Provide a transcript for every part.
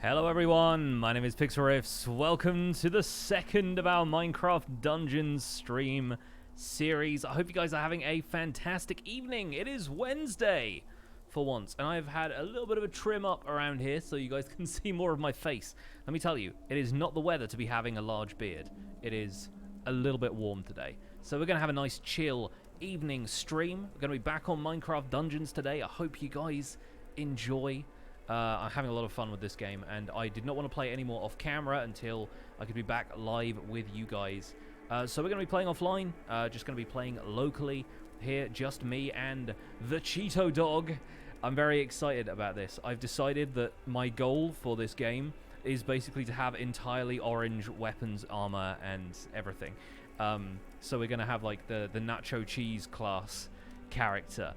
Hello everyone, my name is Pixel. Welcome to the second of our Minecraft Dungeons stream series. I hope you guys are having a fantastic evening. It is Wednesday for once, and I've had a little bit of a trim up around here so you guys can see more of my face. Let me tell you, it is not the weather to be having a large beard. It is a little bit warm today. So we're going to have a nice chill evening stream. We're going to be back on Minecraft Dungeons today. I hope you guys enjoy. I'm having a lot of fun with this game, and I did not want to play any more off camera until I could be back live with you guys. So we're going to be playing offline, just going to be playing locally here, just me and the Cheeto dog. I'm very excited about this. I've decided that my goal for this game is basically to have entirely orange weapons, armor, and everything. So we're going to have like the nacho cheese class character.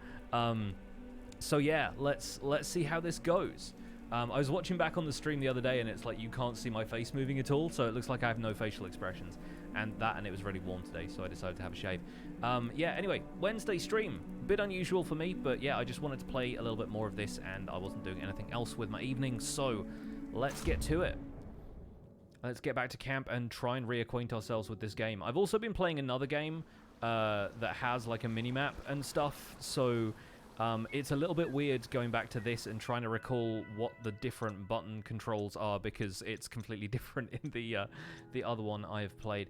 So yeah, let's see how this goes. I was watching back on the stream the other day, and it's like you can't see my face moving at all, so it looks like I have no facial expressions. And it was really warm today, so I decided to have a shave. Yeah, anyway, Wednesday stream. Bit unusual for me, but yeah, I just wanted to play a little bit more of this, and I wasn't doing anything else with my evening, so let's get to it. Let's get back to camp and try and reacquaint ourselves with this game. I've also been playing another game that has like a mini-map and stuff, so it's a little bit weird going back to this and trying to recall what the different button controls are, because it's completely different in the other one I have played.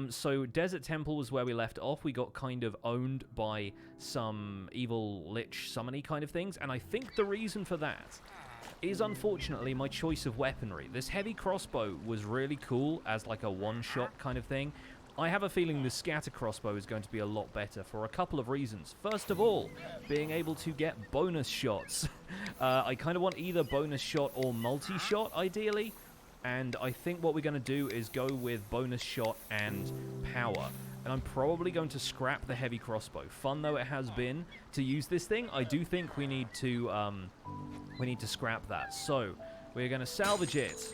So Desert Temple was where we left off. We got kind of owned by some evil lich summony kind of things, and I think the reason for that is unfortunately my choice of weaponry. This heavy crossbow was really cool as like a one-shot kind of thing. I have a feeling the scatter crossbow is going to be a lot better for a couple of reasons. First of all, being able to get bonus shots. I kind of want either bonus shot or multi-shot, ideally. And I think what we're going to do is go with bonus shot and power. And I'm probably going to scrap the heavy crossbow. Fun though it has been to use this thing, I do think we need to scrap that. So we're going to salvage it.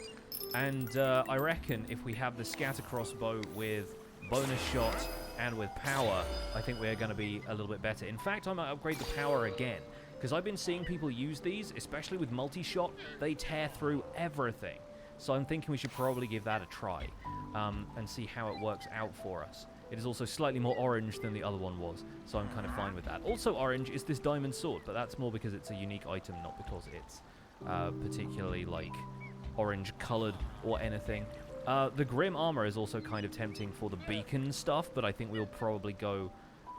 And I reckon if we have the scatter crossbow with bonus shot and with power, I think we're going to be a little bit better. In fact, I might upgrade the power again, because I've been seeing people use these, especially with multi-shot. They tear through everything. So I'm thinking we should probably give that a try and see how it works out for us. It is also slightly more orange than the other one was, so I'm kind of fine with that. Also orange is this diamond sword, but that's more because it's a unique item, not because it's particularly like orange colored or anything. The Grim armor is also kind of tempting for the beacon stuff, but I think we'll probably go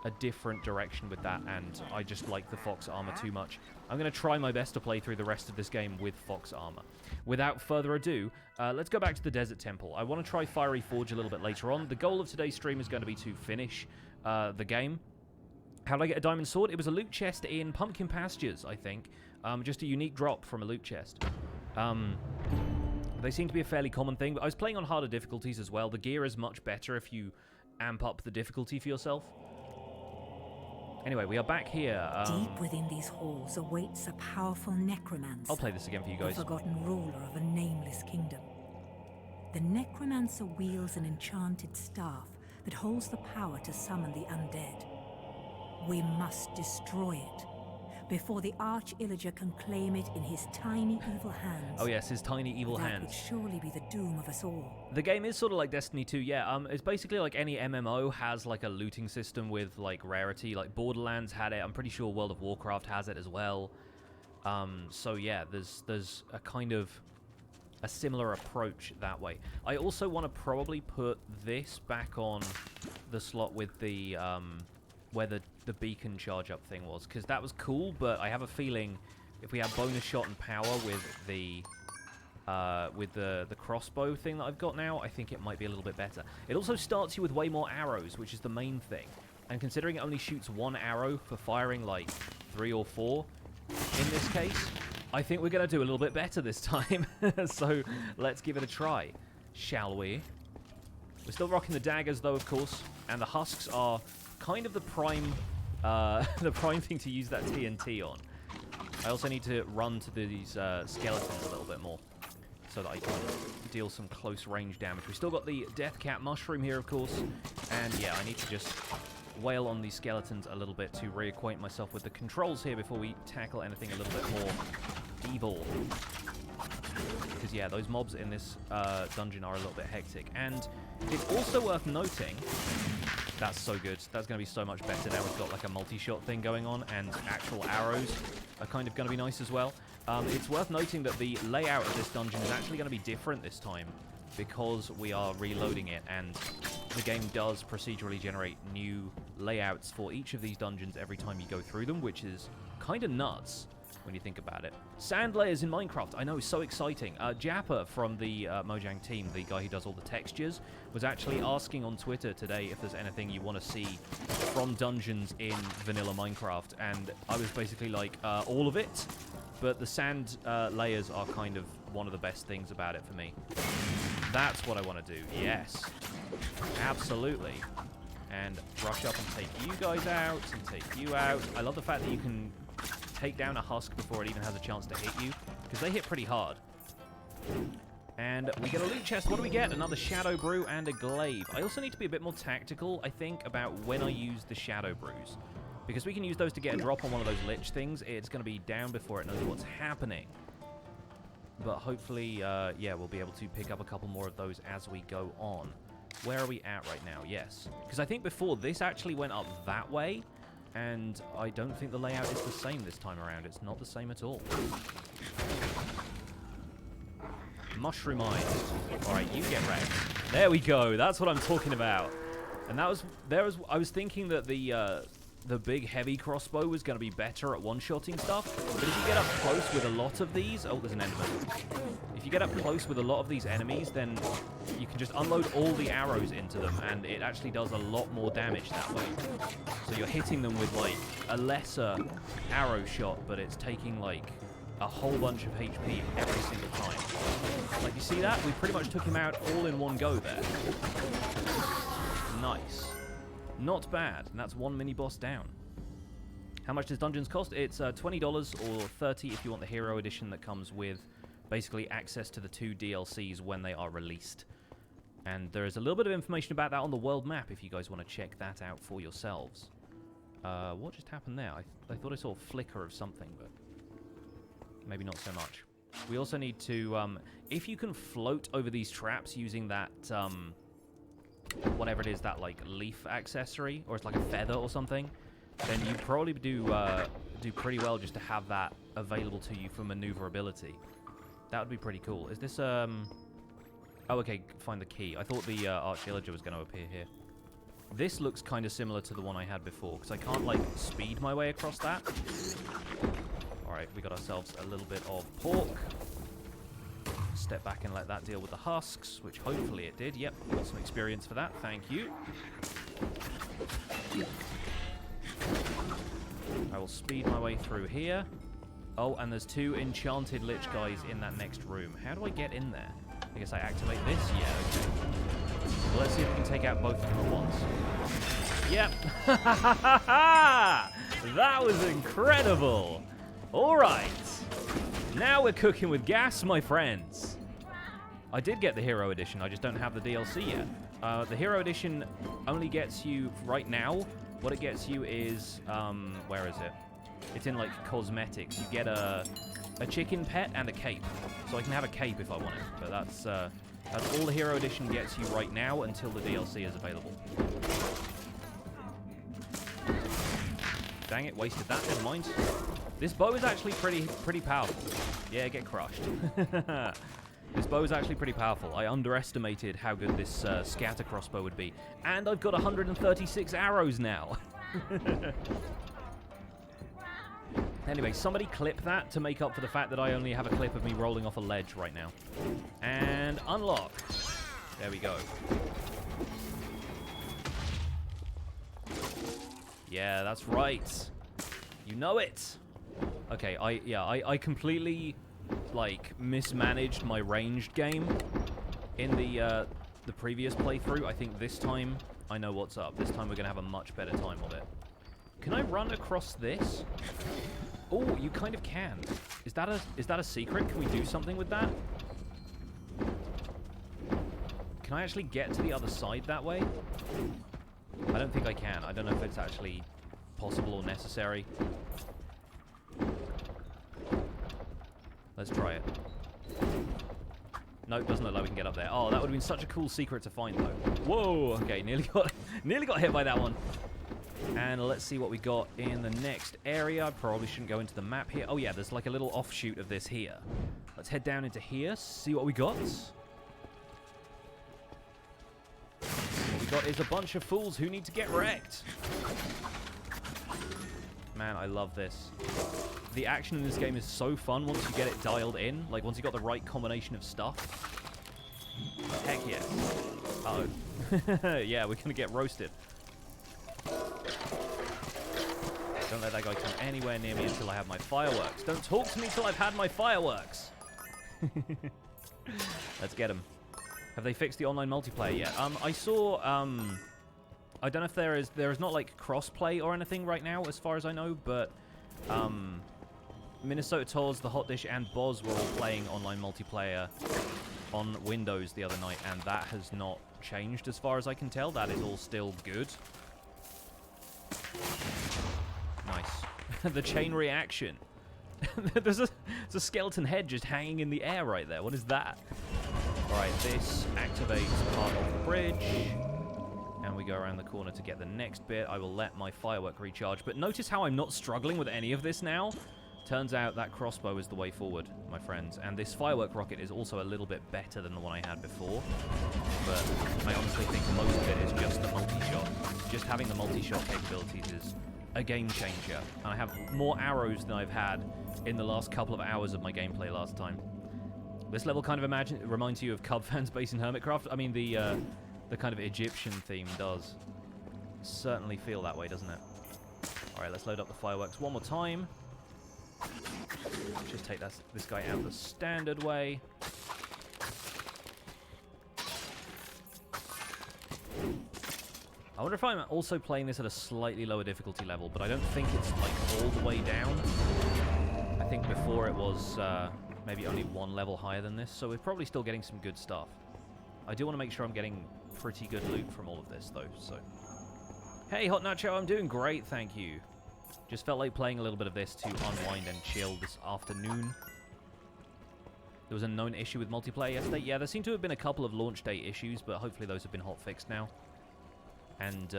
a different direction with that, and I just like the fox armor too much. I'm going to try my best to play through the rest of this game with fox armor. Without further ado, let's go back to the Desert Temple. I want to try Fiery Forge a little bit later on. The goal of today's stream is going to be to finish the game. How did I get a diamond sword? It was a loot chest in Pumpkin Pastures, I think. Just a unique drop from a loot chest. They seem to be a fairly common thing, but I was playing on harder difficulties as well. The gear is much better if you amp up the difficulty for yourself. Anyway, we are back here. Deep within these halls awaits a powerful necromancer. I'll play this again for you guys. The forgotten ruler of a nameless kingdom. The necromancer wields an enchanted staff that holds the power to summon the undead. We must destroy it before the Arch-Illager can claim it in his tiny evil hands. Oh yes, his tiny evil hands. That would surely be the doom of us all. The game is sort of like Destiny 2, yeah. It's basically like any MMO has like a looting system with like rarity. Like Borderlands had it. I'm pretty sure World of Warcraft has it as well. So yeah, there's a kind of a similar approach that way. I also want to probably put this back on the slot with the where the beacon charge up thing was, because that was cool, but I have a feeling if we have bonus shot and power with the crossbow thing that I've got now, I think it might be a little bit better. It also starts you with way more arrows, which is the main thing, and considering it only shoots one arrow for firing like 3 or 4 in this case, I think we're going to do a little bit better this time. So let's give it a try, shall we? We're still rocking the daggers though, of course, and the husks are kind of the prime thing to use that TNT on. I also need to run to these skeletons a little bit more so that I can deal some close range damage. We still got the Death Cat Mushroom here, of course, and yeah, I need to just wail on these skeletons a little bit to reacquaint myself with the controls here before we tackle anything a little bit more evil. because, yeah, those mobs in this dungeon are a little bit hectic. And it's also worth noting... That's so good. That's going to be so much better now. We've got like a multi-shot thing going on, and actual arrows are kind of going to be nice as well. It's worth noting that the layout of this dungeon is actually going to be different this time because we are reloading it, and the game does procedurally generate new layouts for each of these dungeons every time you go through them, which is kind of nuts when you think about it. Sand layers in Minecraft, I know, so exciting. Japper from the Mojang team, the guy who does all the textures, was actually asking on Twitter today if there's anything you want to see from dungeons in vanilla Minecraft, and I was basically like, all of it, but the sand layers are kind of one of the best things about it for me. That's what I want to do, yes. Absolutely. And rush up and take you guys out, and take you out. I love the fact that you can take down a husk before it even has a chance to hit you, because they hit pretty hard. And we get a loot chest. What do we get? Another Shadow Brew and a Glaive. I also need to be a bit more tactical, I think, about when I use the Shadow Brews, because we can use those to get a drop on one of those Lich things. It's going to be down before it knows what's happening. But hopefully, yeah, we'll be able to pick up a couple more of those as we go on. Where are we at right now? Yes. Because I think before this actually went up that way, and I don't think the layout is the same this time around. It's not the same at all. Mushroom eyes. Alright, you get wrecked. There we go. That's what I'm talking about. And that was... I was thinking that the big heavy crossbow was going to be better at one-shotting stuff, but if you get up close with a lot of these... Oh, there's an enderman. If you get up close with a lot of these enemies, then you can just unload all the arrows into them, and it actually does a lot more damage that way. So you're hitting them with, like, a lesser arrow shot, but it's taking, like, a whole bunch of HP every single time. Like, you see that? We pretty much took him out all in one go there. Nice. Not bad, and that's one mini-boss down. How much does Dungeons cost? It's $20 or $30 if you want the Hero Edition that comes with basically access to the 2 DLCs when they are released. And there is a little bit of information about that on the world map if you guys want to check that out for yourselves. What just happened there? I thought I saw a flicker of something, but maybe not so much. We also need to, if you can float over these traps using that... whatever it is, that like leaf accessory, or it's like a feather or something, then you probably do pretty well just to have that available to you for maneuverability. That would be pretty cool. Is this oh, okay, find the key. I thought the arch villager was going to appear here. This looks kind of similar to the one I had before, because I can't like speed my way across that. All right, we got ourselves a little bit of pork. Step back and let that deal with the husks, which hopefully it did. Yep, got some experience for that. Thank you. I will speed my way through here. Oh, and there's 2 enchanted Lich guys in that next room. How do I get in there? I guess I activate this? Yeah, okay. Well, let's see if we can take out both of them at once. Yep. That was incredible. All right. Now we're cooking with gas, my friends. I did get the Hero Edition, I just don't have the DLC yet. The Hero Edition only gets you, right now, what it gets you is, where is it? It's in, like, cosmetics. You get a chicken pet and a cape. So I can have a cape if I want it, but that's all the Hero Edition gets you right now until the DLC is available. Dang it, wasted that, never mind. This bow is actually pretty powerful. Yeah, get crushed. This bow is actually pretty powerful. I underestimated how good this scatter crossbow would be. And I've got 136 arrows now. Anyway, somebody clip that to make up for the fact that I only have a clip of me rolling off a ledge right now. And unlock. There we go. Yeah, that's right. You know it. Okay, I completely, like, mismanaged my ranged game in the previous playthrough. I think this time I know what's up. This time we're going to have a much better time of it. Can I run across this? Oh, you kind of can. Is that a secret? Can we do something with that? Can I actually get to the other side that way? I don't think I can. I don't know if it's actually possible or necessary. Let's try it. Nope, doesn't look like we can get up there. Oh, that would have been such a cool secret to find, though. Whoa! Okay, nearly got hit by that one. And let's see what we got in the next area. Probably shouldn't go into the map here. Oh, yeah, there's like a little offshoot of this here. Let's head down into here, see what we got. What we got is a bunch of fools who need to get wrecked. Man, I love this. The action in this game is so fun once you get it dialed in. Like, once you got the right combination of stuff. Heck yeah. Uh-oh. Yeah, we're going to get roasted. Don't let that guy come anywhere near me until I have my fireworks. Don't talk to me till I've had my fireworks. Let's get him. Have they fixed the online multiplayer yet? I saw, I don't know if there is not like cross-play or anything right now, as far as I know, but, Minnesota Tours, The Hot Dish, and Boz were all playing online multiplayer on Windows the other night, and that has not changed as far as I can tell. That is all still good. Nice. The chain reaction. There's a skeleton head just hanging in the air right there. What is that? Alright, this activates part of the bridge. And we go around the corner to get the next bit. I will let my firework recharge. But notice how I'm not struggling with any of this now. Turns out that crossbow is the way forward, my friends. And this firework rocket is also a little bit better than the one I had before. But I honestly think most of it is just the multi-shot. Just having the multi-shot capabilities is a game changer. And I have more arrows than I've had in the last couple of hours of my gameplay last time. This level kind of reminds you of Cub Fans base in Hermitcraft. I mean, the kind of Egyptian theme does certainly feel that way, doesn't it? Alright, let's load up the fireworks one more time. Just take this guy out the standard way. I wonder if I'm also playing this at a slightly lower difficulty level, but I don't think it's like all the way down. I think before it was maybe only one level higher than this, so we're probably still getting some good stuff. I do want to make sure I'm getting pretty good loot from all of this, though, so... Hey, Hot Nacho, I'm doing great, thank you. Just felt like playing a little bit of this to unwind and chill this afternoon. There was a known issue with multiplayer yesterday. Yeah, there seem to have been a couple of launch day issues, but hopefully those have been hot-fixed now. And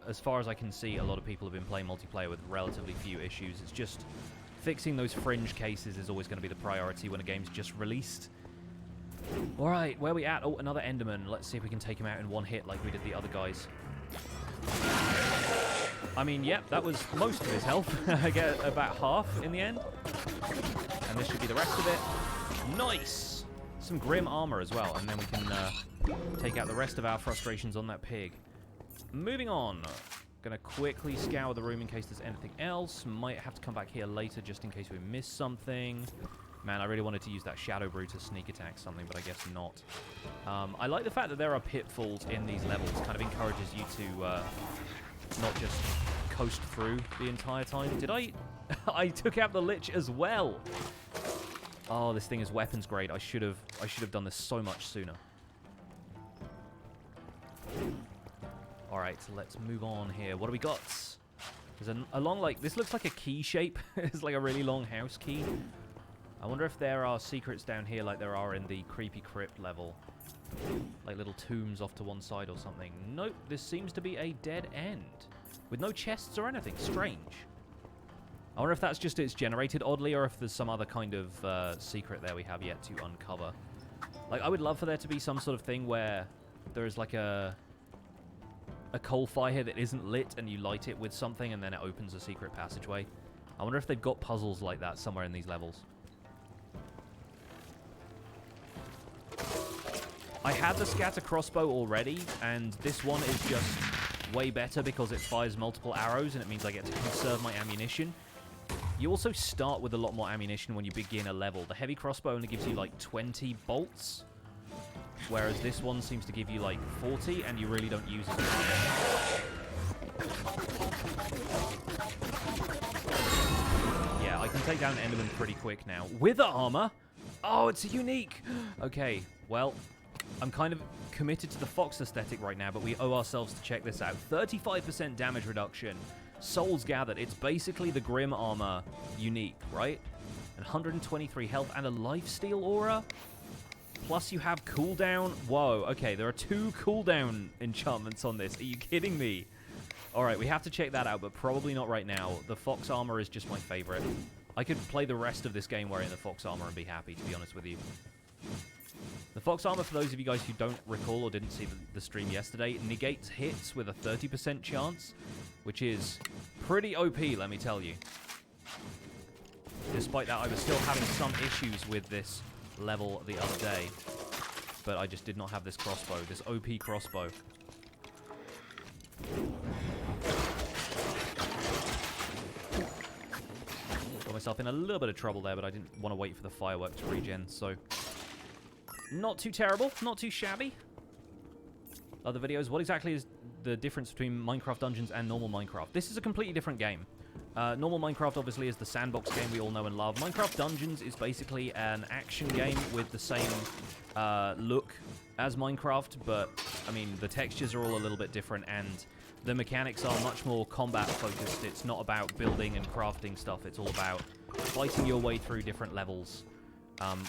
as far as I can see, a lot of people have been playing multiplayer with relatively few issues. It's just fixing those fringe cases is always going to be the priority when a game's just released. Alright, where are we at? Oh, another Enderman. Let's see if we can take him out in one hit like we did the other guys. I mean, yep, that was most of his health. I get about half in the end. And this should be the rest of it. Nice! Some grim armor as well, and then we can take out the rest of our frustrations on that pig. Moving on. Gonna quickly scour the room in case there's anything else. Might have to come back here later just in case we miss something. Man, I really wanted to use that Shadow Brew to sneak attack something, but I guess not. I like the fact that there are pitfalls in these levels. Kind of encourages you to not just coast through the entire time. Did I... I took out the Lich as well. Oh, this thing is weapons grade. I should have done this so much sooner. Alright, so let's move on here. What do we got? There's a long, like... This looks like a key shape. It's like a really long house key. I wonder if there are secrets down here like there are in the Creepy Crypt level. Like little tombs off to one side or something. Nope, this seems to be a dead end. With no chests or anything. Strange. I wonder if that's just it's generated oddly or if there's some other kind of secret there we have yet to uncover. Like, I would love for there to be some sort of thing where there is like a coal fire that isn't lit and you light it with something and then it opens a secret passageway. I wonder if they've got puzzles like that somewhere in these levels. I had the scatter crossbow already, and this one is just way better because it fires multiple arrows, and it means I get to conserve my ammunition. You also start with a lot more ammunition when you begin a level. The heavy crossbow only gives you like 20 bolts, whereas this one seems to give you like 40, and you really don't use it. Yeah, I can take down Enderman pretty quick now. Wither armor? Oh, it's a unique! Okay, well... I'm kind of committed to the Fox aesthetic right now, but we owe ourselves to check this out. 35% damage reduction. Souls gathered. It's basically the Grim Armor unique, right? And 123 health and a lifesteal aura? Plus you have cooldown. Whoa, okay, there are 2 cooldown enchantments on this. Are you kidding me? Alright, we have to check that out, but probably not right now. The fox armor is just my favorite. I could play the rest of this game wearing the fox armor and be happy, to be honest with you. The fox armor, for those of you guys who don't recall or didn't see the stream yesterday, negates hits with a 30% chance, which is pretty OP, let me tell you. Despite that, I was still having some issues with this level the other day, but I just did not have this crossbow, this OP crossbow. Got myself in a little bit of trouble there, but I didn't want to wait for the firework to regen, so not too terrible, not too shabby. Other videos, what exactly is the difference between Minecraft Dungeons and normal Minecraft? This is a completely different game. Normal Minecraft, obviously, is the sandbox game we all know and love. Minecraft Dungeons is basically an action game with the same look as Minecraft, but, I mean, the textures are all a little bit different, and the mechanics are much more combat-focused. It's not about building and crafting stuff. It's all about fighting your way through different levels,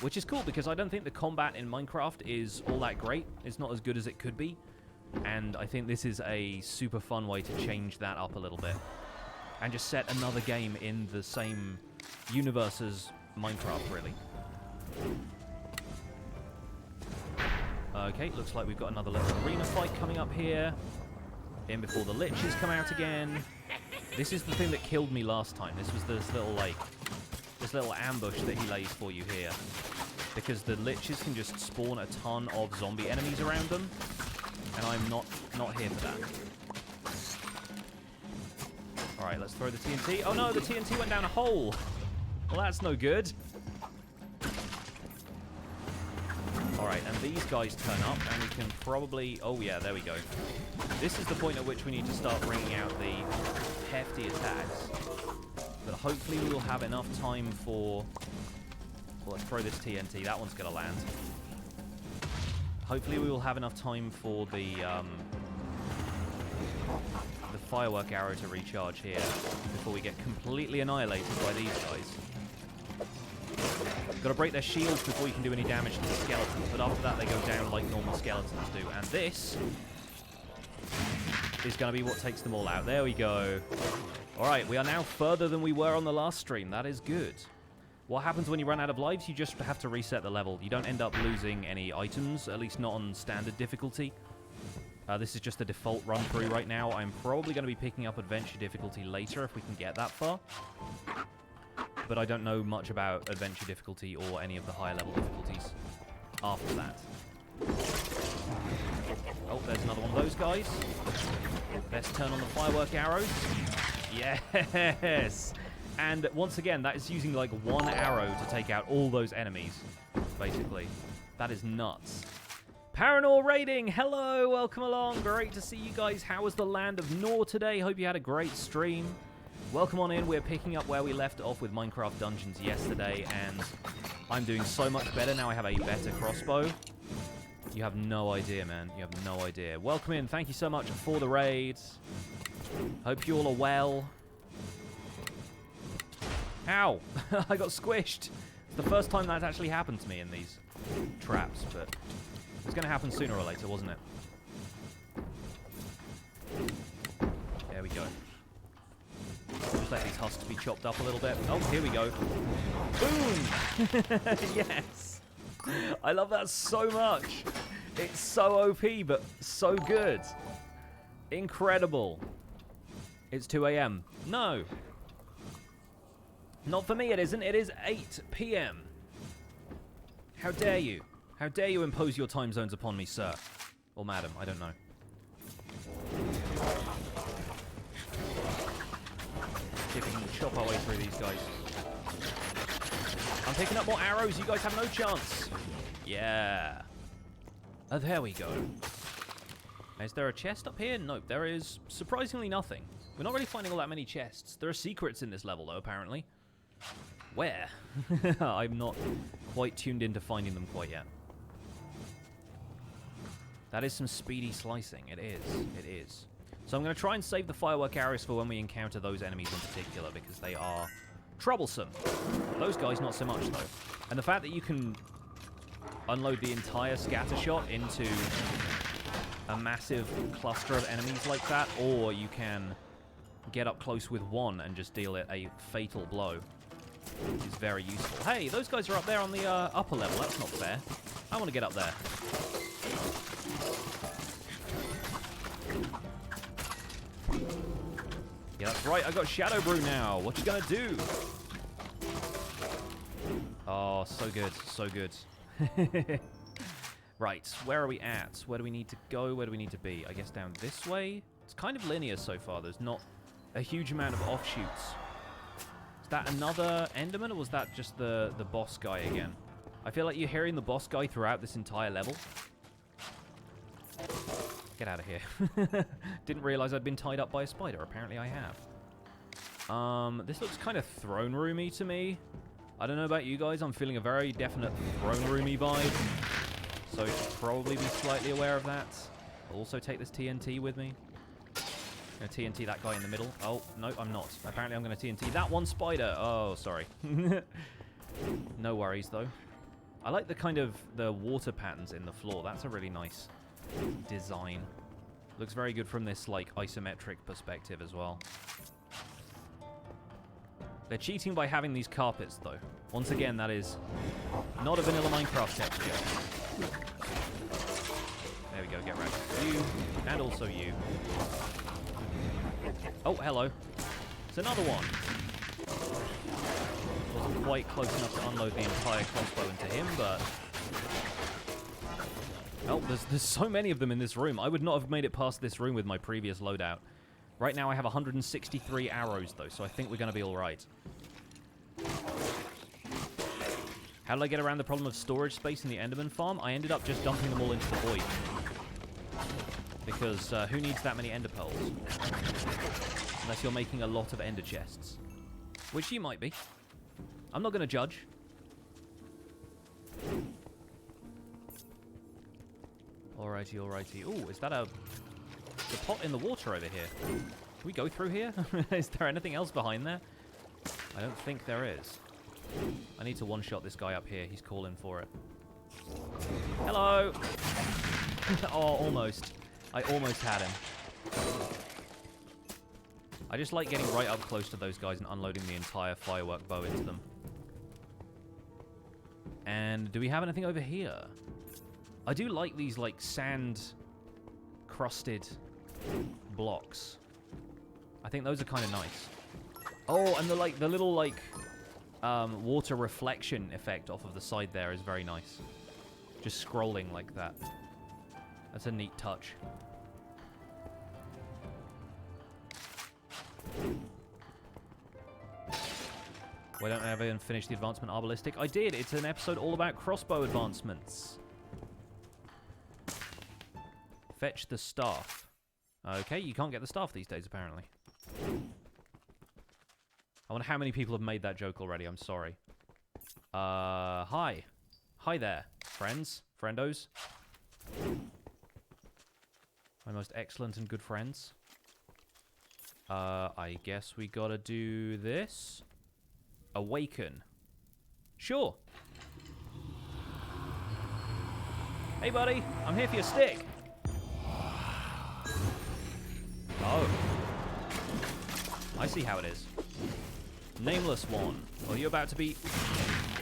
which is cool, because I don't think the combat in Minecraft is all that great. It's not as good as it could be, and I think this is a super fun way to change that up a little bit. And just set another game in the same universe as Minecraft, really. Okay, looks like we've got another little arena fight coming up here. In before the liches come out again. This is the thing that killed me last time. This was this little ambush that he lays for you here. Because the liches can just spawn a ton of zombie enemies around them. And I'm not here for that. Alright, let's throw the TNT. Oh no, the TNT went down a hole. Well, that's no good. Alright, and these guys turn up, and we can probably... Oh yeah, there we go. This is the point at which we need to start bringing out the hefty attacks. But hopefully we will have enough time for... Well, let's throw this TNT. That one's going to land. Hopefully we will have enough time for the firework arrow to recharge here before we get completely annihilated by these guys. Got to break their shields before you can do any damage to the skeletons, but after that they go down like normal skeletons do. And this is going to be what takes them all out. There we go. Alright, we are now further than we were on the last stream. That is good. What happens when you run out of lives? You just have to reset the level. You don't end up losing any items, at least not on standard difficulty. This is just a default run-through right now. I'm probably going to be picking up adventure difficulty later if we can get that far. But I don't know much about adventure difficulty or any of the higher level difficulties after that. Oh, there's another one of those guys. Let's turn on the firework arrows. Yes! And once again, that is using like one arrow to take out all those enemies, basically. That is nuts. Paranor Raiding, hello, welcome along. Great to see you guys. How was the land of Nor today? Hope you had a great stream. Welcome on in. We're picking up where we left off with Minecraft Dungeons yesterday, and I'm doing so much better now. I have a better crossbow. You have no idea, man. You have no idea. Welcome in. Thank you so much for the raid. Hope you all are well. Ow! I got squished. It's the first time that's actually happened to me in these traps, but it's going to happen sooner or later, wasn't it? There we go. Just let these husks be chopped up a little bit. Oh, here we go. Boom! Yes! I love that so much. It's so OP, but so good. Incredible. It's 2 a.m. No. Not for me, it isn't. It is 8 p.m. How dare you? How dare you impose your time zones upon me, sir? Or madam, I don't know. See if we can chop our way through these guys. I'm picking up more arrows. You guys have no chance. Yeah. Oh, there we go. Is there a chest up here? Nope, there is surprisingly nothing. We're not really finding all that many chests. There are secrets in this level, though, apparently. Where? I'm not quite tuned into finding them quite yet. That is some speedy slicing. It is. It is. So I'm going to try and save the firework arrows for when we encounter those enemies in particular, because they are troublesome. Those guys, not so much, though. And the fact that you can... unload the entire scatter shot into a massive cluster of enemies like that, or you can get up close with one and just deal it a fatal blow, which is very useful. Hey, those guys are up there on the upper level. That's not fair. I want to get up there. Yeah, that's right. I got Shadow Brew now. What you gonna do? Oh, so good. So good. Right, where are we at? Where do we need to go? Where do we need to be? I guess down this way? It's kind of linear so far. There's not a huge amount of offshoots. Is that another Enderman, or was that just the boss guy again? I feel like you're hearing the boss guy throughout this entire level. Get out of here. Didn't realize I'd been tied up by a spider. Apparently I have. This looks kind of throne roomy to me. I don't know about you guys. I'm feeling a very definite throne roomy vibe. So I should probably be slightly aware of that. I'll also take this TNT with me. I'm going to TNT that guy in the middle. Oh, no, I'm not. Apparently I'm going to TNT that one spider. Oh, sorry. No worries, though. I like the kind of the water patterns in the floor. That's a really nice design. Looks very good from this, like, isometric perspective as well. They're cheating by having these carpets, though. Once again, that is not a vanilla Minecraft texture. There we go, get wrecked. You, and also you. Oh, hello. It's another one. Wasn't quite close enough to unload the entire crossbow into him, but... Oh, there's so many of them in this room. I would not have made it past this room with my previous loadout. Right now I have 163 arrows, though, so I think we're going to be all right. How did I get around the problem of storage space in the Enderman farm? I ended up just dumping them all into the void. Because who needs that many ender pearls? Unless you're making a lot of ender chests. Which you might be. I'm not going to judge. Alrighty, alrighty. Ooh, is that the pot in the water over here? Can we go through here? Is there anything else behind there? I don't think there is. I need to one-shot this guy up here. He's calling for it. Hello! Oh, almost. I almost had him. I just like getting right up close to those guys and unloading the entire firework bow into them. And do we have anything over here? I do like these, like, sand-crusted blocks. I think those are kind of nice. Oh, and the little, like, water reflection effect off of the side there is very nice. Just scrolling like that. That's a neat touch. Why don't I ever finish the advancement arbalistic? I did. It's an episode all about crossbow advancements. Fetch the staff. Okay, you can't get the staff these days, apparently. I wonder how many people have made that joke already. I'm sorry. Hi. Hi there, friends. Friendos. My most excellent and good friends. I guess we gotta do this. Awaken. Sure. Hey, buddy. I'm here for your stick. Oh. I see how it is. Nameless one. Well, you're about to be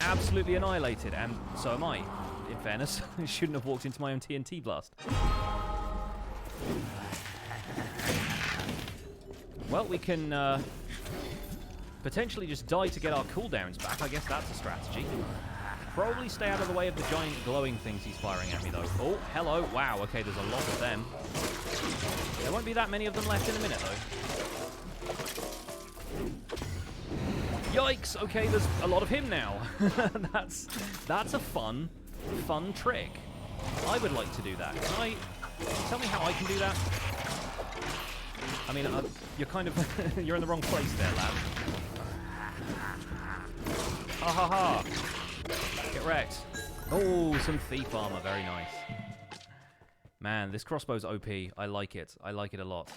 absolutely annihilated, and so am I. In fairness, I shouldn't have walked into my own TNT blast. Well, we can potentially just die to get our cooldowns back. I guess that's a strategy. Probably stay out of the way of the giant glowing things he's firing at me, though. Oh, hello. Wow, okay, there's a lot of them. There won't be that many of them left in a minute, though. Yikes! Okay, there's a lot of him now. That's a fun trick. I would like to do that. Can you tell me how I can do that? I mean, you're kind of you're in the wrong place there, lad. Ha ha ha! Get wrecked. Oh, some thief armor. Very nice. Man, this crossbow's OP. I like it. I like it a lot.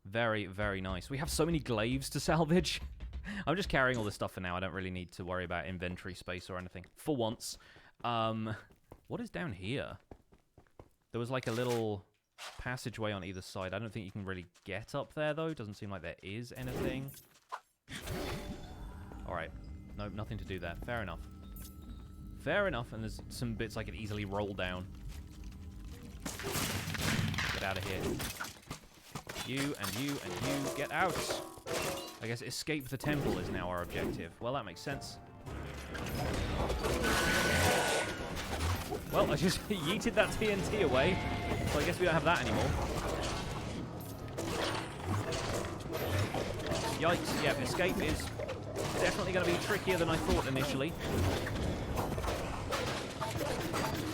Very, very nice. We have so many glaives to salvage. I'm just carrying all this stuff for now. I don't really need to worry about inventory space or anything. For once. What is down here? There was like a little passageway on either side. I don't think you can really get up there, though. Doesn't seem like there is anything. Alright. Nope, nothing to do there. Fair enough. Fair enough, and there's some bits I could easily roll down. Get out of here. You, and you, and you, get out! I guess escape the temple is now our objective. Well, that makes sense. Well, I just yeeted that TNT away, so I guess we don't have that anymore. Yikes, yeah, escape is definitely going to be trickier than I thought initially.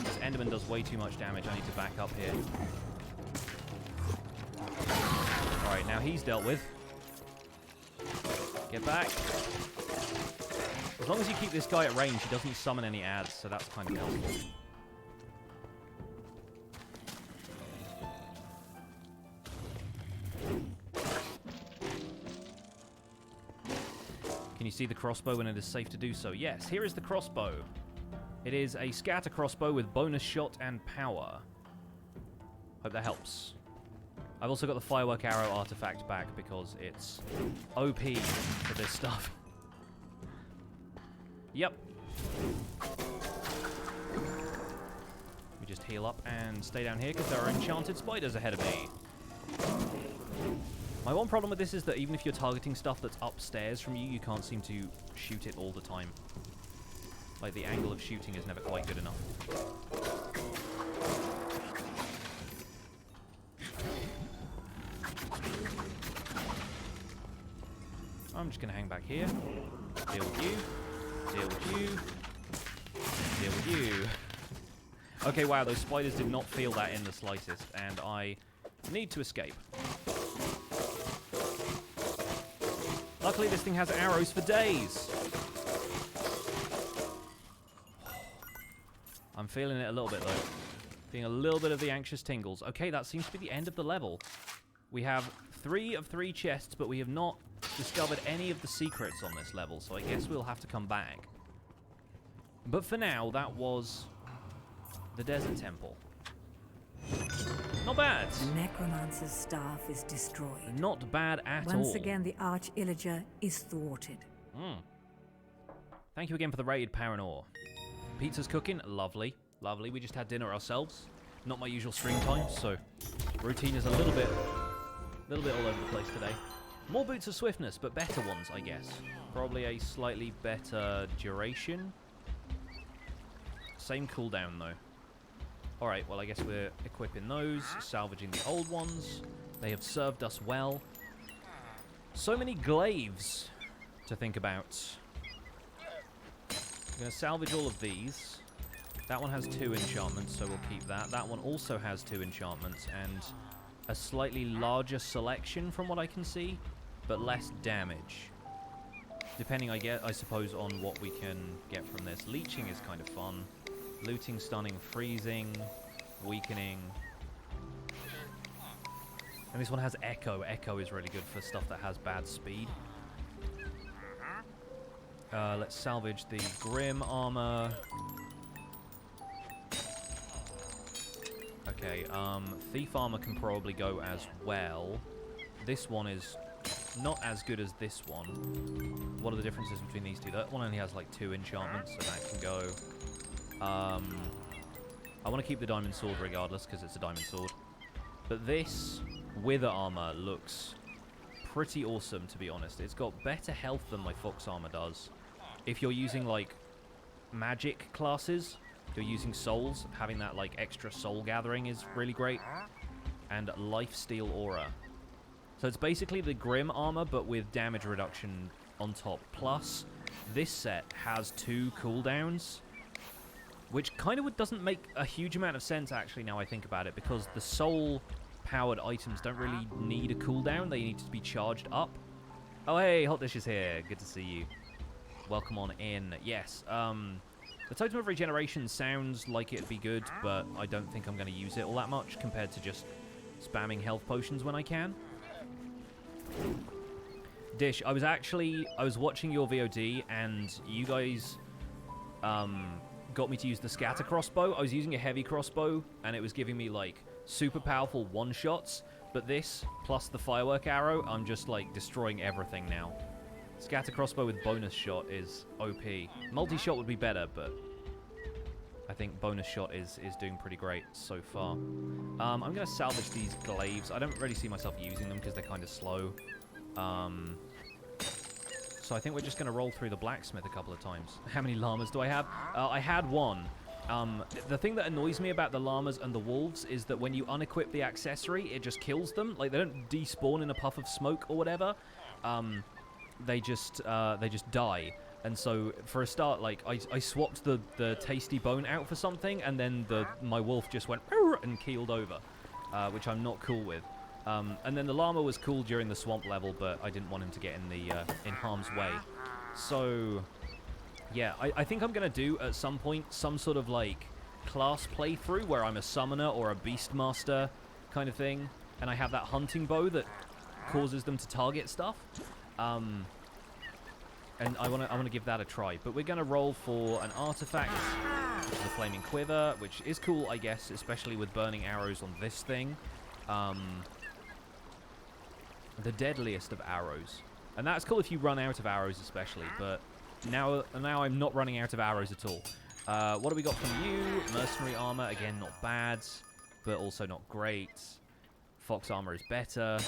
This Enderman does way too much damage. I need to back up here. Alright, now he's dealt with. Get back. As long as you keep this guy at range, he doesn't summon any adds, so that's kind of helpful. Can you see the crossbow when it is safe to do so? Yes, here is the crossbow. It is a scatter crossbow with bonus shot and power. Hope that helps. I've also got the firework arrow artifact back because it's OP for this stuff. Yep. We just heal up and stay down here because there are enchanted spiders ahead of me. My one problem with this is that even if you're targeting stuff that's upstairs from you, you can't seem to shoot it all the time. Like, the angle of shooting is never quite good enough. I'm just going to hang back here. Deal with you. Deal with you. Deal with you. Okay, wow, those spiders did not feel that in the slightest, and I need to escape. Luckily, this thing has arrows for days. I'm feeling it a little bit, though. Feeling a little bit of the anxious tingles. Okay, that seems to be the end of the level. We have 3 of 3 chests, but we have not discovered any of the secrets on this level, so I guess we'll have to come back. But for now, that was the Desert Temple. Not bad. The Necromancer's staff is destroyed. Not bad at all. Once again, the Arch-Illager is thwarted. Thank you again for the raid, Paranor. Pizza's cooking. Lovely. Lovely. We just had dinner ourselves. Not my usual stream time, so routine is a little bit all over the place today. More boots of swiftness, but better ones, I guess. Probably a slightly better duration. Same cooldown, though. Alright, well, I guess we're equipping those, salvaging the old ones. They have served us well. So many glaives to think about. I'm going to salvage all of these. That one has 2 enchantments, so we'll keep that. That one also has 2 enchantments, and a slightly larger selection from what I can see, but less damage. Depending, I suppose, on what we can get from this. Leeching is kind of fun. Looting, stunning, freezing, weakening. And this one has Echo. Echo is really good for stuff that has bad speed. Let's salvage the Grim armor. Okay, Thief armor can probably go as well. This one is not as good as this one. What are the differences between these two? That one only has like 2 enchantments, so that can go. I want to keep the diamond sword regardless, because it's a diamond sword. But this wither armor looks pretty awesome, to be honest. It's got better health than my fox armor does. If you're using, like, magic classes, if you're using souls, having that, like, extra soul gathering is really great. And lifesteal aura. So it's basically the Grim armor, but with damage reduction on top. Plus, this set has 2 cooldowns, which kind of doesn't make a huge amount of sense, actually, now I think about it, because the soul-powered items don't really need a cooldown. They need to be charged up. Oh, hey, Hot Dish is here. Good to see you. Welcome on in. Yes, the Totem of Regeneration sounds like it'd be good, but I don't think I'm going to use it all that much compared to just spamming health potions when I can. Dish, I was watching your VOD, and you guys, got me to use the scatter crossbow. I was using a heavy crossbow, and it was giving me, like, super powerful one-shots. But this, plus the firework arrow, I'm just, like, destroying everything now. Scatter crossbow with bonus shot is OP. Multi-shot would be better, but I think bonus shot is doing pretty great so far. I'm going to salvage these glaives. I don't really see myself using them because they're kind of slow. So I think we're just going to roll through the blacksmith a couple of times. How many llamas do I have? I had one. The thing that annoys me about the llamas and the wolves is that when you unequip the accessory, it just kills them. Like, they don't despawn in a puff of smoke or whatever. They just die. And so, for a start, like, I swapped the tasty bone out for something, and then my wolf just went and keeled over, which I'm not cool with. And then the llama was cool during the swamp level, but I didn't want him to get in harm's way. So, yeah, I think I'm going to do, at some point, some sort of, like, class playthrough where I'm a summoner or a beastmaster kind of thing, and I have that hunting bow that causes them to target stuff. And I want to give that a try. But we're going to roll for an artifact, which is a flaming quiver, which is cool, I guess, especially with burning arrows on this thing. The deadliest of arrows. And that's cool if you run out of arrows especially, but now I'm not running out of arrows at all. What do we got from you? Mercenary armor, again, not bad, but also not great. Fox armor is better.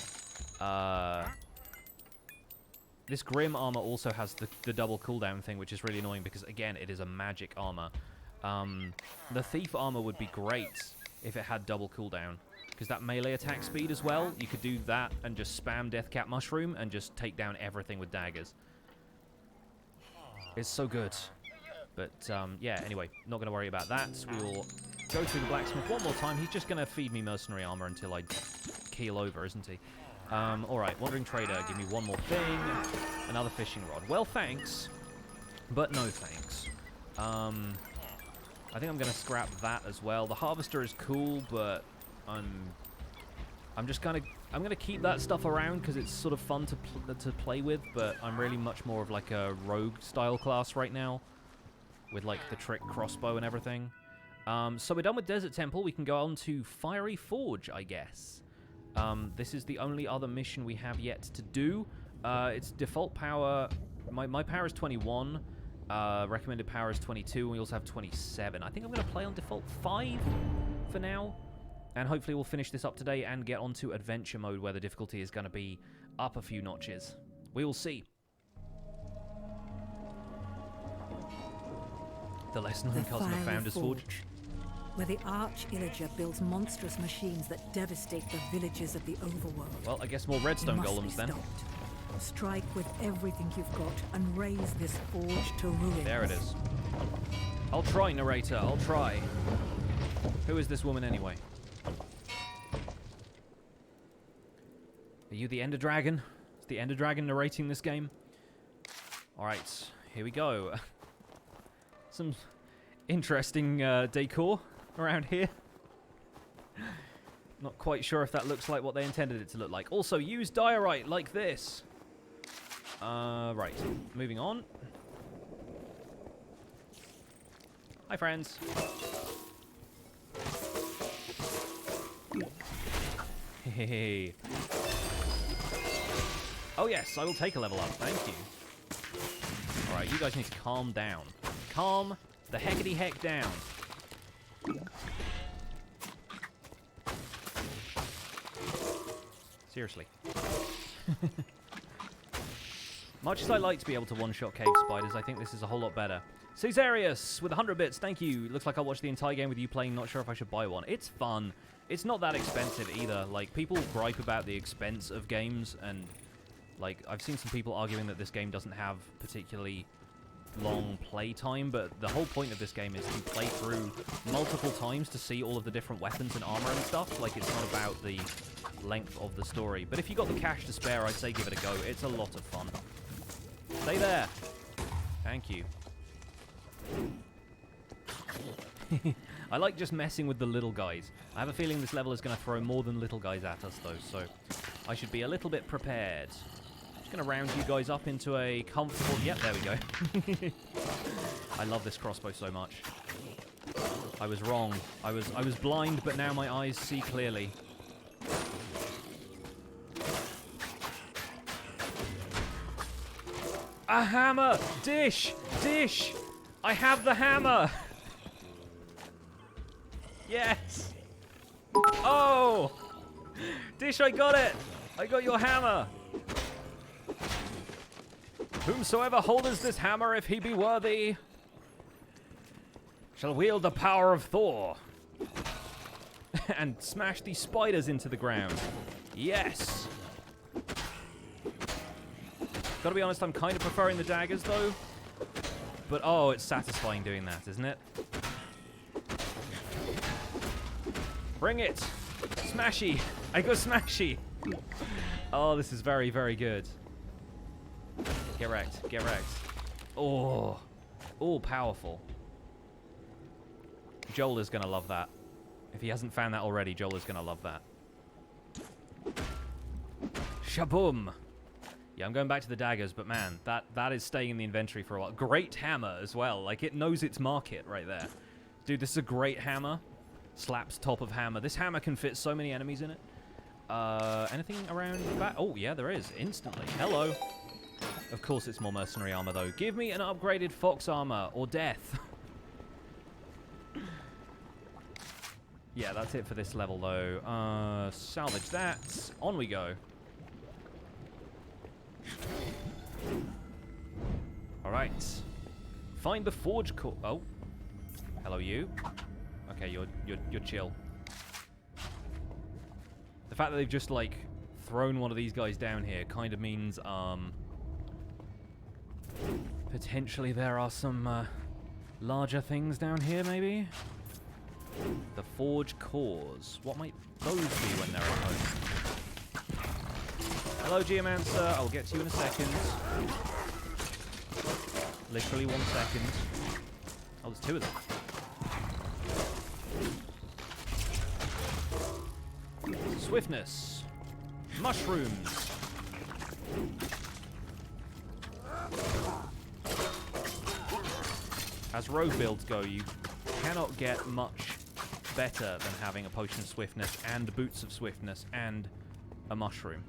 This Grim armor also has the double cooldown thing, which is really annoying because, again, it is a magic armor. The Thief armor would be great if it had double cooldown, because that melee attack speed as well, you could do that and just spam Deathcap Mushroom and just take down everything with daggers. It's so good. But, yeah, anyway, not going to worry about that. We will go through the blacksmith one more time. He's just going to feed me mercenary armor until I keel over, isn't he? Alright, Wandering Trader, give me one more thing. Another fishing rod. Well, thanks, but no thanks. I think I'm going to scrap that as well. The Harvester is cool, but I'm just kind of... I'm going to keep that stuff around because it's sort of fun to play with, but I'm really much more of like a rogue-style class right now with like the trick crossbow and everything. So we're done with Desert Temple. We can go on to Fiery Forge, I guess. This is the only other mission we have yet to do. Its default power... My power is 21. Recommended power is 22. And we also have 27. I think I'm going to play on default 5 for now. And hopefully we'll finish this up today and get onto adventure mode where the difficulty is going to be up a few notches. We will see. The lesser-known cousin of Founder's Forge. Where the Arch-Illager builds monstrous machines that devastate the villages of the overworld. Well, I guess more redstone golems then. Strike with everything you've got and raise this forge to ruin. There it is. I'll try, narrator. I'll try. Who is this woman anyway? Are you the Ender Dragon? Is the Ender Dragon narrating this game? Alright, here we go. Some interesting decor around here. Not quite sure if that looks like what they intended it to look like. Also, use diorite like this. Right, moving on. Hi, friends. Hey. Oh yes, I will take a level up, thank you. Alright, you guys need to calm down. Calm the heckity heck down. Seriously. Much as I like to be able to one-shot cave spiders, I think this is a whole lot better. Caesarius with 100 bits, thank you. Looks like I'll watch the entire game with you playing, not sure if I should buy one. It's fun. It's not that expensive either. Like, people gripe about the expense of games, and, like, I've seen some people arguing that this game doesn't have particularly long play time, but the whole point of this game is to play through multiple times to see all of the different weapons and armor and stuff. Like, it's not about the length of the story. But if you got the cash to spare, I'd say give it a go. It's a lot of fun. Stay there. Thank you. I like just messing with the little guys. I have a feeling this level is going to throw more than little guys at us, though, so I should be a little bit prepared. Just going to round you guys up into a comfortable... Yep, there we go. I love this crossbow so much. I was wrong. I was blind, but now my eyes see clearly. A hammer! Dish! Dish! I have the hammer! Yes! Oh! Dish, I got it! I got your hammer! Whomsoever holdeth this hammer, if he be worthy, shall wield the power of Thor. And smash these spiders into the ground. Yes! Gotta be honest, I'm kind of preferring the daggers, though. But, oh, it's satisfying doing that, isn't it? Bring it! Smashy! I go smashy! Oh, this is very, very good. Get wrecked. Get wrecked. Oh. Oh, powerful. Joel is going to love that. If he hasn't found that already, Joel is going to love that. Shaboom! Yeah, I'm going back to the daggers, but man, that is staying in the inventory for a while. Great hammer as well. Like, it knows its market right there. Dude, this is a great hammer. Slaps top of hammer. This hammer can fit so many enemies in it. Anything around the back? Oh, yeah, there is. Instantly. Hello. Of course it's more mercenary armor, though. Give me an upgraded fox armor, or death. Yeah, that's it for this level, though. Salvage that. On we go. Alright. Find the forge core. Oh. Hello, you. Okay, you're chill. The fact that they've just, like, thrown one of these guys down here kind of means, potentially there are some, larger things down here, maybe? The forge cores. What might those be when they're at home? Hello, Geomancer. I'll get to you in a second. Literally 1 second. Oh, there's two of them. Swiftness. Mushrooms. As rogue builds go, you cannot get much better than having a potion of swiftness and boots of swiftness and a mushroom.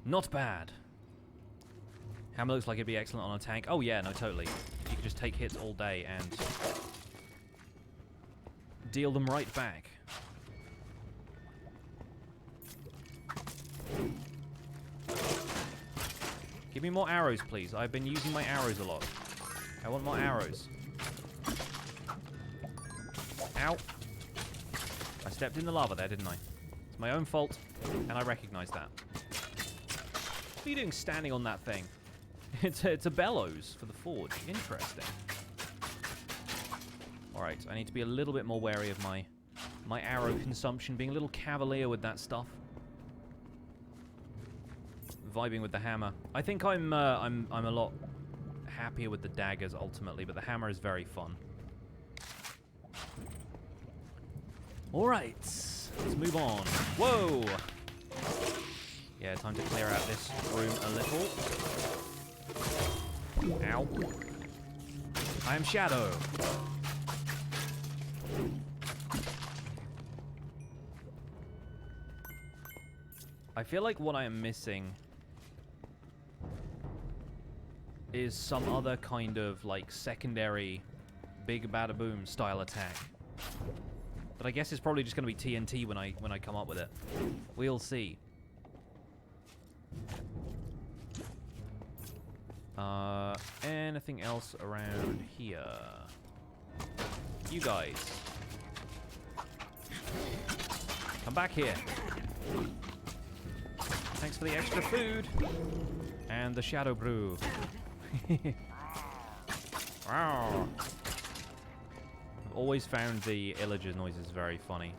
Not bad. Hammer looks like it'd be excellent on a tank. Oh yeah, no, totally. You could just take hits all day and deal them right back. Give me more arrows, please. I've been using my arrows a lot. I want more arrows. Ow. I stepped in the lava there, didn't I? It's my own fault, and I recognize that. What are you doing standing on that thing? It's a bellows for the forge. Interesting. Alright, I need to be a little bit more wary of my arrow consumption, being a little cavalier with that stuff. Vibing with the hammer. I think I'm a lot happier with the daggers ultimately, but the hammer is very fun. Alright, let's move on. Whoa! Yeah, time to clear out this room a little. Ow. I am Shadow. I feel like what I am missing is some other kind of, like, secondary big bada boom style attack. But I guess it's probably just going to be TNT when I come up with it. We'll see. Anything else around here? You guys. Come back here. Thanks for the extra food. And the shadow brew. Wow. I've always found the illager noises very funny.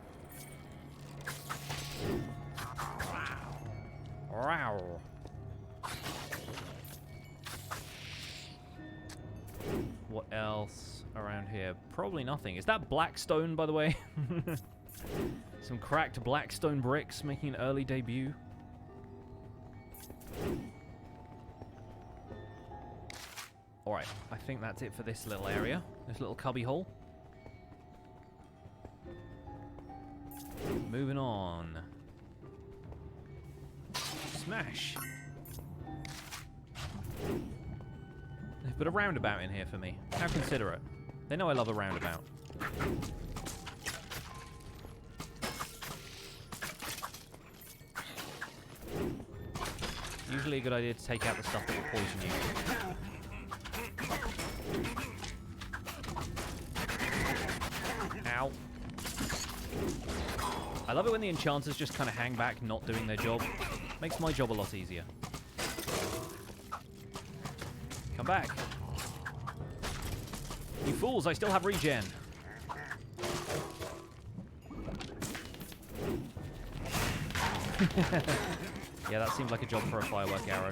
Wow. What else around here? Probably nothing. Is that blackstone, by the way? Some cracked blackstone bricks making an early debut. Alright, I think that's it for this little area. This little cubby hole. Moving on. Smash! They've put a roundabout in here for me. How considerate. They know I love a roundabout. Usually a good idea to take out the stuff that will poison you. Ow. I love it when the enchanters just kind of hang back, not doing their job. Makes my job a lot easier. Come back. You fools, I still have regen. Yeah, that seems like a job for a firework arrow.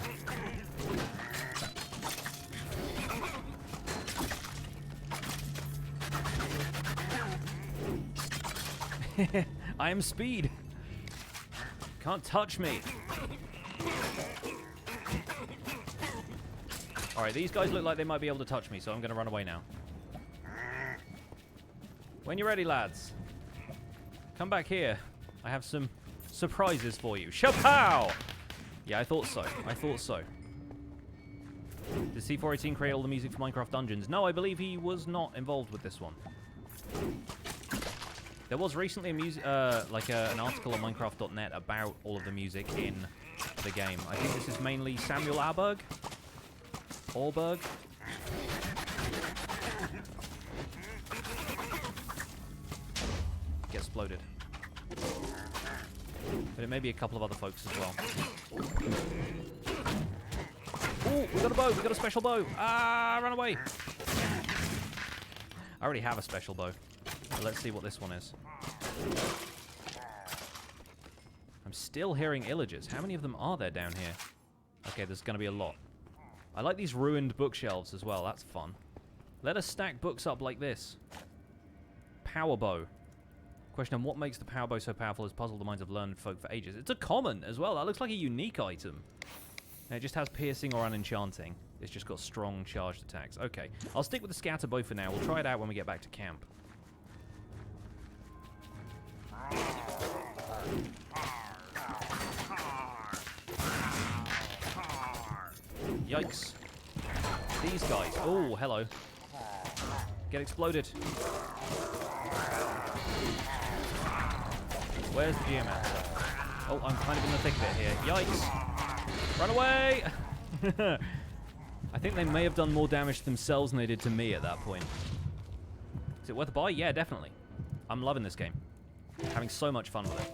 I am speed. Can't touch me. Alright, these guys look like they might be able to touch me, so I'm going to run away now. When you're ready, lads. Come back here. I have some surprises for you. Shapow! Yeah, I thought so. I thought so. Did C418 create all the music for Minecraft Dungeons? No, I believe he was not involved with this one. There was recently an article on Minecraft.net about all of the music in the game. I think this is mainly Samuel Arberg. Orberg. Get exploded. But it may be a couple of other folks as well. Oh, we got a bow. We got a special bow. Ah, run away. I already have a special bow. But let's see what this one is. I'm still hearing illagers. How many of them are there down here? Okay, there's going to be a lot. I like these ruined bookshelves as well. That's fun. Let us stack books up like this. Power bow. Question on what makes the power bow so powerful has puzzled the minds of learned folk for ages. It's a common as well. That looks like a unique item. And it just has piercing or unenchanting. It's just got strong charged attacks. Okay, I'll stick with the scatter bow for now. We'll try it out when we get back to camp. Yikes. These guys. Oh, hello. Get exploded. Where's the geomancer? Oh, I'm kind of in the thick of it here. Yikes. Run away! I think they may have done more damage to themselves than they did to me at that point. Is it worth a buy? Yeah, definitely. I'm loving this game. Having so much fun with it.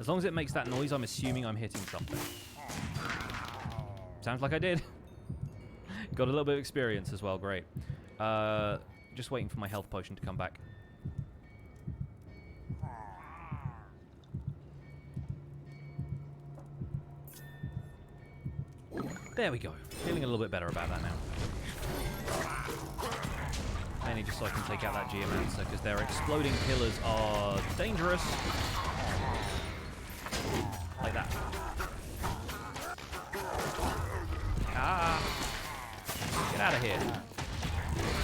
As long as it makes that noise, I'm assuming I'm hitting something. Sounds like I did. Got a little bit of experience as well, great. Just waiting for my health potion to come back. There we go. Feeling a little bit better about that now. Mainly just so I can take out that geomancer, because their exploding pillars are dangerous. Like that. Ah! Get out of here.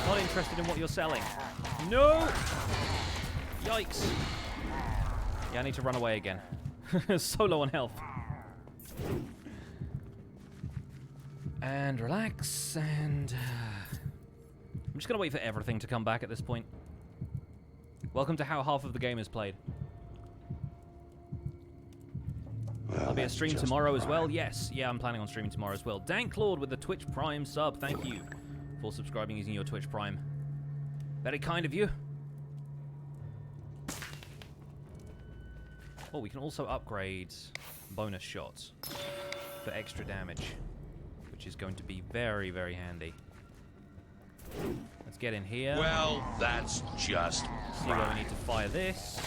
Not interested in what you're selling. No! Yikes. Yeah, I need to run away again. So low on health. And relax, and... I'm just going to wait for everything to come back at this point. Welcome to how half of the game is played. Well, There'll be a stream tomorrow as well. Yes, yeah, I'm planning on streaming tomorrow as well. Dank Claude with the Twitch Prime sub. Thank you for subscribing using your Twitch Prime. Very kind of you. Oh, we can also upgrade bonus shots for extra damage, which is going to be very, very handy. Let's get in here. Well, that's just See where we need to fire this.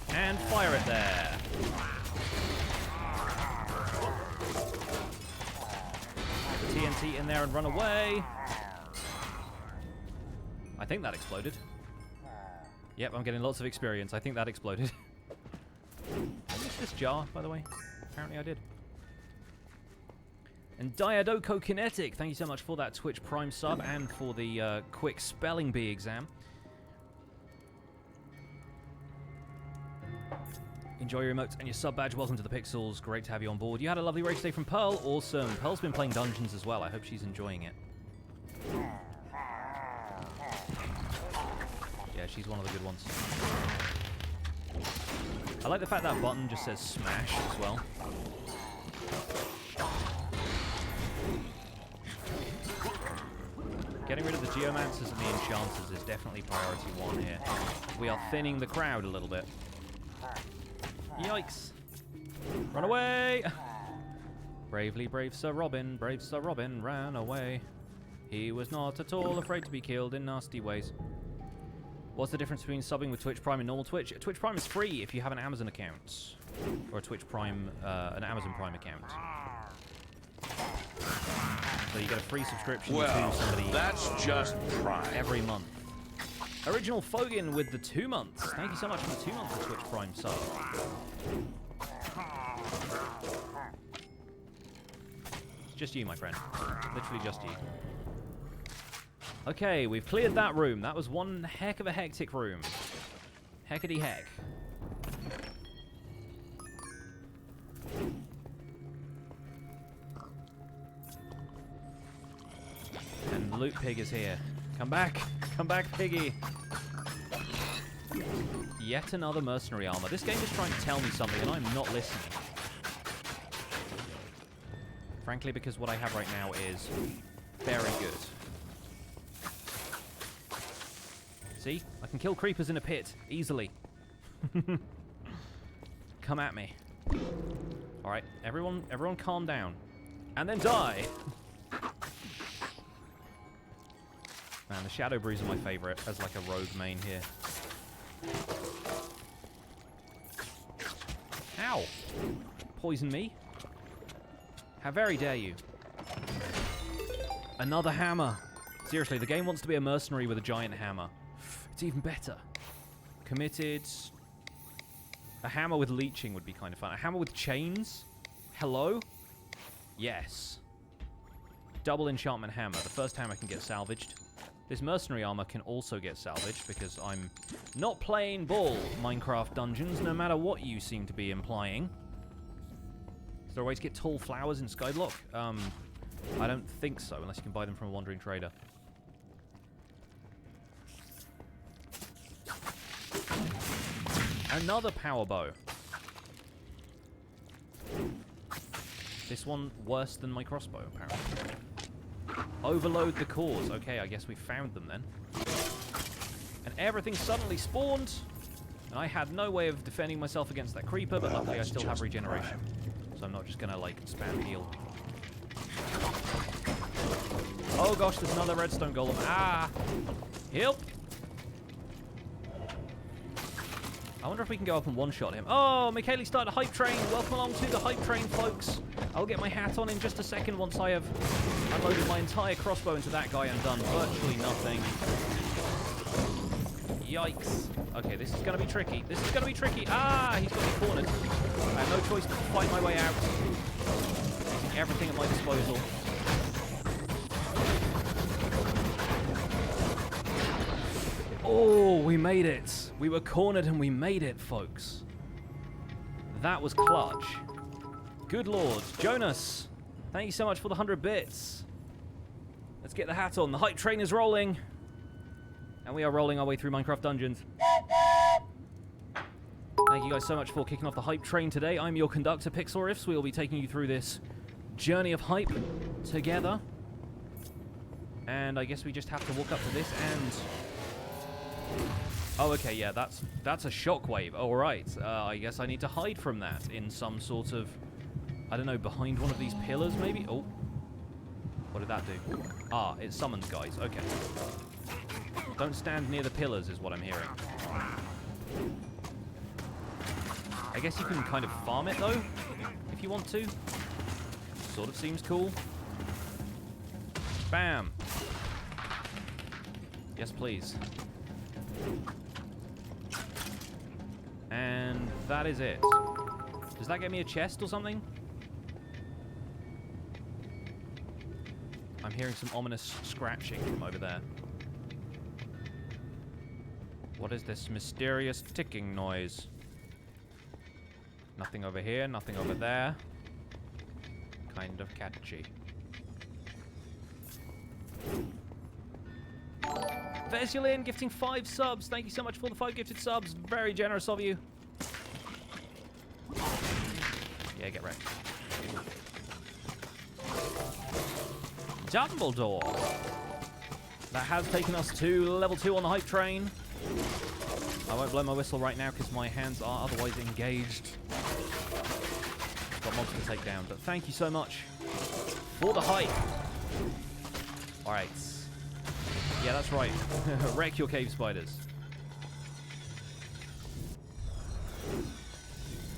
And fire it there. Put the TNT in there and run away. I think that exploded. Yep, I'm getting lots of experience. I think that exploded. I missed this jar, by the way. Apparently I did. And Diadoco Kinetic, thank you so much for that Twitch Prime sub and for the quick spelling bee exam. Enjoy your emotes and your sub badge. Welcome to the Pixels. Great to have you on board. You had a lovely race day from Pearl. Awesome. Pearl's been playing Dungeons as well. I hope she's enjoying it. Yeah, she's one of the good ones. I like the fact that button just says smash as well. Getting rid of the Geomancers and the Enchanters is definitely priority one here. We are thinning the crowd a little bit. Yikes. Run away! Bravely brave Sir Robin, ran away. He was not at all afraid to be killed in nasty ways. What's the difference between subbing with Twitch Prime and normal Twitch? Twitch Prime is free if you have an Amazon account. Or a Twitch Prime, an Amazon Prime account. So you get a free subscription to somebody that's just Prime. every month. Original Fogin with the 2 months. Thank you so much for the 2 months of Twitch Prime sub. It's just you, my friend. Literally just you. Okay, we've cleared that room. That was one heck of a hectic room. Heckity heck. And Loot Pig is here. Come back! Come back, Piggy! Yet another mercenary armor. This game is trying to tell me something and I'm not listening. Frankly, because what I have right now is very good. See? I can kill creepers in a pit easily. Come at me. Alright, everyone calm down. And then die! Man, the Shadow Brews are my favorite as like a rogue main here. Ow! Poison me? How very dare you? Another hammer! Seriously, the game wants to be a mercenary with a giant hammer. It's even better. Committed. A hammer with leeching would be kind of fun. A hammer with chains? Hello? Yes. Double enchantment hammer. The first hammer can get salvaged. This mercenary armor can also get salvaged because I'm not playing ball Minecraft Dungeons, no matter what you seem to be implying. Is there a way to get tall flowers in Skyblock? I don't think so, unless you can buy them from a wandering trader. Another power bow. This one worse than my crossbow, apparently. Overload the cores. Okay, I guess we found them then. And everything suddenly spawned. And I had no way of defending myself against that creeper, but luckily I still have regeneration. So I'm not just gonna, like, spam heal. Oh gosh, there's another redstone golem. Ah! Help! I wonder if we can go up and one-shot him. Oh, Michaeli started a hype train. Welcome along to the hype train, folks. I'll get my hat on in just a second once I have unloaded my entire crossbow into that guy and done virtually nothing. Yikes. Okay, this is going to be tricky. This is going to be tricky. Ah, he's got me cornered. I have no choice but to fight my way out. Using everything at my disposal. Oh, we made it. We were cornered and we made it, folks. That was clutch. Good lord. Jonas, thank you so much for the 100 bits. Let's get the hat on. The hype train is rolling. And we are rolling our way through Minecraft Dungeons. Thank you guys so much for kicking off the hype train today. I'm your conductor, Pixel Riffs. We will be taking you through this journey of hype together. And I guess we just have to walk up to this and... Oh, okay, yeah, that's a shockwave. All right, I guess I need to hide from that in some sort of, I don't know, behind one of these pillars, maybe? Oh, what did that do? Ah, it summons guys. Okay. Don't stand near the pillars is what I'm hearing. I guess you can kind of farm it, though, if you want to. Sort of seems cool. Bam. Yes, please. And that is it. Does that get me a chest or something? I'm hearing some ominous scratching from over there. What is this mysterious ticking noise? Nothing over here, nothing over there. Kind of catchy. Vesulin gifting 5 subs. Thank you so much for the 5 gifted subs. Very generous of you. Yeah, get wrecked. Dumbledore. That has taken us to level 2 on the hype train. I won't blow my whistle right now because my hands are otherwise engaged. Got mobs to take down, but thank you so much for the hype. Alright. Yeah, that's right. Wreck your cave spiders.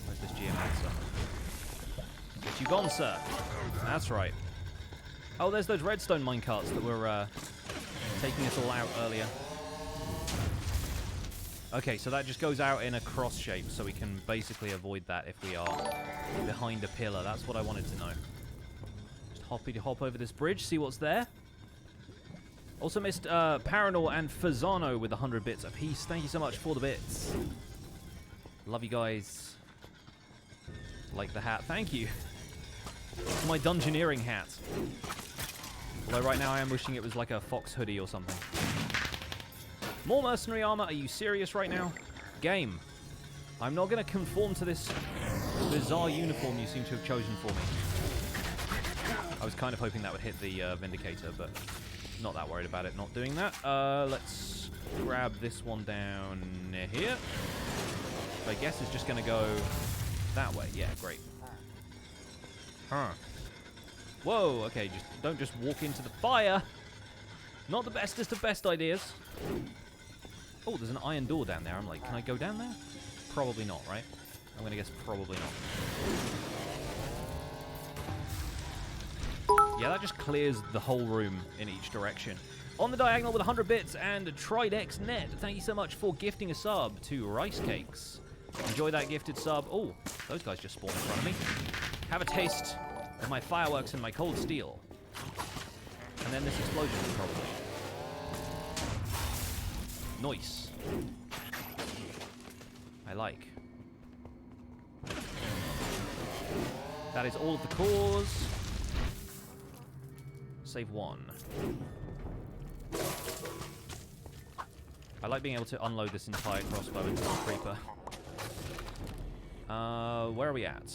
Where's this geomancer? Get you gone, sir. That's right. Oh, there's those redstone minecarts that were taking us all out earlier. Okay, so that just goes out in a cross shape, so we can basically avoid that if we are behind a pillar. That's what I wanted to know. Just hop over this bridge, see what's there. Also missed Paranor and Fazano with 100 bits apiece. Thank you so much for the bits. Love you guys. Like the hat. Thank you. It's my dungeoneering hat. Although right now I am wishing it was like a fox hoodie or something. More mercenary armor? Are you serious right now? Game. I'm not going to conform to this bizarre uniform you seem to have chosen for me. I was kind of hoping that would hit the Vindicator, but not that worried about it not doing that. Let's grab this one down here. So I guess it's just going to go that way. Yeah, great. Huh. Whoa, okay, don't just walk into the fire. Not the bestest of best ideas. Oh, there's an iron door down there. I'm like, can I go down there? Probably not, right? I'm going to guess probably not. Yeah, that just clears the whole room in each direction. On the diagonal with 100 bits and Tridex Net. Thank you so much for gifting a sub to Rice Cakes. Enjoy that gifted sub. Oh, those guys just spawned in front of me. Have a taste of my fireworks and my cold steel. And then this explosion, probably. Nice. I like. That is all of the cores. Save one. I like being able to unload this entire crossbow into the creeper. Where are we at?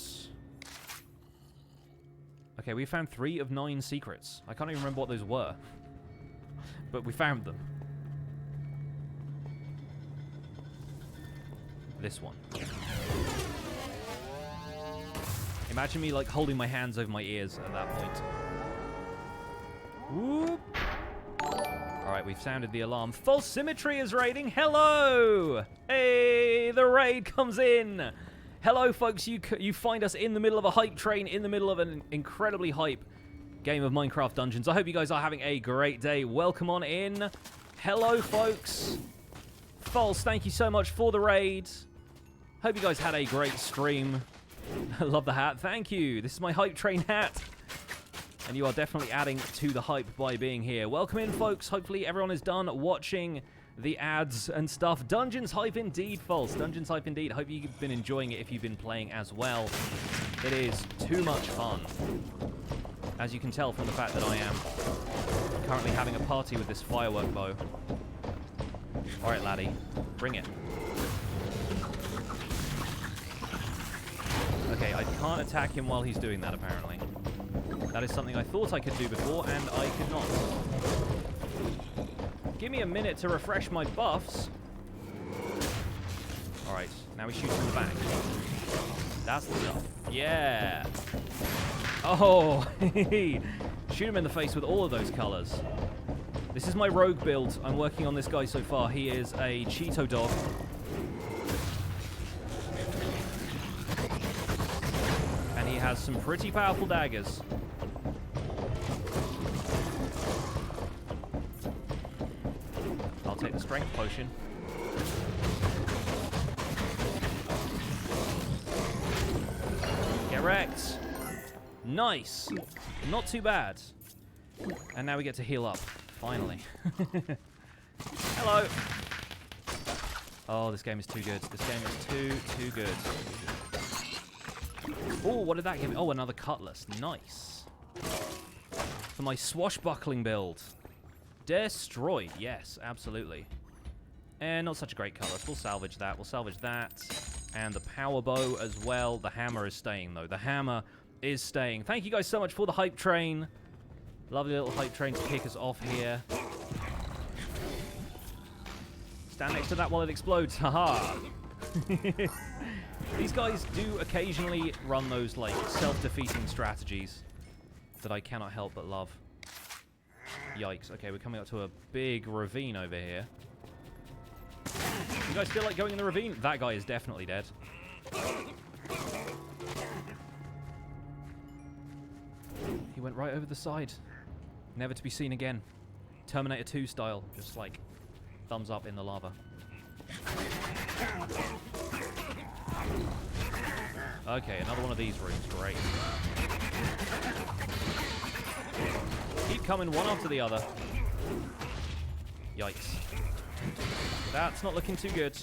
Okay, we found 3 of 9 secrets. I can't even remember what those were. But we found them. This one. Imagine me, like, holding my hands over my ears at that point. Whoop. Alright, we've sounded the alarm. False Symmetry is raiding. Hello! Hey, the raid comes in. Hello, folks. You find us in the middle of a hype train, in the middle of an incredibly hype game of Minecraft Dungeons. I hope you guys are having a great day. Welcome on in. Hello, folks. False, thank you so much for the raid. Hope you guys had a great stream. I love the hat. Thank you. This is my hype train hat. And you are definitely adding to the hype by being here. Welcome in, folks. Hopefully everyone is done watching the ads and stuff. Dungeons hype indeed, False. Dungeons hype indeed. Hope you've been enjoying it if you've been playing as well. It is too much fun. As you can tell from the fact that I am currently having a party with this firework bow. Alright, laddie. Bring it. Okay, I can't attack him while he's doing that, apparently. That is something I thought I could do before, and I could not. Give me a minute to refresh my buffs. Alright, now we shoot from the back. That's the stuff. Yeah! Oh! Shoot him in the face with all of those colors. This is my rogue build. I'm working on this guy so far. He is a Cheeto dog. And he has some pretty powerful daggers. I'll take the strength potion. Get wrecked. Nice. Not too bad. And now we get to heal up. Finally. Hello! Oh, this game is too good. This game is too good. Oh, what did that give me? Oh, another cutlass. Nice. For my swashbuckling build. Destroyed. Yes, absolutely. And not such a great cutlass. We'll salvage that. We'll salvage that. And the power bow as well. The hammer is staying, though. The hammer is staying. Thank you guys so much for the hype train. Lovely little hype train to kick us off here. Stand next to that while it explodes. Haha. These guys do occasionally run those, like, self-defeating strategies that I cannot help but love. Yikes. Okay, we're coming up to a big ravine over here. You guys still like going in the ravine? That guy is definitely dead. He went right over the side. Never to be seen again. Terminator 2 style. Just like thumbs up in the lava. Okay, another one of these rooms. Great. Keep coming one after the other. Yikes. That's not looking too good.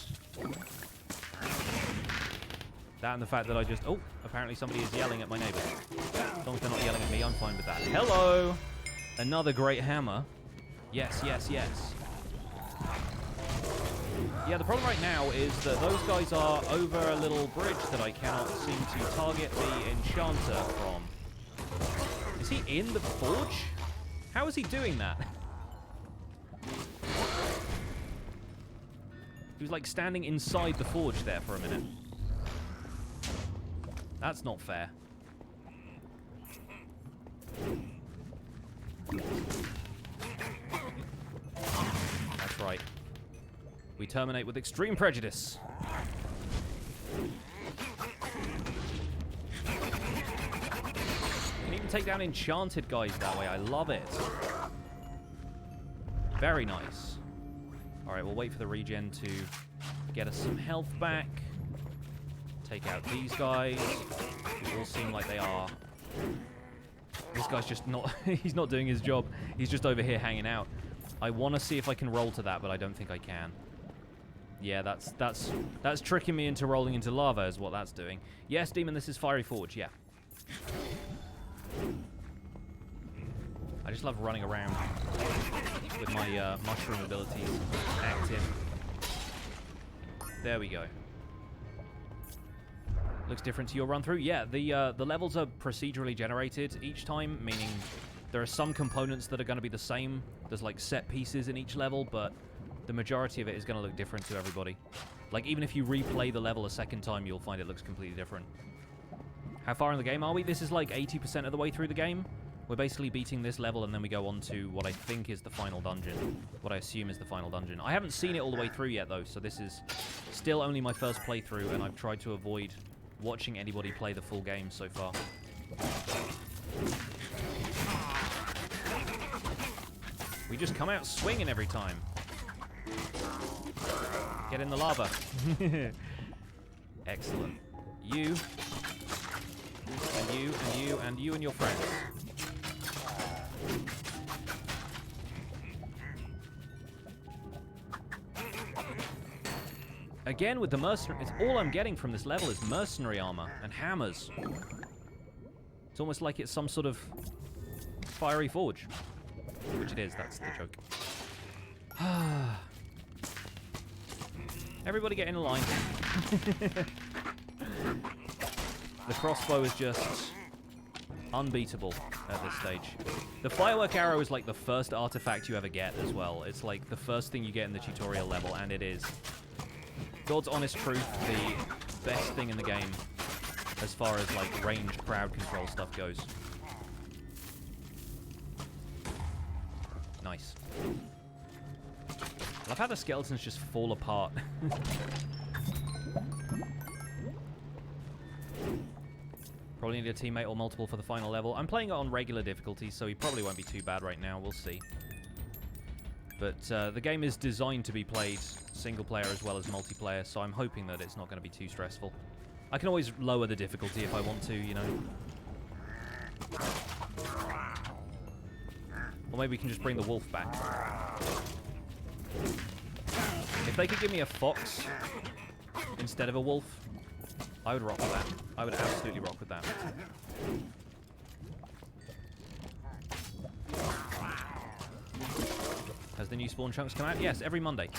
That and the fact that I just... Oh, apparently somebody is yelling at my neighbor. As long as they're not yelling at me, I'm fine with that. Hello! Another great hammer. Yes, yes, yes. Yeah, the problem right now is that those guys are over a little bridge that I cannot seem to target the enchanter from. Is he in the forge? How is he doing that? He was like standing inside the forge there for a minute. That's not fair. That's right. We terminate with extreme prejudice. You can even take down enchanted guys that way. I love it. Very nice. Alright, we'll wait for the regen to get us some health back. Take out these guys, who all seem like they are. This guy's just not... he's not doing his job. He's just over here hanging out. I want to see if I can roll to that, but I don't think I can. Yeah, that's tricking me into rolling into lava is what that's doing. Yes, Demon, this is Fiery Forge, yeah. I just love running around with my mushroom abilities active. There we go. Looks different to your run through. Yeah, the levels are procedurally generated each time, meaning there are some components that are going to be the same. There's like set pieces in each level, but the majority of it is going to look different to everybody. Like even if you replay the level a second time, you'll find it looks completely different. How far in the game are we? This is like 80% of the way through the game. We're basically beating this level, and then we go on to what I think is the final dungeon. What I assume is the final dungeon. I haven't seen it all the way through yet, though, so this is still only my first playthrough, and I've tried to avoid watching anybody play the full game so far. We just come out swinging every time. Get in the lava. Excellent. You. And you, and you, and you and your friends. Again, with the mercenary, it's all I'm getting from this level is mercenary armor and hammers. It's almost like it's some sort of fiery forge. Which it is, that's the joke. Everybody get in line. The crossbow is just unbeatable at this stage. The firework arrow is like the first artifact you ever get as well. It's like the first thing you get in the tutorial level, and it is, God's honest truth, the best thing in the game as far as like ranged crowd control stuff goes. Nice. I love how the skeletons just fall apart. Probably need a teammate or multiple for the final level. I'm playing it on regular difficulty, so he probably won't be too bad right now. We'll see. But the game is designed to be played single player as well as multiplayer, so I'm hoping that it's not going to be too stressful. I can always lower the difficulty if I want to, you know. Or maybe we can just bring the wolf back. If they could give me a fox instead of a wolf, I would rock with that. I would absolutely rock with that. Has the new spawn chunks come out? Yes, every Monday.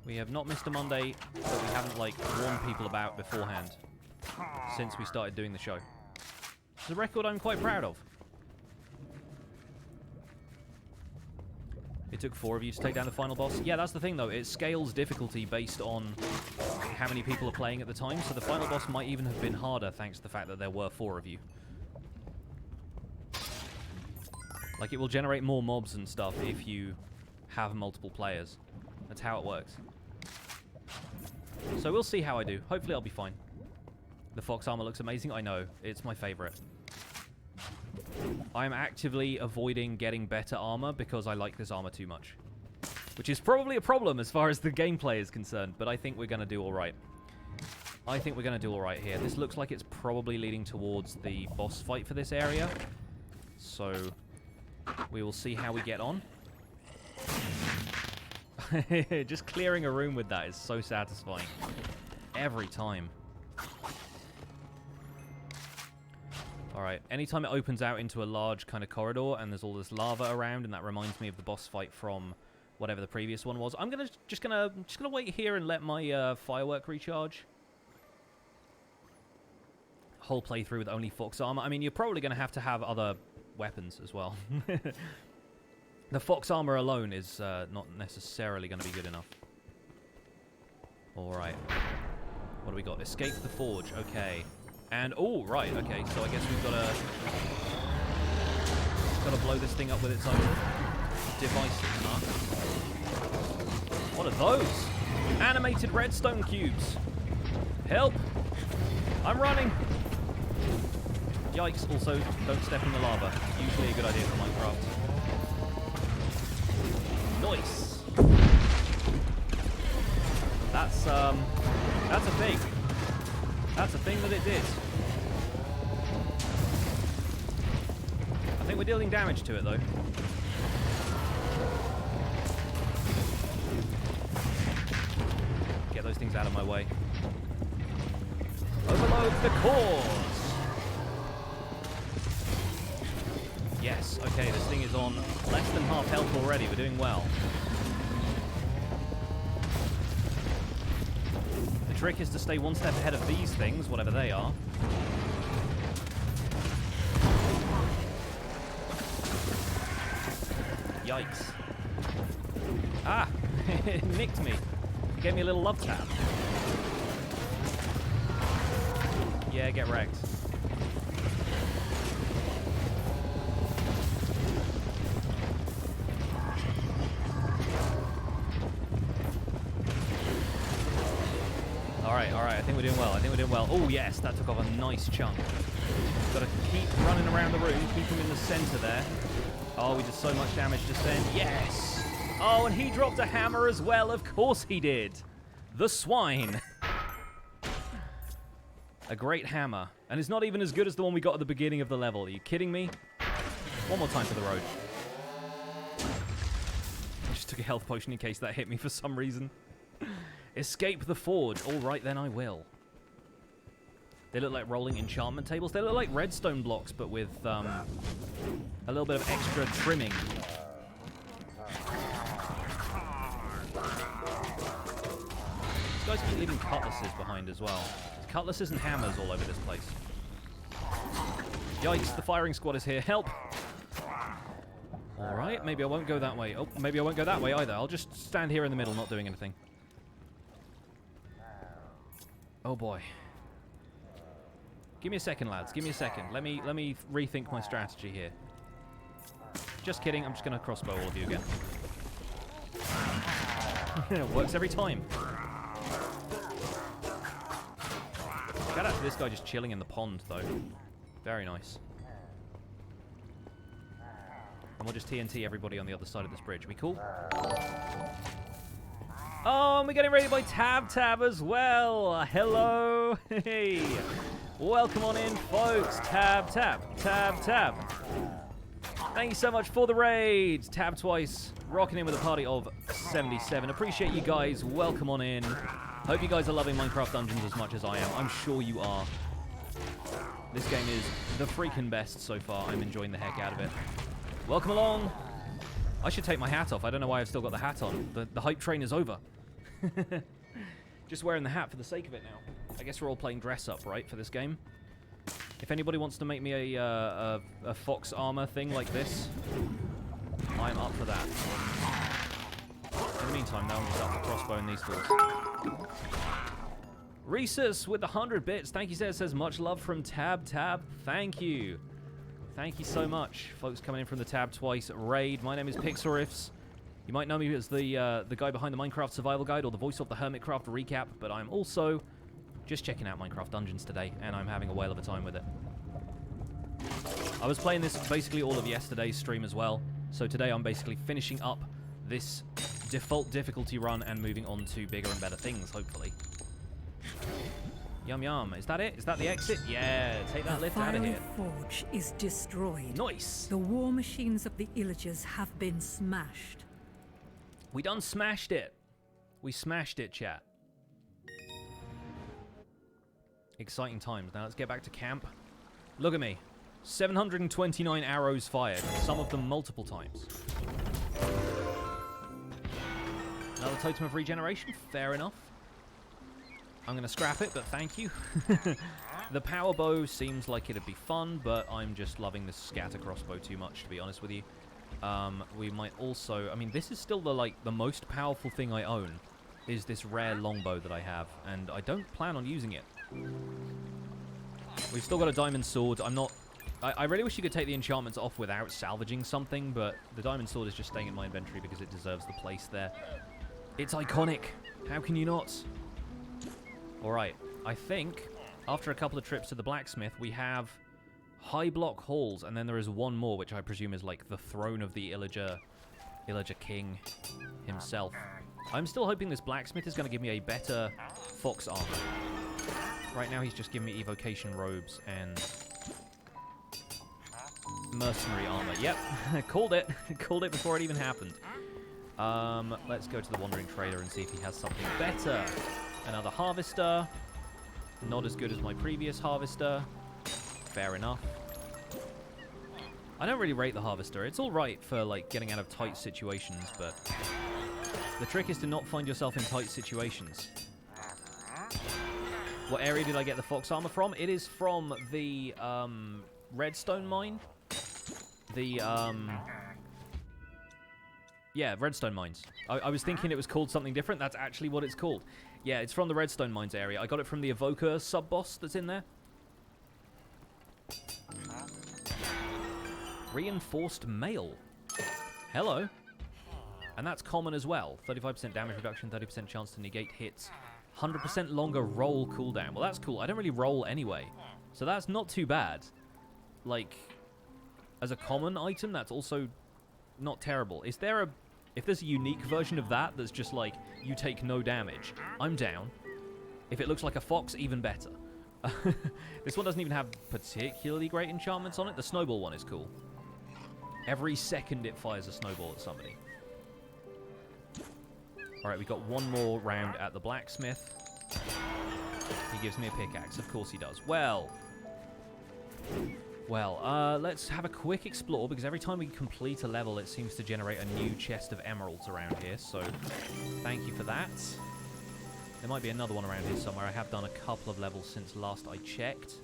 We have not missed a Monday that we haven't, like, warned people about beforehand since we started doing the show. It's a record I'm quite proud of. It took 4 of you to take down the final boss. Yeah, that's the thing, though. It scales difficulty based on how many people are playing at the time, so the final boss might even have been harder thanks to the fact that there were 4 of you. Like, it will generate more mobs and stuff if you have multiple players. That's how it works. So we'll see how I do. Hopefully I'll be fine. The fox armor looks amazing. I know. It's my favorite. I am actively avoiding getting better armor because I like this armor too much. Which is probably a problem as far as the gameplay is concerned, but I think we're going to do alright. I think we're going to do alright here. This looks like it's probably leading towards the boss fight for this area. So we will see how we get on. Just clearing a room with that is so satisfying. Every time. Alright, anytime it opens out into a large kind of corridor and there's all this lava around, and that reminds me of the boss fight from whatever the previous one was, I'm just gonna wait here and let my firework recharge. Whole playthrough with only fox armor. I mean, you're probably gonna have to have other weapons as well. The fox armor alone is not necessarily going to be good enough. Alright. What do we got? Escape the forge. Okay. And, oh, right. Okay, so I guess we've got to blow this thing up with its own devices, huh? What are those? Animated redstone cubes. Help! I'm running! Yikes. Also, don't step in the lava. Usually a good idea for Minecraft. Nice. That's a thing. That's a thing that it did. I think we're dealing damage to it, though. Get those things out of my way. Overload the cores! Yes, okay, this thing is on less than half health already. We're doing well. The trick is to stay one step ahead of these things, whatever they are. Yikes. Ah! It nicked me. Gave me a little love tap. Yeah, get wrecked. Alright, I think we're doing well. Oh, yes, that took off a nice chunk. Got to keep running around the room, keep him in the center there. Oh, we did so much damage just then. Yes! Oh, and he dropped a hammer as well. Of course he did. The swine. A great hammer. And it's not even as good as the one we got at the beginning of the level. Are you kidding me? One more time for the road. I just took a health potion in case that hit me for some reason. Escape the forge. All right, then I will. They look like rolling enchantment tables. They look like redstone blocks, but with a little bit of extra trimming. These guys keep leaving cutlasses behind as well. Cutlasses and hammers all over this place. Yikes, the firing squad is here. Help! Alright, maybe I won't go that way. Oh, maybe I won't go that way either. I'll just stand here in the middle, not doing anything. Oh boy. Give me a second, lads. Give me a second. Let me rethink my strategy here. Just kidding. I'm just going to crossbow all of you again. It works every time. Shout out to this guy just chilling in the pond, though. Very nice. And we'll just TNT everybody on the other side of this bridge. Are we cool? Oh, and we're getting ready by Tab as well. Hello. Hey. Welcome on in, folks. Tab. Thank you so much for the raid. Tab twice, rocking in with a party of 77. Appreciate you guys. Welcome on in. Hope you guys are loving Minecraft Dungeons as much as I am. I'm sure you are. This game is the freaking best so far. I'm enjoying the heck out of it. Welcome along. I should take my hat off. I don't know why I've still got the hat on. The hype train is over. Just wearing the hat for the sake of it now. I guess we're all playing dress up, right, for this game? If anybody wants to make me a fox armor thing like this, I'm up for that. In the meantime, though, I'm just up for crossbowing these fools. Reesus with the 100 bits. Thank you, says much love from Tab. Thank you. Thank you so much. Folks coming in from the Tab twice raid. My name is Pixorifs. You might know me as the guy behind the Minecraft Survival Guide or the voice of the Hermitcraft recap, but I'm also just checking out Minecraft Dungeons today, and I'm having a whale of a time with it. I was playing this basically all of yesterday's stream as well, so today I'm basically finishing up this default difficulty run and moving on to bigger and better things, hopefully. Yum yum. Is that it? Is that the exit? Yeah, take that lift out of here. The fiery forge is destroyed. Nice! The war machines of the Illagers have been smashed. We done smashed it. We smashed it, chat. Exciting times. Now let's get back to camp. Look at me. 729 arrows fired. Some of them multiple times. Another totem of regeneration. Fair enough. I'm going to scrap it, but thank you. The power bow seems like it'd be fun, but I'm just loving the scatter crossbow too much, to be honest with you. We might also... I mean, this is still the most powerful thing I own, is this rare longbow that I have, and I don't plan on using it. We've still got a diamond sword. I really wish you could take the enchantments off without salvaging something, but the diamond sword is just staying in my inventory because it deserves the place there. It's iconic. How can you not? Alright, I think after a couple of trips to the blacksmith, we have high block halls, and then there is one more, which I presume is like the throne of the Illager king himself. I'm still hoping this blacksmith is going to give me a better fox armor. Right now he's just giving me evocation robes and mercenary armor. Yep, called it. Called it before it even happened. Let's go to the wandering trader and see if he has something better. Another harvester. Not as good as my previous harvester. Fair enough. I don't really rate the harvester. It's alright for like getting out of tight situations, but the trick is to not find yourself in tight situations. What area did I get the fox armor from? It is from the redstone mine. Yeah, redstone mines. I was thinking it was called something different. That's actually what it's called. Yeah, it's from the redstone mines area. I got it from the evoker sub-boss that's in there. Reinforced mail. Hello. And that's common as well. 35% damage reduction, 30% chance to negate hits. 100% longer roll cooldown. Well, that's cool. I don't really roll anyway. So that's not too bad. Like, as a common item, that's also not terrible. Is there a... If there's a unique version of that that's just like, you take no damage, I'm down. If it looks like a fox, even better. This one doesn't even have particularly great enchantments on it. The snowball one is cool. Every second it fires a snowball at somebody. Alright, we got one more round at the blacksmith. He gives me a pickaxe. Of course he does. Well, let's have a quick explore, because every time we complete a level, it seems to generate a new chest of emeralds around here, so thank you for that. There might be another one around here somewhere. I have done a couple of levels since last I checked.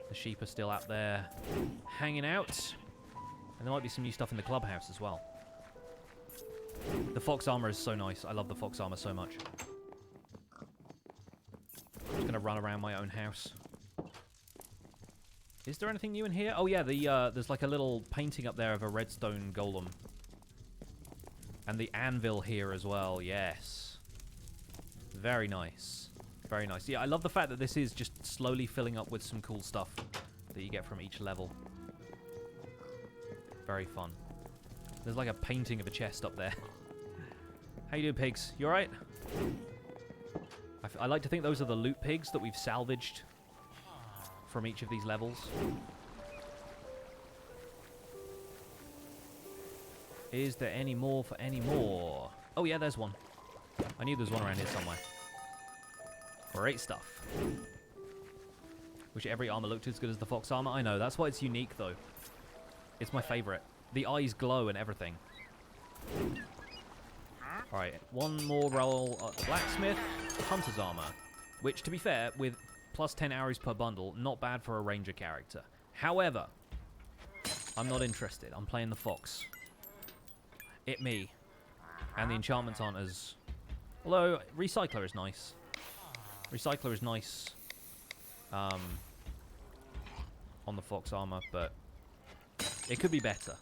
The sheep are still out there hanging out. And there might be some new stuff in the clubhouse as well. The fox armor is so nice. I love the fox armor so much. I'm just going to run around my own house. Is there anything new in here? Oh yeah, there's like a little painting up there of a redstone golem. And the anvil here as well, yes. Very nice. Very nice. Yeah, I love the fact that this is just slowly filling up with some cool stuff that you get from each level. Very fun. There's like a painting of a chest up there. How you doing, pigs? You alright? I like to think those are the loot pigs that we've salvaged from each of these levels. Is there any more for any more? Oh, yeah, there's one. I knew there was one around here somewhere. Great stuff. Wish every armor looked as good as the fox armor. I know, that's why it's unique, though. It's my favorite. The eyes glow and everything. Alright, one more roll at the blacksmith. Hunter's armor. Which, to be fair, with plus 10 arrows per bundle, not bad for a ranger character. However, I'm not interested. I'm playing the fox. It me. And the enchantments aren't as... Although, Recycler is nice. Recycler is nice on the fox armor, but it could be better.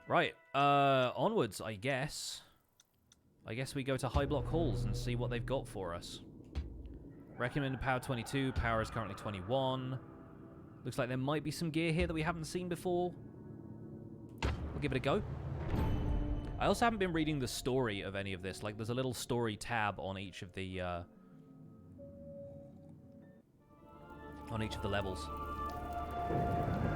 Right, onwards, I guess. I guess we go to High Block Halls and see what they've got for us. Recommended power 22, power is currently 21. Looks like there might be some gear here that we haven't seen before. We'll give it a go. I also haven't been reading the story of any of this. Like, there's a little story tab on each of the levels.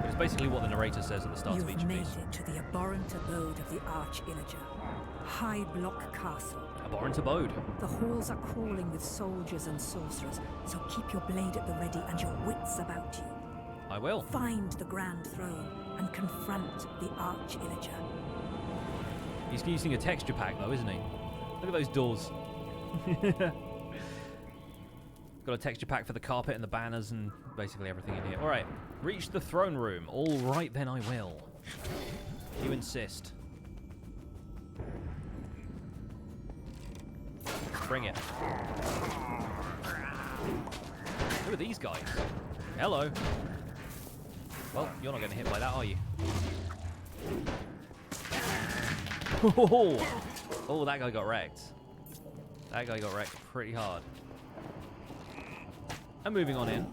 Which is basically what the narrator says at the start of each of these. You've made it to the abhorrent abode of the Arch-Illager, High Block Castle. Abhorrent abode. The halls are crawling with soldiers and sorcerers, so keep your blade at the ready and your wits about you. I will. Find the Grand Throne and confront the Arch-Illager. He's using a texture pack, though, isn't he? Look at those doors. Got a texture pack for the carpet and the banners and basically everything in here. All right, reach the throne room. All right, then I will. You insist. Bring it. Who are these guys? Hello. Well, you're not getting hit by that, are you? Oh, that guy got wrecked. That guy got wrecked pretty hard. And moving on in.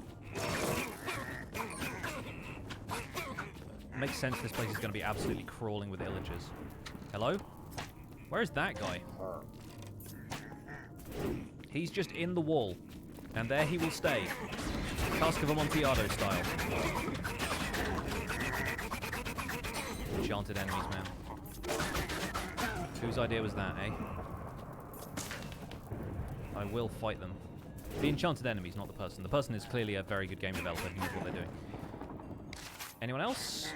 Makes sense this place is going to be absolutely crawling with illagers. Hello? Where is that guy? He's just in the wall. And there he will stay. Cask of Amontillado style. Enchanted enemies, man. Whose idea was that, eh? I will fight them. The enchanted enemies, not the person. The person is clearly a very good game developer who knows what they're doing. Anyone else?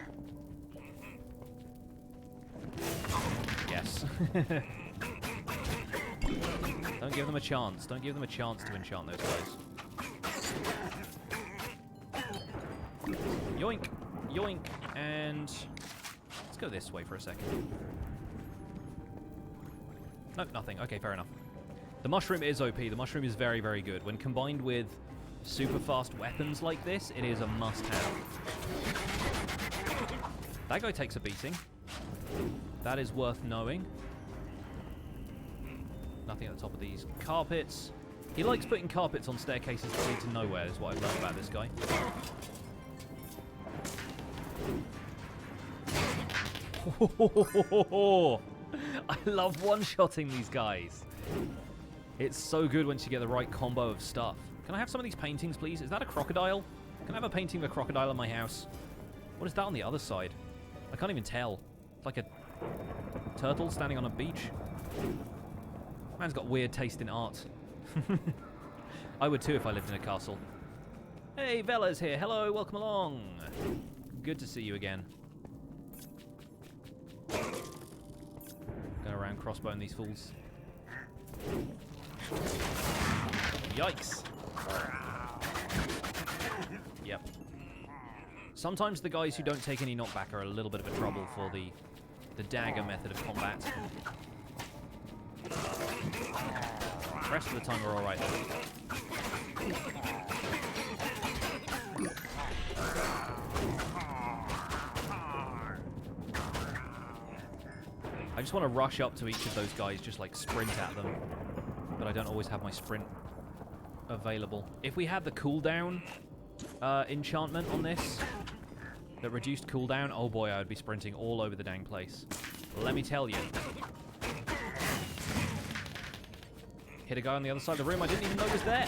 Yes. Don't give them a chance. Don't give them a chance to enchant those guys. Yoink. Yoink. And let's go this way for a second. Nope, nothing. Okay, fair enough. The mushroom is OP. The mushroom is very, very good. When combined with super fast weapons like this, it is a must-have. That guy takes a beating. That is worth knowing. Nothing at the top of these carpets. He likes putting carpets on staircases that lead to nowhere, is what I've learned about this guy. I love one-shotting these guys. It's so good once you get the right combo of stuff. Can I have some of these paintings, please? Is that a crocodile? Can I have a painting of a crocodile in my house? What is that on the other side? I can't even tell. It's like a turtle standing on a beach. Man's got weird taste in art. I would too if I lived in a castle. Hey, Vela's here. Hello, welcome along. Good to see you again. Going around crossbowing these fools. Yikes. Yep. Sometimes the guys who don't take any knockback are a little bit of a trouble for the dagger method of combat. The rest of the time we're alright though. I just want to rush up to each of those guys, just like sprint at them. But I don't always have my sprint available. If we had the cooldown enchantment on this that reduced cooldown, oh boy, I would be sprinting all over the dang place. Let me tell you. Hit a guy on the other side of the room I didn't even know was there.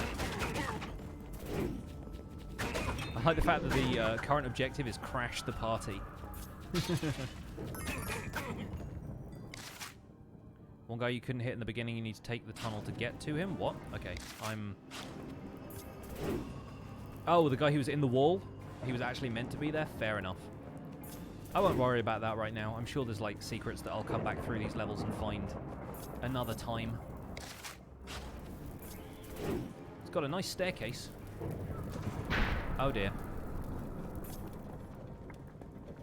I like the fact that the current objective is crash the party. One guy you couldn't hit in the beginning, you need to take the tunnel to get to him. What? Okay, Oh, the guy who was in the wall? He was actually meant to be there? Fair enough. I won't worry about that right now. I'm sure there's, like, secrets that I'll come back through these levels and find another time. It's got a nice staircase. Oh, dear.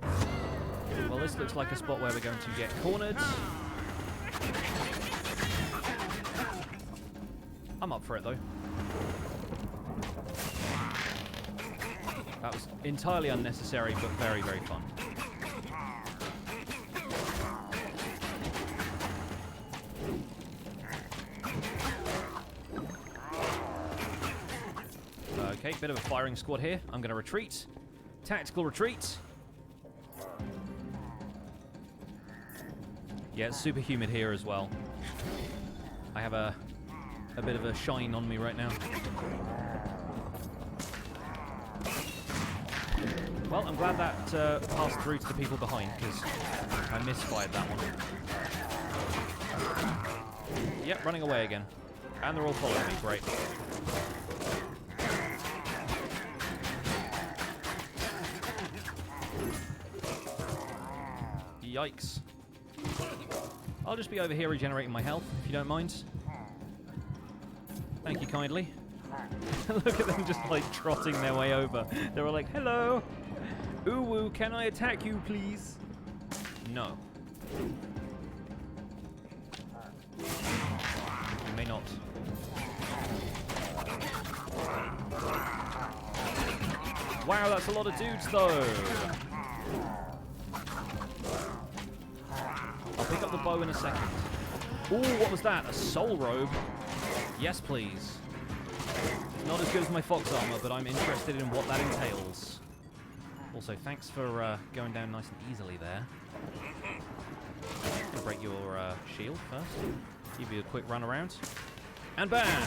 Well, this looks like a spot where we're going to get cornered. I'm up for it, though. That was entirely unnecessary, but very, very fun. Okay, bit of a firing squad here. I'm going to retreat. Tactical retreat. Yeah, it's super humid here as well. I have a bit of a shine on me right now. Well, I'm glad that passed through to the people behind, because I misfired that one. Yep, running away again. And they're all following me, great. Yikes. I'll just be over here regenerating my health, if you don't mind. Thank you kindly. Look at them just, like, trotting their way over. They were like, hello! Ooh, can I attack you, please? No. You may not. Wow, that's a lot of dudes, though! I'll pick up the bow in a second. Ooh, what was that? A soul robe? Yes, please. Not as good as my fox armor, but I'm interested in what that entails. Also, thanks for going down nice and easily there. I'll break your shield first. Give you a quick run around. And bam!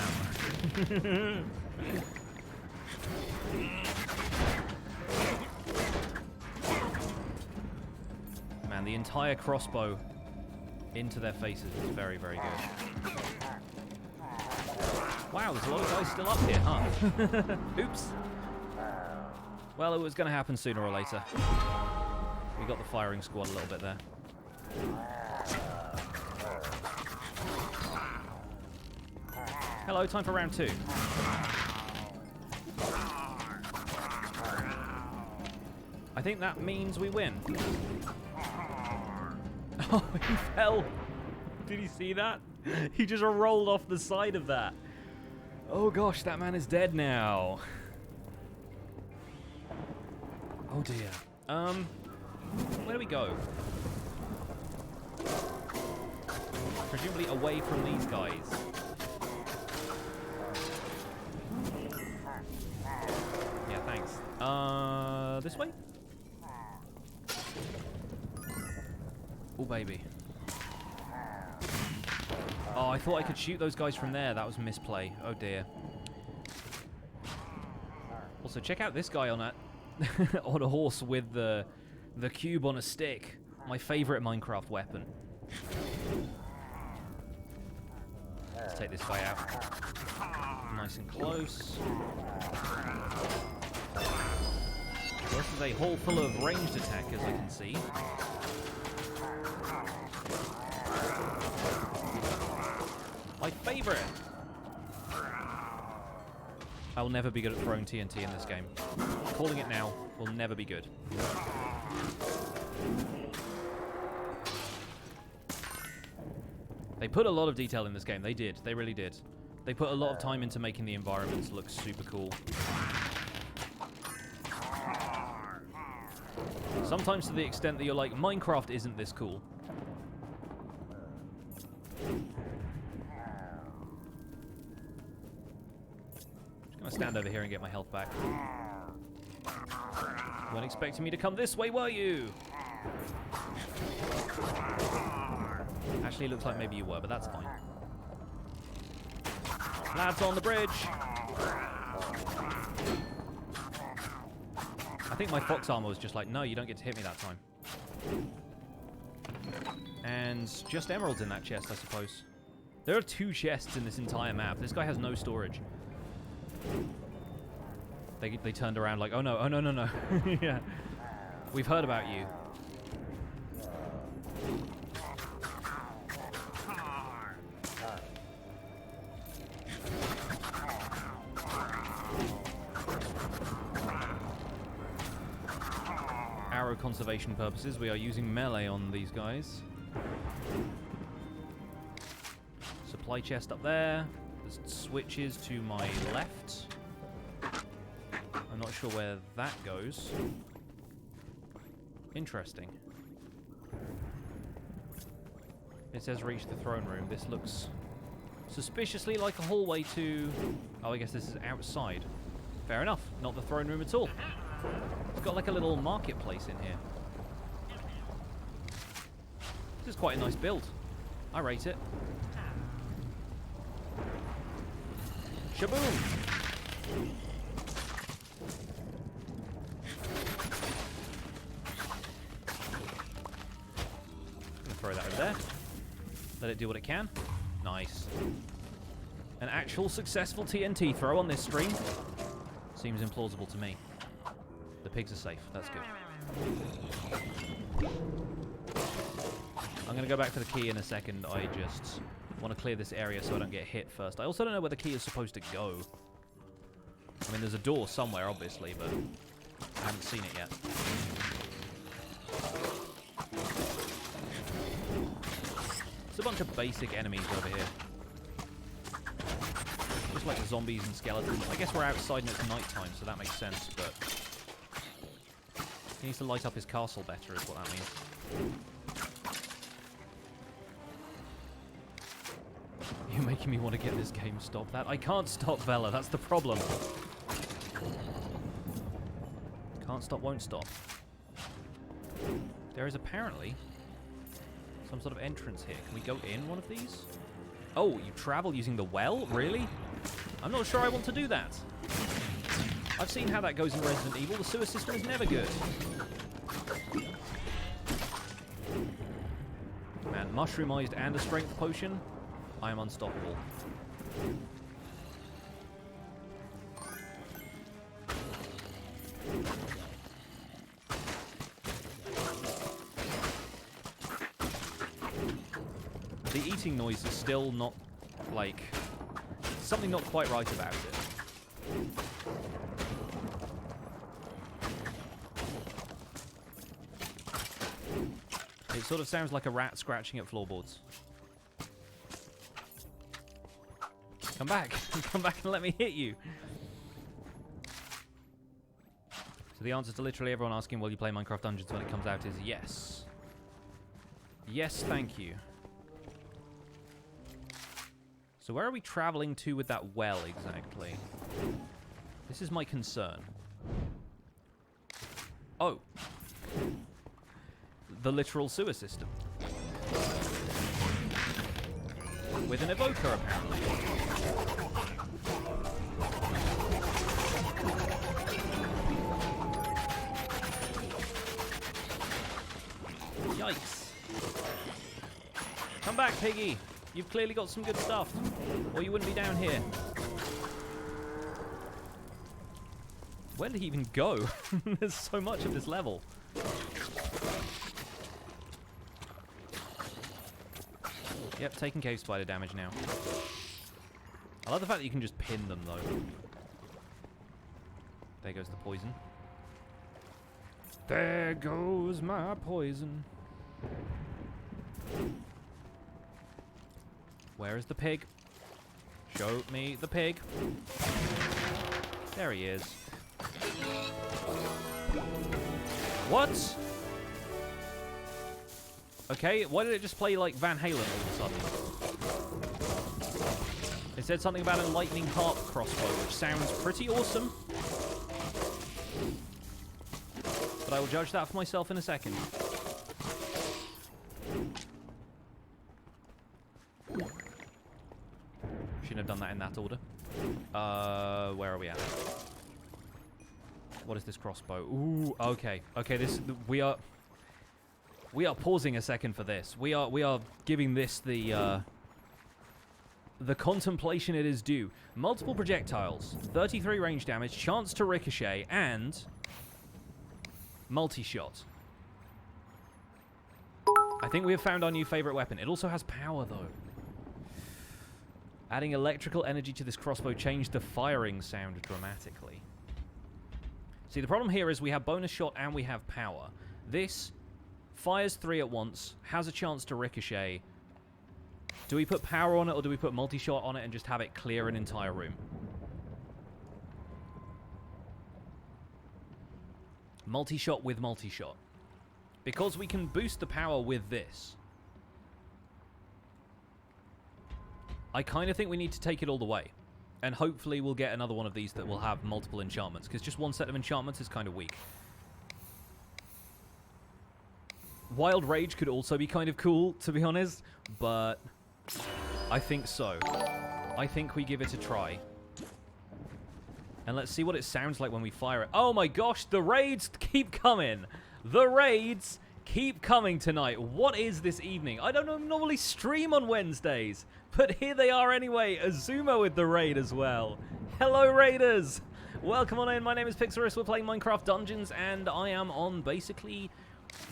Man, the entire crossbow into their faces is very, very good. Wow, there's a lot of guys still up here, huh? Oops. Well, it was going to happen sooner or later. We got the firing squad a little bit there. Hello, time for round 2. I think that means we win. Oh, he fell. Did you see that? He just rolled off the side of that. Oh gosh, that man is dead now. Oh dear. Where do we go? Presumably away from these guys. Yeah, thanks. This way? Oh, baby. Oh, I thought I could shoot those guys from there. That was misplay. Oh, dear. Also, check out this guy on a on a horse with the cube on a stick. My favorite Minecraft weapon. Let's take this guy out. Nice and close. This is a hall full of ranged attackers, I can see. My favorite! I will never be good at throwing TNT in this game. Calling it now, will never be good. They put a lot of detail in this game. They did. They really did. They put a lot of time into making the environments look super cool. Sometimes to the extent that you're like, Minecraft isn't this cool. Just gonna stand over here and get my health back. You weren't expecting me to come this way, were you? Actually, it looks like maybe you were, but that's fine. Lads on the bridge! I think my fox armor was just like, no, you don't get to hit me that time. And just emeralds in that chest, I suppose. There are 2 chests in this entire map. This guy has no storage. They turned around like, oh no, oh no, no, no. Yeah. We've heard about you. Arrow conservation purposes, we are using melee on these guys. Supply chest up there. There's switches to my left. I'm not sure where that goes. Interesting. It says reach the throne room. This looks suspiciously like a hallway to... Oh, I guess this is outside. Fair enough. Not the throne room at all. It's got like a little marketplace in here. This is quite a nice build. I rate it. Shaboom! Throw that over there. Let it do what it can. Nice. An actual successful TNT throw on this stream seems implausible to me. The pigs are safe. That's good. I'm going to go back for the key in a second. I just want to clear this area so I don't get hit first. I also don't know where the key is supposed to go. I mean, there's a door somewhere, obviously, but I haven't seen it yet. There's a bunch of basic enemies over here. Just like zombies and skeletons. I guess we're outside and it's nighttime, so that makes sense, but... He needs to light up his castle better, is what that means. You're making me want to get this game stopped. That I can't stop Vela, that's the problem. Can't stop, won't stop. There is apparently some sort of entrance here. Can we go in one of these? Oh, you travel using the well? Really? I'm not sure I want to do that. I've seen how that goes in Resident Evil. The sewer system is never good. Man, mushroomized and a strength potion. I am unstoppable. The eating noise is still not, like, something not quite right about it. It sort of sounds like a rat scratching at floorboards. Come back. Come back and let me hit you. So the answer to literally everyone asking, will you play Minecraft Dungeons when it comes out, is yes. Yes, thank you. So where are we traveling to with that well exactly? This is my concern. Oh. The literal sewer system. With an evoker, apparently. Yikes. Come back, Piggy. You've clearly got some good stuff, or you wouldn't be down here. Where did he even go? There's so much of this level. Yep, taking cave spider damage now. I love the fact that you can just pin them, though. There goes the poison. There goes my poison. Where is the pig? Show me the pig. There he is. What? Okay, why did it just play like Van Halen all of a sudden? It said something about a lightning harp crossbow, which sounds pretty awesome. But I will judge that for myself in a second. Shouldn't have done that in that order. Where are we at? What is this crossbow? Ooh, okay. Okay, we are... We are pausing a second for this. We are giving this the contemplation it is due. Multiple projectiles, 33 range damage, chance to ricochet, and multi-shot. I think we have found our new favorite weapon. It also has power, though. Adding electrical energy to this crossbow changed the firing sound dramatically. See, the problem here is we have bonus shot and we have power. This fires 3 at once, has a chance to ricochet. Do we put power on it, or do we put multi-shot on it and just have it clear an entire room? Multi-shot with multi-shot. Because we can boost the power with this. I kind of think we need to take it all the way. And hopefully we'll get another one of these that will have multiple enchantments, because just one set of enchantments is kind of weak. Wild Rage could also be kind of cool, to be honest, but I think so. I think we give it a try. And let's see what it sounds like when we fire it. Oh my gosh, the raids keep coming! The raids keep coming tonight. What is this evening? I don't normally stream on Wednesdays, but here they are anyway. Azuma with the raid as well. Hello, raiders! Welcome on in. My name is Pixarus. We're playing Minecraft Dungeons, and I am on basically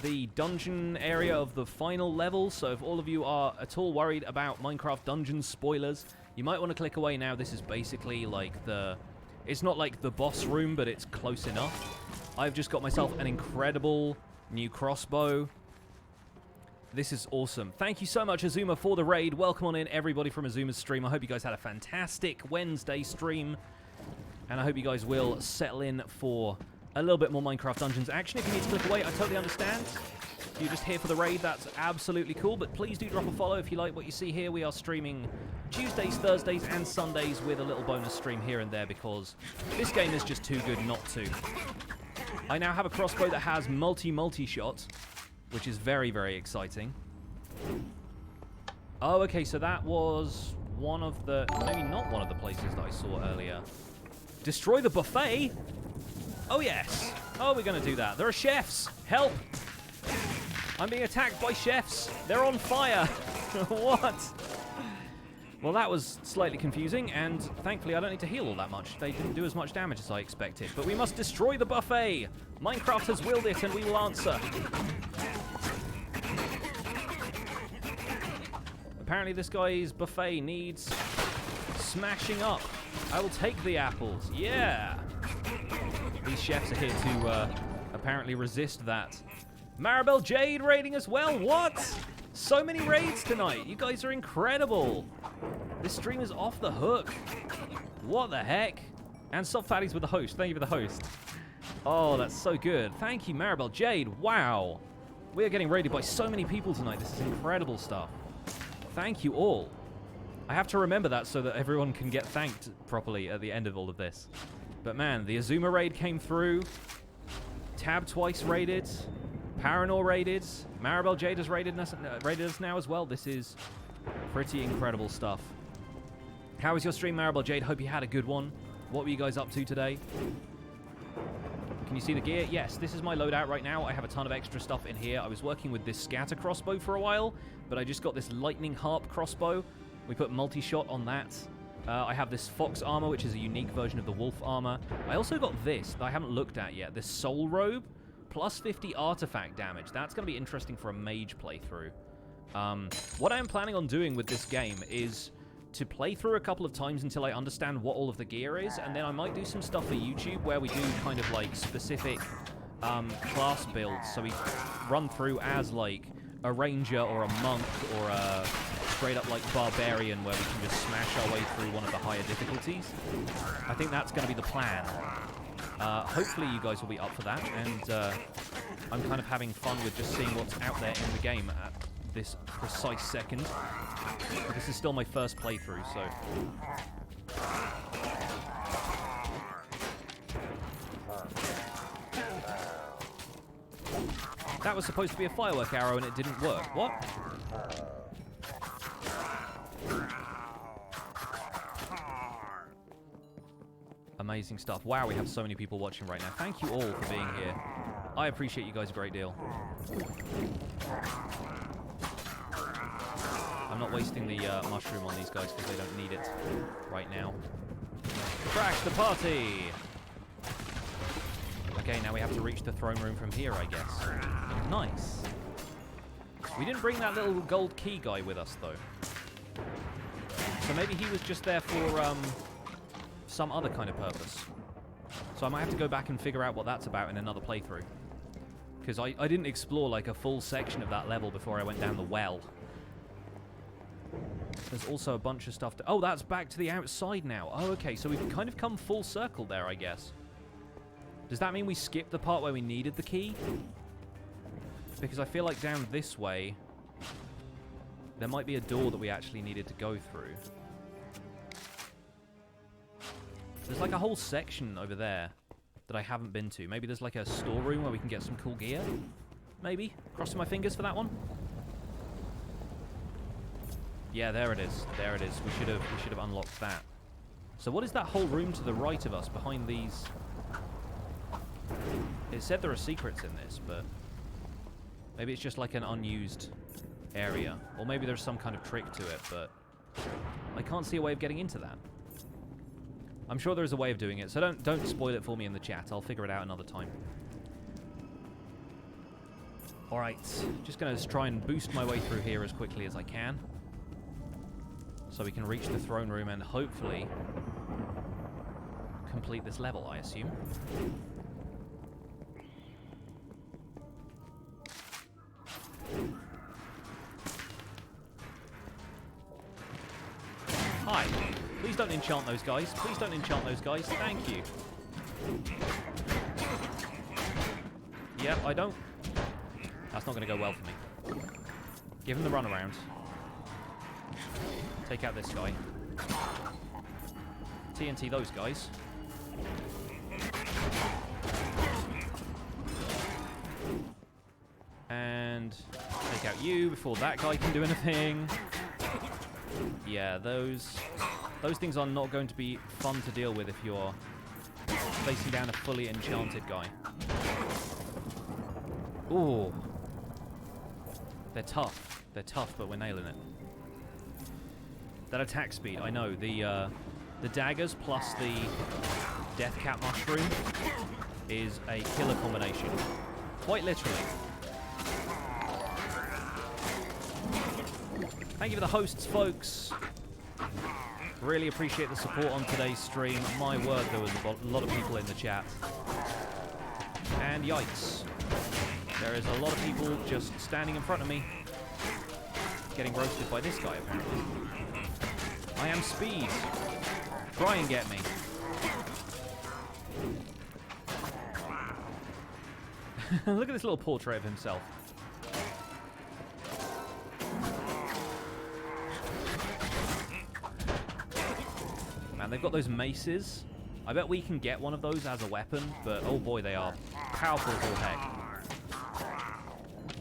the dungeon area of the final level. So if all of you are at all worried about Minecraft Dungeons spoilers, you might want to click away now. This is basically like the... It's not like the boss room, but it's close enough. I've just got myself an incredible new crossbow. This is awesome. Thank you so much, Azuma, for the raid. Welcome on in, everybody from Azuma's stream. I hope you guys had a fantastic Wednesday stream. And I hope you guys will settle in for a little bit more Minecraft Dungeons action. If you need to click away, I totally understand. If you're just here for the raid, that's absolutely cool. But please do drop a follow if you like what you see here. We are streaming Tuesdays, Thursdays, and Sundays with a little bonus stream here and there because this game is just too good not to. I now have a crossbow that has multi-shot, which is very, very exciting. Oh, okay, so that was one of the... Maybe not one of the places that I saw earlier. Destroy the buffet? Oh, yes. Oh, we're going to do that. There are chefs. Help. I'm being attacked by chefs. They're on fire. What? Well, that was slightly confusing, and thankfully I don't need to heal all that much. They didn't do as much damage as I expected. But we must destroy the buffet. Minecraft has willed it, and we will answer. Apparently this guy's buffet needs smashing up. I will take the apples. Yeah. These chefs are here to apparently resist that. Maribel Jade raiding as well. What? So many raids tonight. You guys are incredible. This stream is off the hook. What the heck? And Soft Fatties with the host. Thank you for the host. Oh, that's so good. Thank you, Maribel Jade. Wow. We are getting raided by so many people tonight. This is incredible stuff. Thank you all. I have to remember that so that everyone can get thanked properly at the end of all of this. But man, the Azuma raid came through. Tab twice raided. Paranor raided. Maribel Jade has raided us now as well. This is pretty incredible stuff. How was your stream, Maribel Jade? Hope you had a good one. What were you guys up to today? Can you see the gear? Yes, this is my loadout right now. I have a ton of extra stuff in here. I was working with this scatter crossbow for a while, but I just got this lightning harp crossbow. We put multi-shot on that. I have this fox armor, which is a unique version of the wolf armor. I also got this that I haven't looked at yet. This soul robe, plus 50 artifact damage. That's going to be interesting for a mage playthrough. What I am planning on doing with this game is to play through a couple of times until I understand what all of the gear is, and then I might do some stuff for YouTube where we do kind of like specific class builds. So we run through as like a ranger or a monk or a straight up like barbarian where we can just smash our way through one of the higher difficulties. I think that's going to be the plan. Hopefully you guys will be up for that, and I'm kind of having fun with just seeing what's out there in the game at this precise second. But this is still my first playthrough, so... That was supposed to be a firework arrow and it didn't work. What? Amazing stuff. Wow, we have so many people watching right now. Thank you all for being here. I appreciate you guys a great deal. I'm not wasting the mushroom on these guys because they don't need it right now. Crash the party! Okay, now we have to reach the throne room from here, I guess. Nice. We didn't bring that little gold key guy with us, though. So maybe he was just there for some other kind of purpose. So I might have to go back and figure out what that's about in another playthrough. Because I didn't explore like a full section of that level before I went down the well. There's also a bunch of stuff to... Oh, that's back to the outside now. Oh, okay, so we've kind of come full circle there, I guess. Does that mean we skipped the part where we needed the key? Because I feel like down this way, there might be a door that we actually needed to go through. There's like a whole section over there that I haven't been to. Maybe there's like a storeroom where we can get some cool gear? Maybe? Crossing my fingers for that one? Yeah, there it is. There it is. We should have unlocked that. So what is that whole room to the right of us behind these? It said there are secrets in this, but maybe it's just like an unused area. Or maybe there's some kind of trick to it, but I can't see a way of getting into that. I'm sure there's a way of doing it, so don't spoil it for me in the chat. I'll figure it out another time. Alright, just going to try and boost my way through here as quickly as I can. So we can reach the throne room and hopefully complete this level, I assume. Hi. Please don't enchant those guys. Please don't enchant those guys. Thank you. Yep, I don't... That's not going to go well for me. Give him the runaround. Take out this guy. TNT those guys. And take out you before that guy can do anything. Yeah, those things are not going to be fun to deal with if you're facing down a fully enchanted guy. Ooh. They're tough. They're tough, but we're nailing it. That attack speed, I know. The daggers plus the death cap mushroom is a killer combination. Quite literally. Thank you for the hosts, folks. Really appreciate the support on today's stream. My word, there was a lot of people in the chat. And yikes. There is a lot of people just standing in front of me, getting roasted by this guy, apparently. I am speed. Try and get me. Look at this little portrait of himself. Man, they've got those maces. I bet we can get one of those as a weapon, but oh boy, they are powerful as all heck.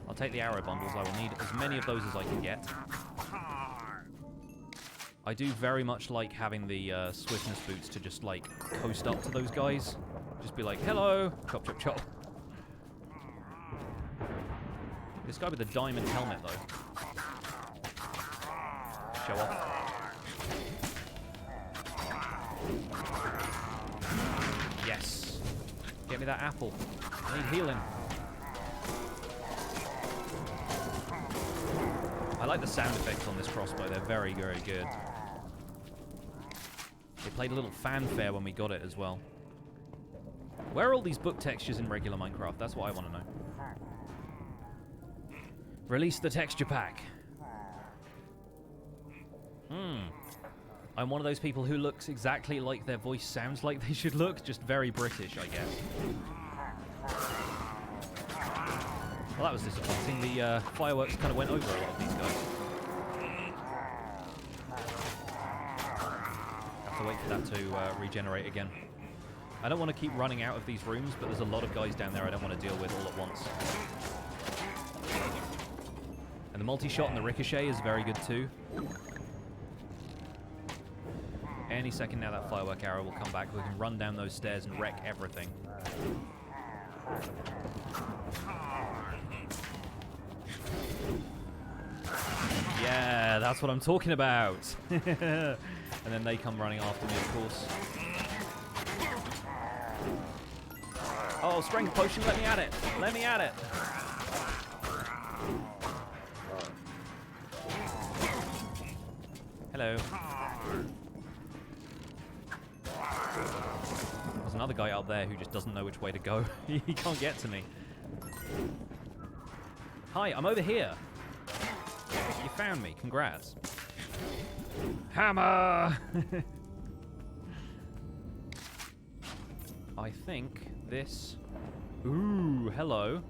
I'll take the arrow bundles. I will need as many of those as I can get. I do very much like having the swiftness boots to just, like, coast up to those guys. Just be like, hello! Chop, chop, chop. This guy with the diamond helmet, though. Show off. Yes. Get me that apple. I need healing. I like the sound effects on this crossbow. They're very, very good. They played a little fanfare when we got it as well. Where are all these book textures in regular Minecraft? That's what I want to know. Release the texture pack. I'm one of those people who looks exactly like their voice sounds like they should look. Just very British, I guess. Well, that was disappointing. The fireworks kind of went over a lot of these guys. Have to wait for that to regenerate again. I don't want to keep running out of these rooms, but there's a lot of guys down there I don't want to deal with all at once. And the multi-shot and the ricochet is very good too. Any second now that firework arrow will come back. We can run down those stairs and wreck everything. Yeah, that's what I'm talking about. And then they come running after me, of course. Oh, strength potion, let me at it. Let me at it. Hello. There's another guy up there who just doesn't know which way to go. He can't get to me. Hi, I'm over here. You found me. Congrats. Hammer! I think this... Ooh, hello.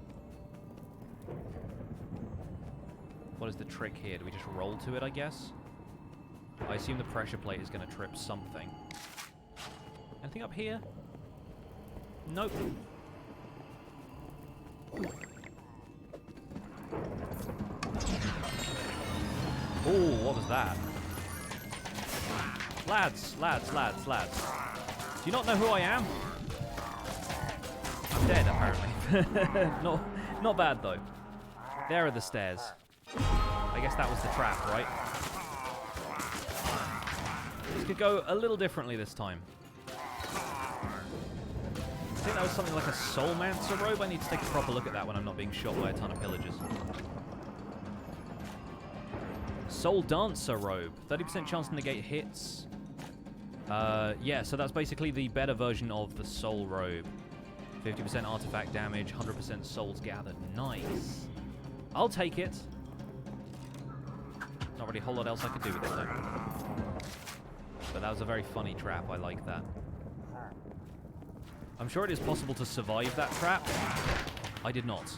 What is the trick here? Do we just roll to it, I guess? I assume the pressure plate is going to trip something. Anything up here? Nope. Oh, what was that? Lads. Do you not know who I am? I'm dead, apparently. Not bad, though. There are the stairs. I guess that was the trap, right? This could go a little differently this time. I think that was something like a Soulmancer robe. I need to take a proper look at that when I'm not being shot by a ton of pillagers. Soul Dancer robe. 30% chance to negate hits. Yeah, so that's basically the better version of the Soul robe. 50% artifact damage, 100% souls gathered. Nice. I'll take it. Not really a whole lot else I could do with it, though. But that was a very funny trap. I like that. I'm sure it is possible to survive that trap. I did not.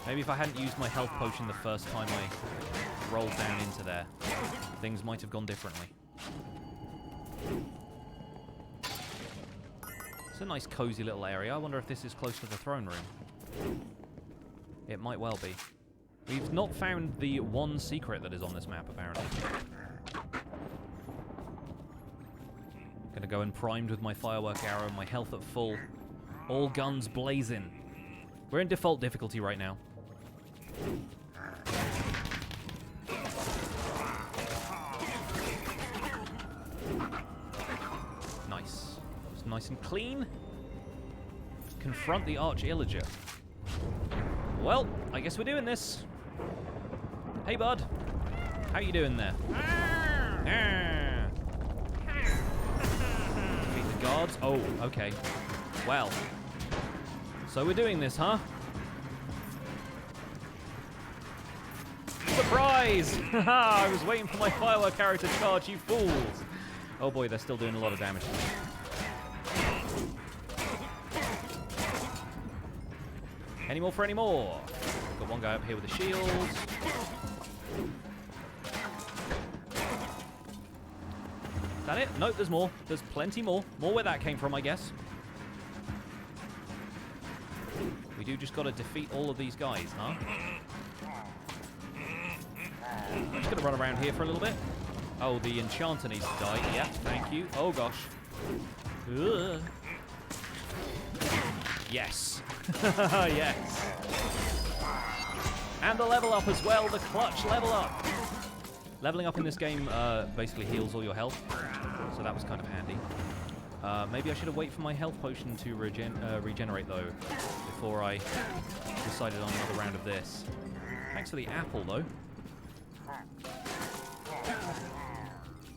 Maybe if I hadn't used my health potion the first time I rolled down into there, things might have gone differently. It's a nice cozy little area. I wonder if this is close to the throne room. It might well be. We've not found the one secret that is on this map, apparently. Gonna go in primed with my firework arrow, my health at full. All guns blazing. We're in default difficulty right now. Nice. It's nice and clean. Confront the Arch-Illager. Well, I guess we're doing this. Hey, bud. How you doing there? Defeat the guards. Oh, okay. Well. So we're doing this, huh? Surprise! Haha, I was waiting for my firework arrow to charge, you fools! Oh boy, they're still doing a lot of damage to me. Any more for any more? Got one guy up here with a shield. Is that it? Nope, there's more. There's plenty more. More where that came from, I guess. We do just got to defeat all of these guys, huh? I'm just going to run around here for a little bit. Oh, the enchanter needs to die. Yeah, thank you. Oh, gosh. Ugh. Yes. Yes. And the level up as well, the clutch level up. Leveling up in this game basically heals all your health, so that was kind of handy. Maybe I should have waited for my health potion to regenerate, though, before I decided on another round of this. Thanks for the apple, though.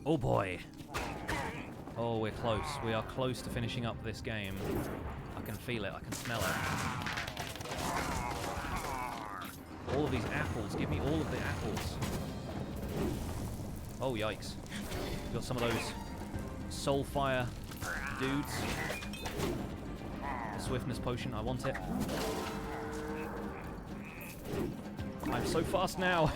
Oh, boy. Oh, we're close. We are close to finishing up this game. I can feel it. I can smell it. All of these apples. Give me all of the apples. Oh, yikes. Got some of those Soulfire dudes. The swiftness potion. I want it. I'm so fast now.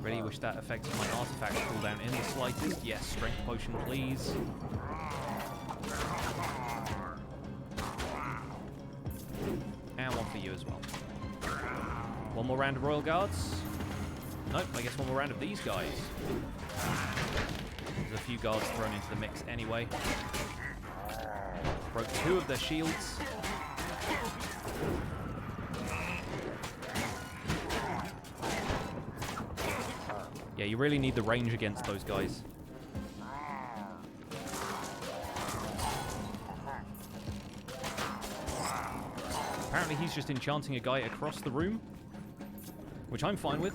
Really wish that affected my artifact cooldown in the slightest. Yes, strength potion, please. And one for you as well. One more round of Royal Guards. Nope, I guess one more round of these guys. There's a few guards thrown into the mix anyway. Broke 2 of their shields. Yeah, you really need the range against those guys. Apparently he's just enchanting a guy across the room, which I'm fine with.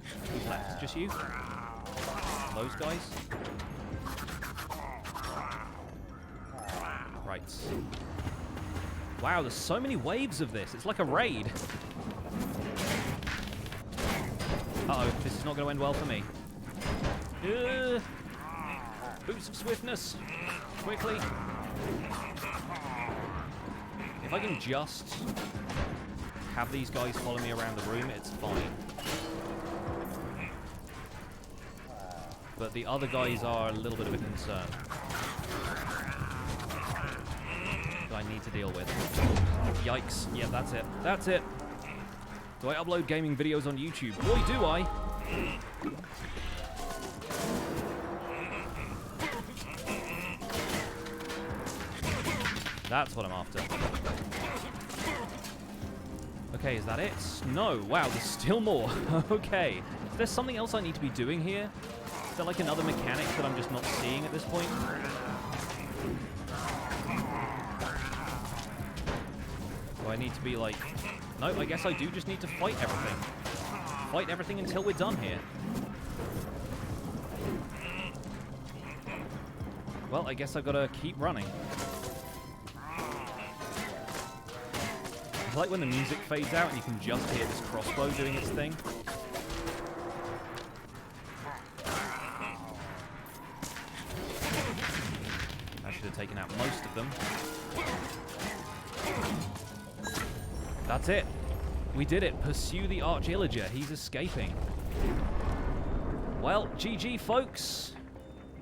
Who's left? Just you? Those guys? Right. Wow, there's so many waves of this. It's like a raid. Uh-oh, this is not going to end well for me. Boots of swiftness. Quickly. If I can just have these guys follow me around the room, it's fine. But the other guys are a little bit of a concern that I need to deal with. Yikes. Yeah, that's it. That's it. Do I upload gaming videos on YouTube? Boy, do I. That's what I'm after. Okay, is that it? No. Wow, there's still more. Okay. Is there something else I need to be doing here? Is there like another mechanic that I'm just not seeing at this point? Do I need to be like... No, I guess I do just need to fight everything. Fight everything until we're done here. Well, I guess I've got to keep running. I like when the music fades out and you can just hear this crossbow doing its thing. I should have taken out most of them. That's it. We did it. Pursue the Arch-Illager. He's escaping. Well, GG, folks.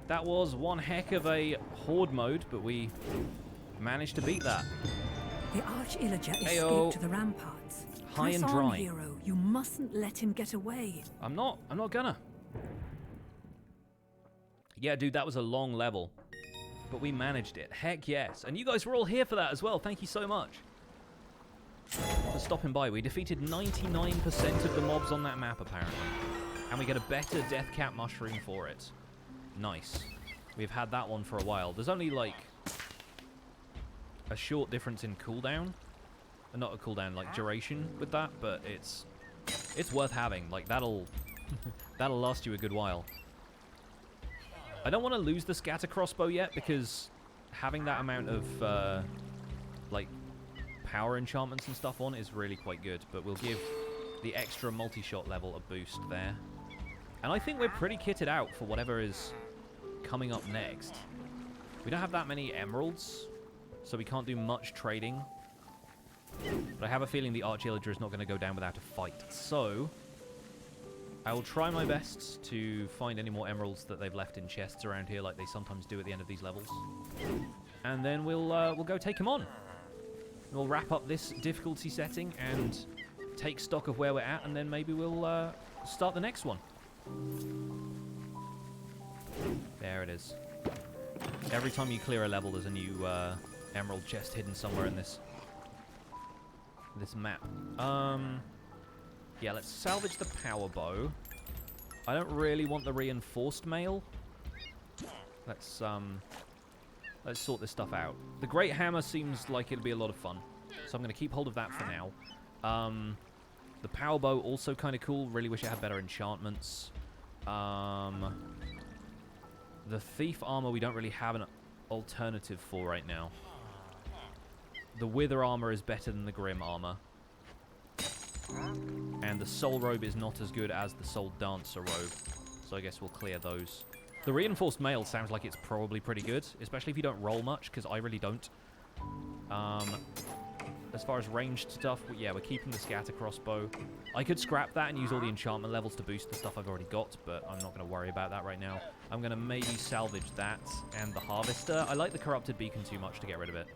That was one heck of a horde mode, but we managed to beat that. The Arch-Illager escaped to the ramparts. High and Press dry. on, hero. You mustn't let him get away. I'm not gonna. Yeah, dude, that was a long level. But we managed it. Heck yes. And you guys were all here for that as well. Thank you so much for stopping by. We defeated 99% of the mobs on that map, apparently. And we get a better death cap mushroom for it. Nice. We've had that one for a while. There's only, like, a short difference in cooldown. Not a cooldown, like, duration with that, but it's worth having. Like, that'll last you a good while. I don't want to lose the scatter crossbow yet, because having that amount of, like, power enchantments and stuff on is really quite good, but we'll give the extra multi-shot level a boost there. And I think we're pretty kitted out for whatever is coming up next. We don't have that many emeralds, so we can't do much trading. But I have a feeling the Arch-Illager is not going to go down without a fight. So I will try my best to find any more emeralds that they've left in chests around here, like they sometimes do at the end of these levels. And then we'll go take him on. We'll wrap up this difficulty setting and take stock of where we're at, and then maybe we'll start the next one. There it is. Every time you clear a level, there's a new emerald chest hidden somewhere in this map. Yeah, let's salvage the power bow. I don't really want the reinforced mail. Let's sort this stuff out. The great hammer seems like it'll be a lot of fun, so I'm going to keep hold of that for now. The power bow also kind of cool. Really wish it had better enchantments. The thief armor we don't really have an alternative for right now. The wither armor is better than the grim armor. And the soul robe is not as good as the soul dancer robe. So I guess we'll clear those. The reinforced mail sounds like it's probably pretty good, especially if you don't roll much, because I really don't. As far as ranged stuff, yeah, we're keeping the scatter crossbow. I could scrap that and use all the enchantment levels to boost the stuff I've already got, but I'm not going to worry about that right now. I'm going to maybe salvage that and the harvester. I like the corrupted beacon too much to get rid of it.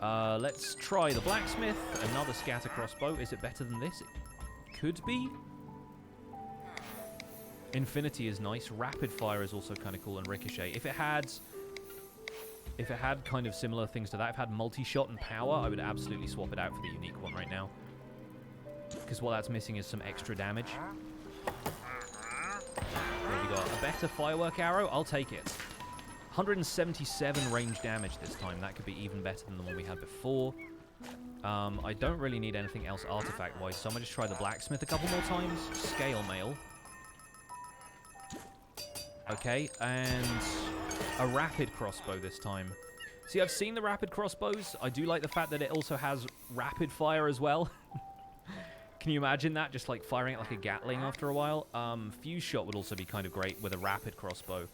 Let's try the blacksmith. Another scatter crossbow. Is it better than this? It could be. Infinity is nice. Rapid fire is also kind of cool, and ricochet. If it had kind of similar things to that, if it had multi-shot and power, I would absolutely swap it out for the unique one right now. Because what that's missing is some extra damage. There we go. A better firework arrow? I'll take it. 177 range damage this time. That could be even better than the one we had before. I don't really need anything else artifact-wise, so I'm going to try the blacksmith a couple more times. Scale mail. Okay, and a rapid crossbow this time. See, I've seen the rapid crossbows. I do like the fact that it also has rapid fire as well. Can you imagine that? Just like firing it like a Gatling after a while. Fuse shot would also be kind of great with a rapid crossbow.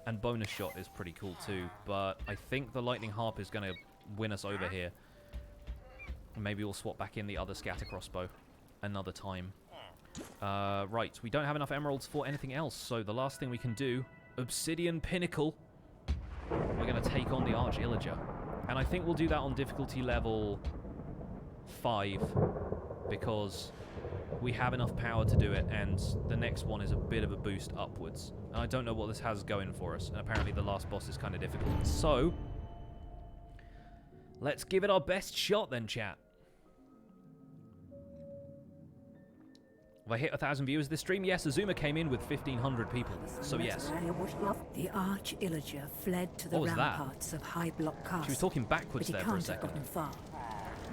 And bonus shot is pretty cool too. But I think the lightning harp is going to win us over here. Maybe we'll swap back in the other scatter crossbow another time. Right, we don't have enough emeralds for anything else. So the last thing we can do, Obsidian Pinnacle. We're going to take on the Arch Illager. And I think we'll do that on difficulty level 5. Because we have enough power to do it, and the next one is a bit of a boost upwards. And I don't know what this has going for us, and apparently the last boss is kind of difficult. So, let's give it our best shot then, chat. Have I hit 1,000 viewers this stream? Yes, Azuma came in with 1,500 people, so yes. The Arch Illager fled to the ramparts of High Block Castle. She was talking backwards there for a second. But he can't have gotten far.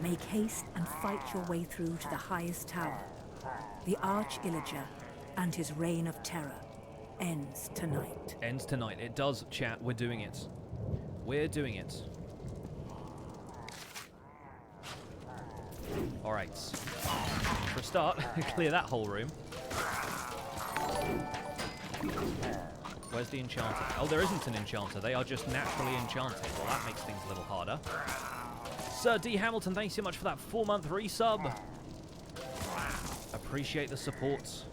Make haste and fight your way through to the highest tower. The Arch Illager and his reign of terror ends tonight. Ends tonight. It does, chat. We're doing it. We're doing it. Alright. For a start, clear that whole room. Where's the enchanter? Oh, there isn't an enchanter. They are just naturally enchanted. Well, that makes things a little harder. Sir D. Hamilton, thanks so much for that 4-month resub. Appreciate the support.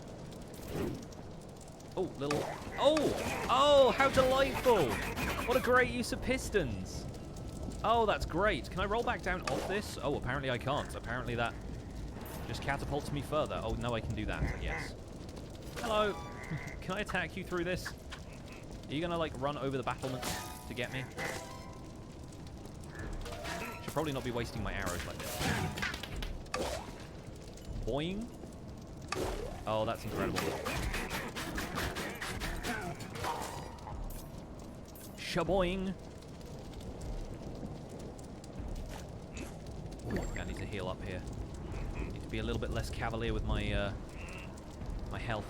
Oh, little... Oh, how delightful. What a great use of pistons. Oh, that's great. Can I roll back down off this? Oh, apparently I can't. Apparently that just catapults me further. Oh, no, I can do that. Yes. Hello. Can I attack you through this? Are you going to, like, run over the battlements to get me? Should probably not be wasting my arrows like this. Boing. Oh, that's incredible. Shaboing. Ooh, I need to heal up here. Need to be a little bit less cavalier with my my health.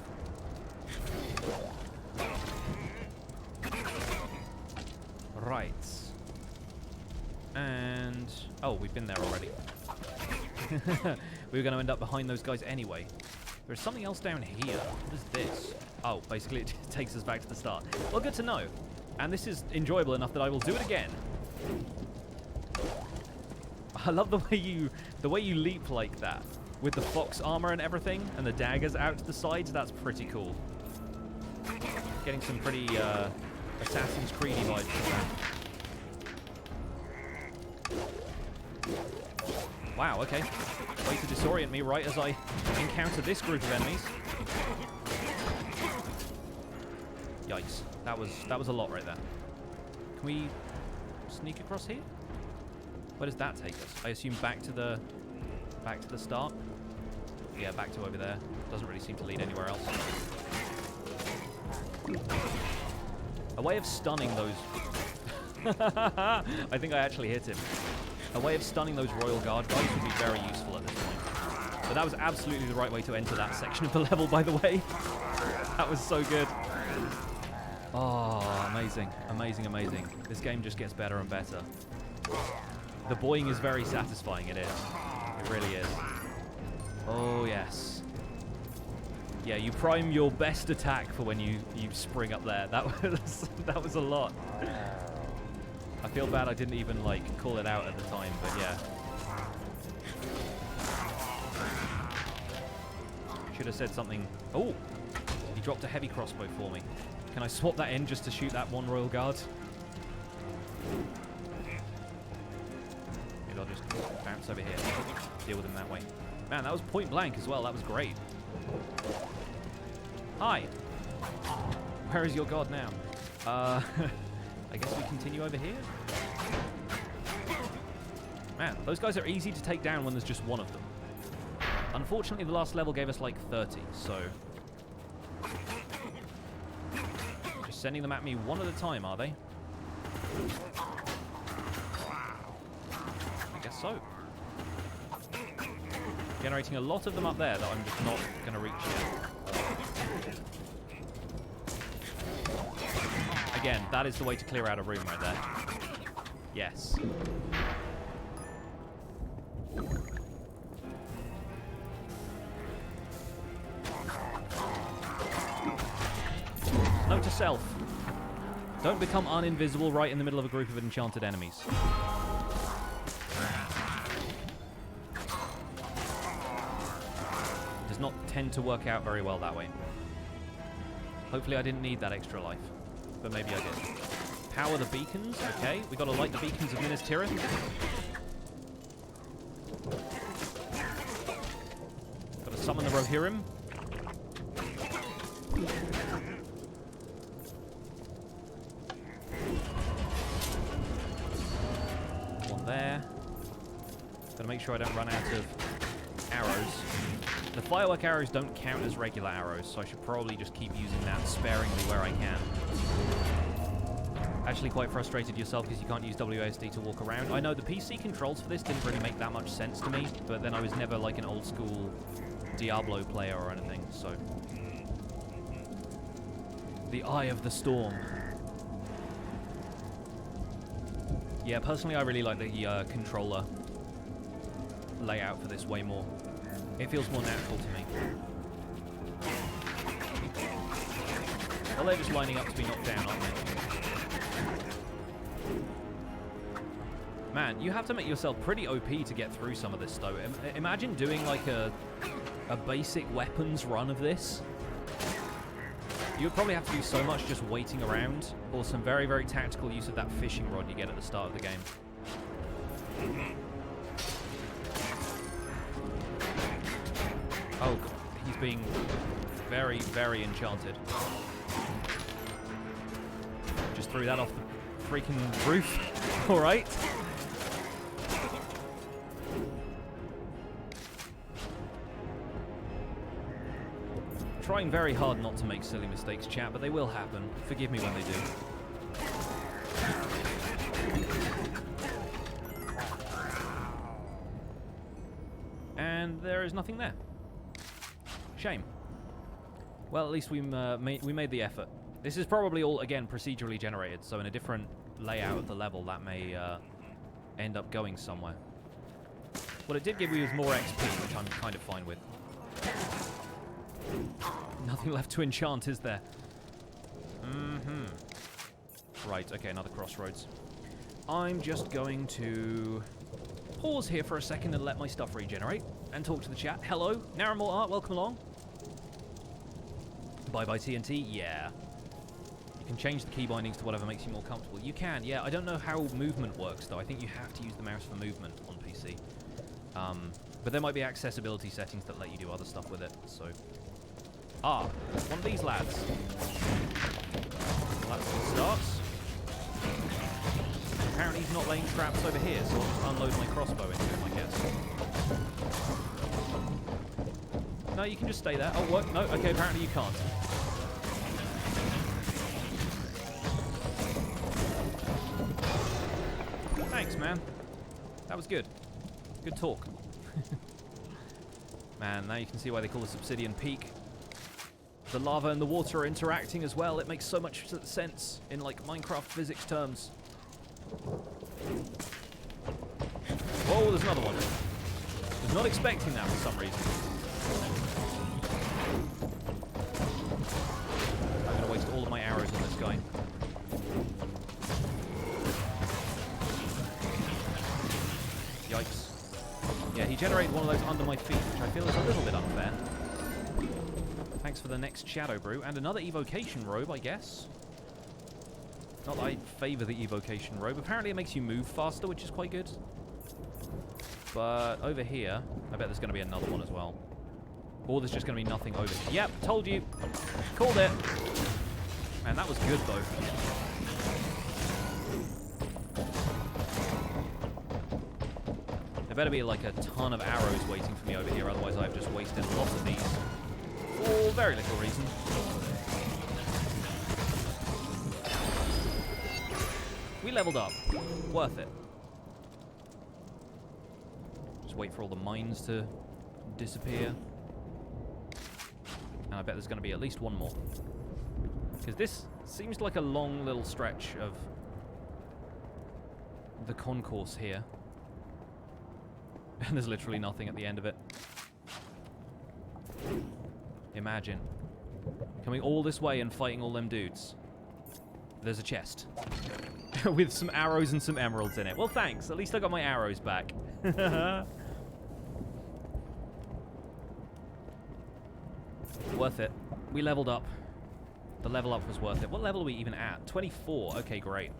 Right. And oh, we've been there already. We were going to end up behind those guys anyway. There's something else down here. What is this? Oh, basically it takes us back to the start. Well, good to know. And this is enjoyable enough that I will do it again. I love the way you leap like that with the fox armor and everything, and the daggers out to the sides. That's pretty cool. Getting some pretty Assassin's Creed vibes from that. Wow. Okay. Way to disorient me right as I encounter this group of enemies. Yikes. That was a lot right there. Can we sneak across here? Where does that take us? I assume back to the start? Yeah, back to over there. Doesn't really seem to lead anywhere else. A way of stunning those... I think I actually hit him. A way of stunning those Royal Guard guys would be very useful at this point. But that was absolutely the right way to enter that section of the level, by the way. That was so good. Oh, amazing. Amazing, amazing. This game just gets better and better. The boing is very satisfying, it is. It really is. Oh, yes. Yeah, you prime your best attack for when you spring up there. That was a lot. I feel bad I didn't even, like, call it out at the time, but yeah. Should have said something. Oh! He dropped a heavy crossbow for me. Can I swap that in just to shoot that one Royal Guard? Maybe I'll just bounce over here. Deal with him that way. Man, that was point blank as well. That was great. Hi. Where is your god now? I guess we continue over here? Man, those guys are easy to take down when there's just one of them. Unfortunately, the last level gave us like 30, so... Just sending them at me one at a time, are they? I guess so. Generating a lot of them up there that I'm just not going to reach yet. Again, that is the way to clear out a room right there. Yes. Note to self. Don't become uninvisible right in the middle of a group of enchanted enemies. Does not tend to work out very well that way. Hopefully I didn't need that extra life, but maybe I did. Power the beacons, okay. We gotta light the beacons of Minas Tirith. Gotta summon the Rohirrim. One there. Gotta make sure I don't run out of arrows. The firework arrows don't count as regular arrows, so I should probably just keep using that sparingly where I can. Actually quite frustrated yourself because you can't use WASD to walk around. I know the PC controls for this didn't really make that much sense to me, but then I was never like an old school Diablo player or anything, so... The Eye of the Storm. Yeah, personally I really like the controller layout for this way more. It feels more natural to me. Well, they're just lining up to be knocked down, aren't they? Man, you have to make yourself pretty OP to get through some of this, though. Imagine doing, like, a basic weapons run of this. You would probably have to do so much just waiting around, or some very, very tactical use of that fishing rod you get at the start of the game. Oh, he's being very, very enchanted. Just threw that off the freaking roof. All right. Trying very hard not to make silly mistakes, chat, but they will happen. Forgive me when they do. And there is nothing there. Shame. Well, at least we made the effort. This is probably all, again, procedurally generated, so in a different layout of the level, that may end up going somewhere. What it did give me was more XP, which I'm kind of fine with. Nothing left to enchant, is there? Right, okay, another crossroads. I'm just going to pause here for a second and let my stuff regenerate and talk to the chat. Hello, Naramore Art, welcome along. Bye-bye TNT, yeah. You can change the key bindings to whatever makes you more comfortable. You can, yeah. I don't know how movement works, though. I think you have to use the mouse for movement on PC. But there might be accessibility settings that let you do other stuff with it, so... Ah, one of these lads. Well, that's good starts. Apparently he's not laying traps over here, so I'll just unload my crossbow into him, I guess. No, you can just stay there. Oh, what? No, okay, apparently you can't. Thanks, man. That was good. Good talk. Man, now you can see why they call this Obsidian Peak. The lava and the water are interacting as well. It makes so much sense in, like, Minecraft physics terms. Whoa, there's another one. I was not expecting that for some reason. I'm going to waste all of my arrows on this guy. Yikes. Yeah, he generated one of those under my feet, which I feel is a little bit unfair. Thanks for the next Shadow Brew. And another evocation robe, I guess. Not that I favour the evocation robe. Apparently it makes you move faster, which is quite good. But over here, I bet there's going to be another one as well. Or there's just going to be nothing over here. Yep, told you. Called it. Man, that was good, though. There better be, like, a ton of arrows waiting for me over here, otherwise I've just wasted lots of these. For very little reason. We leveled up. Worth it. Just wait for all the mines to disappear. And I bet there's going to be at least one more. Because this seems like a long little stretch of the concourse here. And there's literally nothing at the end of it. Imagine. Coming all this way and fighting all them dudes. There's a chest. With some arrows and some emeralds in it. Well, thanks. At least I got my arrows back. Worth it. We leveled up. The level up was worth it. What level are we even at? 24. Okay, great.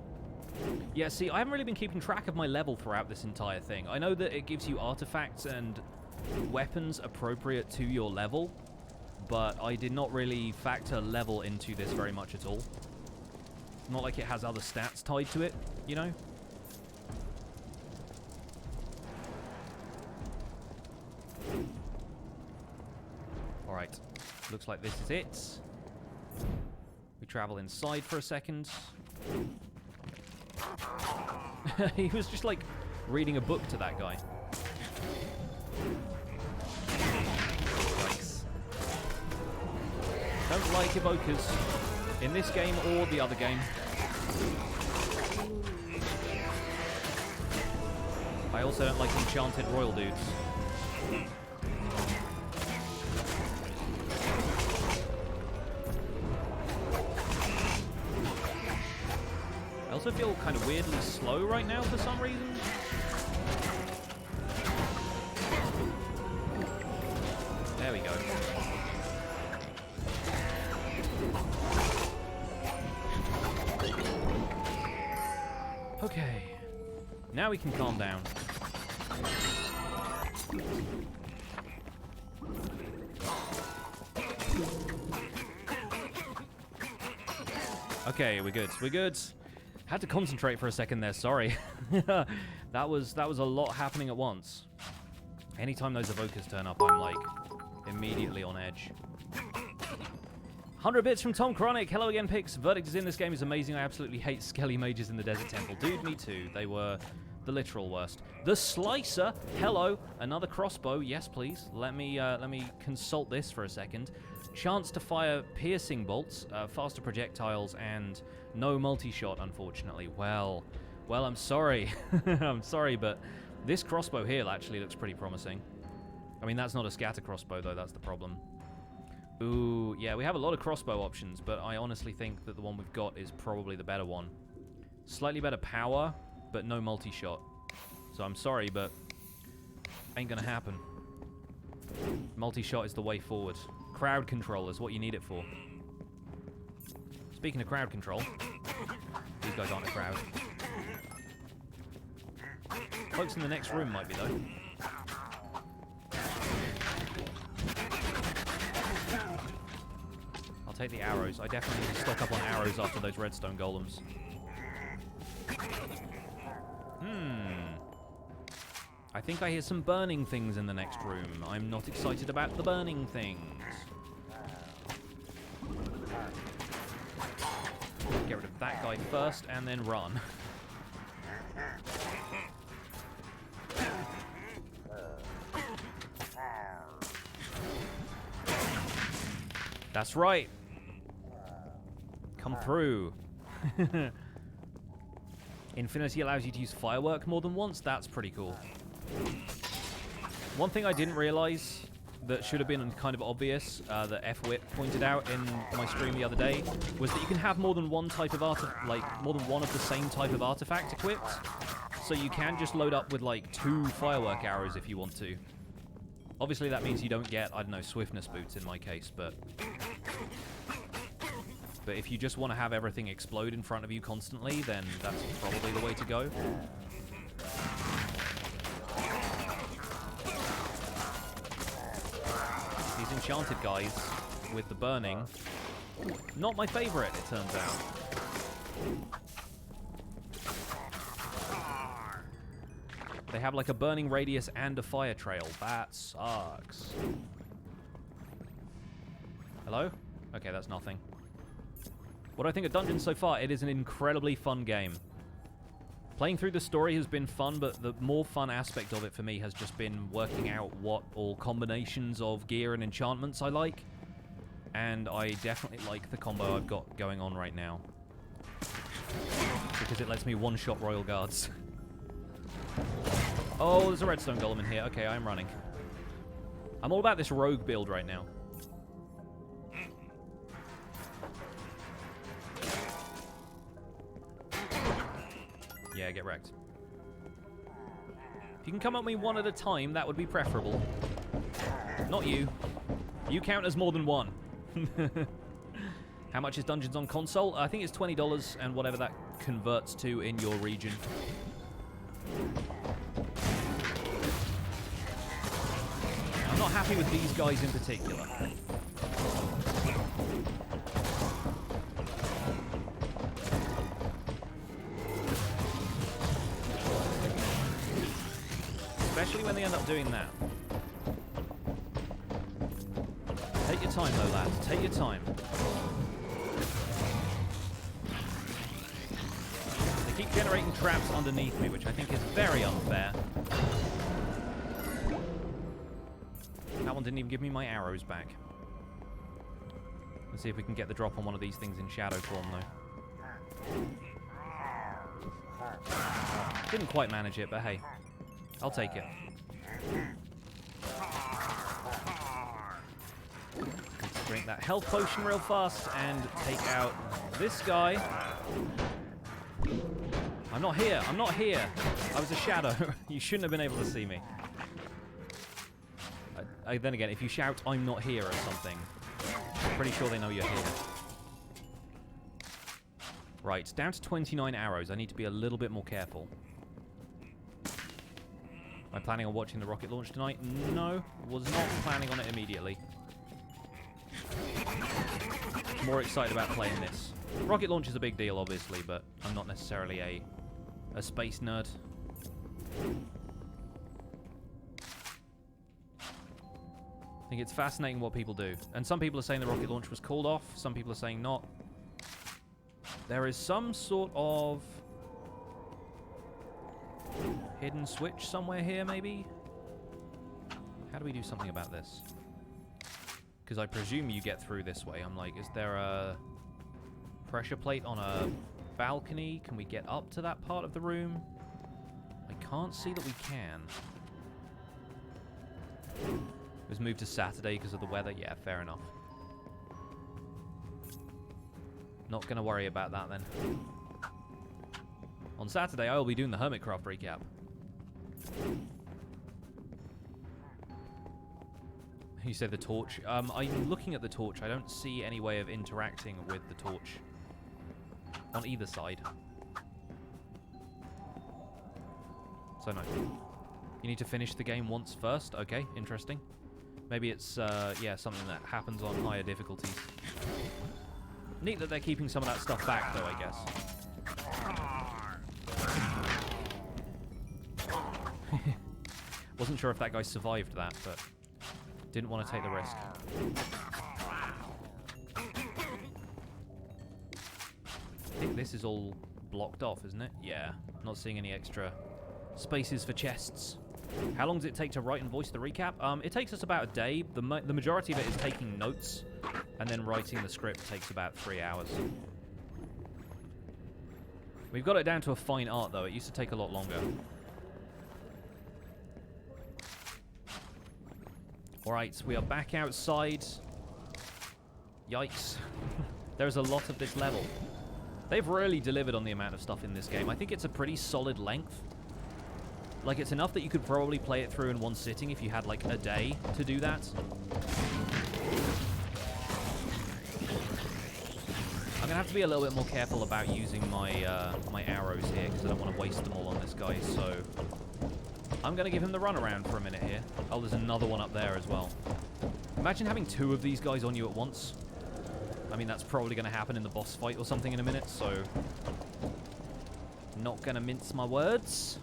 Yeah, see, I haven't really been keeping track of my level throughout this entire thing. I know that it gives you artifacts and weapons appropriate to your level, but I did not really factor level into this very much at all. Not like it has other stats tied to it, you know? Alright. Looks like this is it. We travel inside for a second. He was just like reading a book to that guy. Yikes. Don't like evokers in this game or the other game. I also don't like enchanted royal dudes. I also feel kind of weirdly slow right now for some reason. There we go. Okay. Now we can calm down. Okay, we're good. We're good. Had to concentrate for a second there, sorry. that was a lot happening at once. Anytime those evokers turn up, I'm like immediately on edge. 100 bits from Tom Chronic. Hello again, Pix. Verdict is in. This game is amazing. I absolutely hate skelly mages in the Desert Temple. Dude, me too. They were the literal worst. The Slicer. Hello. Another crossbow. Yes, please. Let me consult this for a second. Chance to fire piercing bolts, faster projectiles, and no multi-shot, unfortunately. Well, I'm sorry. I'm sorry, but this crossbow here actually looks pretty promising. I mean, that's not a scatter crossbow, though. That's the problem. Ooh, yeah, we have a lot of crossbow options, but I honestly think that the one we've got is probably the better one. Slightly better power, but no multi-shot. So I'm sorry, but ain't gonna happen. Multi-shot is the way forward. Crowd control is what you need it for. Speaking of crowd control, these guys aren't a crowd. Folks in the next room might be, though. I'll take the arrows. I definitely need to stock up on arrows after those redstone golems. I think I hear some burning things in the next room. I'm not excited about the burning things. Get rid of that guy first and then run. That's right. Come through. Infinity allows you to use firework more than once. That's pretty cool. One thing I didn't realize that should have been kind of obvious, that FWIT pointed out in my stream the other day, was that you can have more than one type of more than one of the same type of artifact equipped. So you can just load up with like 2 firework arrows if you want to. Obviously that means you don't get, I don't know, swiftness boots in my case, but if you just want to have everything explode in front of you constantly, then that's probably the way to go. These enchanted guys with the burning. Not my favorite, it turns out. They have like a burning radius and a fire trail. That sucks. Hello? Okay, that's nothing. What do I think of Dungeons so far? It is an incredibly fun game. Playing through the story has been fun, but the more fun aspect of it for me has just been working out what all combinations of gear and enchantments I like. And I definitely like the combo I've got going on right now. Because it lets me one-shot Royal Guards. Oh, there's a redstone golem in here. Okay, I'm running. I'm all about this rogue build right now. Yeah, get wrecked. If you can come at me one at a time, that would be preferable. Not you. You count as more than one. How much is Dungeons on console? I think it's $20 and whatever that converts to in your region. I'm not happy with these guys in particular. Especially when they end up doing that. Take your time though, lads. Take your time. They keep generating traps underneath me, which I think is very unfair. That one didn't even give me my arrows back. Let's see if we can get the drop on one of these things in shadow form, though. Didn't quite manage it, but hey. I'll take it. Drink that health potion real fast and take out this guy. I'm not here. I'm not here. I was a shadow. You shouldn't have been able to see me. Then again, if you shout, "I'm not here" or something, I'm pretty sure they know you're here. Right, down to 29 arrows. I need to be a little bit more careful. Am I planning on watching the rocket launch tonight? No, was not planning on it immediately. More excited about playing this. Rocket launch is a big deal, obviously, but I'm not necessarily a space nerd. I think it's fascinating what people do. And some people are saying the rocket launch was called off. Some people are saying not. There is some sort of hidden switch somewhere here, maybe? How do we do something about this? Because I presume you get through this way. I'm like, is there a pressure plate on a balcony? Can we get up to that part of the room? I can't see that we can. It was moved to Saturday because of the weather. Yeah, fair enough. Not going to worry about that then. On Saturday, I will be doing the Hermitcraft recap. You said the torch. I'm looking at the torch. I don't see any way of interacting with the torch on either side. So no. You need to finish the game once first. Okay, interesting. Maybe it's, yeah, something that happens on higher difficulties. Neat that they're keeping some of that stuff back, though, I guess. Wasn't sure if that guy survived that, but didn't want to take the risk. I think this is all blocked off, isn't it? Yeah. Not seeing any extra spaces for chests. How long does it take to write and voice the recap? It takes us about a day. The majority of it is taking notes, and then writing the script takes about 3 hours. We've got it down to a fine art, though. It used to take a lot longer. Alright, we are back outside. Yikes. There's a lot of this level. They've really delivered on the amount of stuff in this game. I think it's a pretty solid length. Like, it's enough that you could probably play it through in one sitting if you had, like, a day to do that. I'm going to have to be a little bit more careful about using my my arrows here, because I don't want to waste them all on this guy, so I'm going to give him the runaround for a minute here. Oh, there's another one up there as well. Imagine having 2 of these guys on you at once. I mean, that's probably going to happen in the boss fight or something in a minute, so... Not going to mince my words.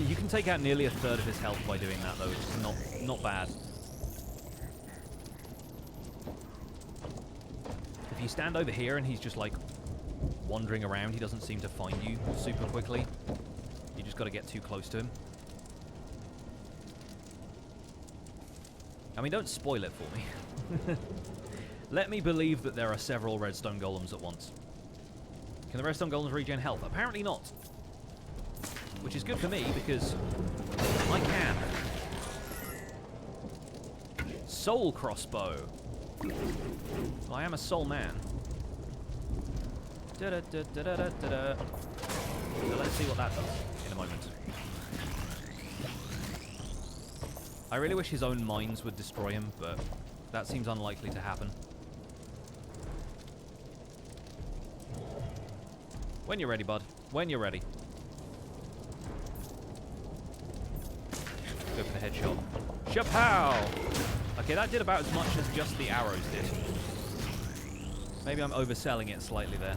You can take out nearly a third of his health by doing that, though, which is not bad. If you stand over here and he's just, like, wandering around, he doesn't seem to find you super quickly. You just got to get too close to him. I mean, don't spoil it for me. Let me believe that there are several redstone golems at once. Can the redstone golems regen health? Apparently not. Which is good for me, because I can. Soul crossbow. Well, I am a soul man. So let's see what that does in a moment. I really wish his own mines would destroy him, but that seems unlikely to happen. When you're ready, bud. When you're ready. Go for the headshot. Chapow! Okay, that did about as much as just the arrows did. Maybe I'm overselling it slightly there.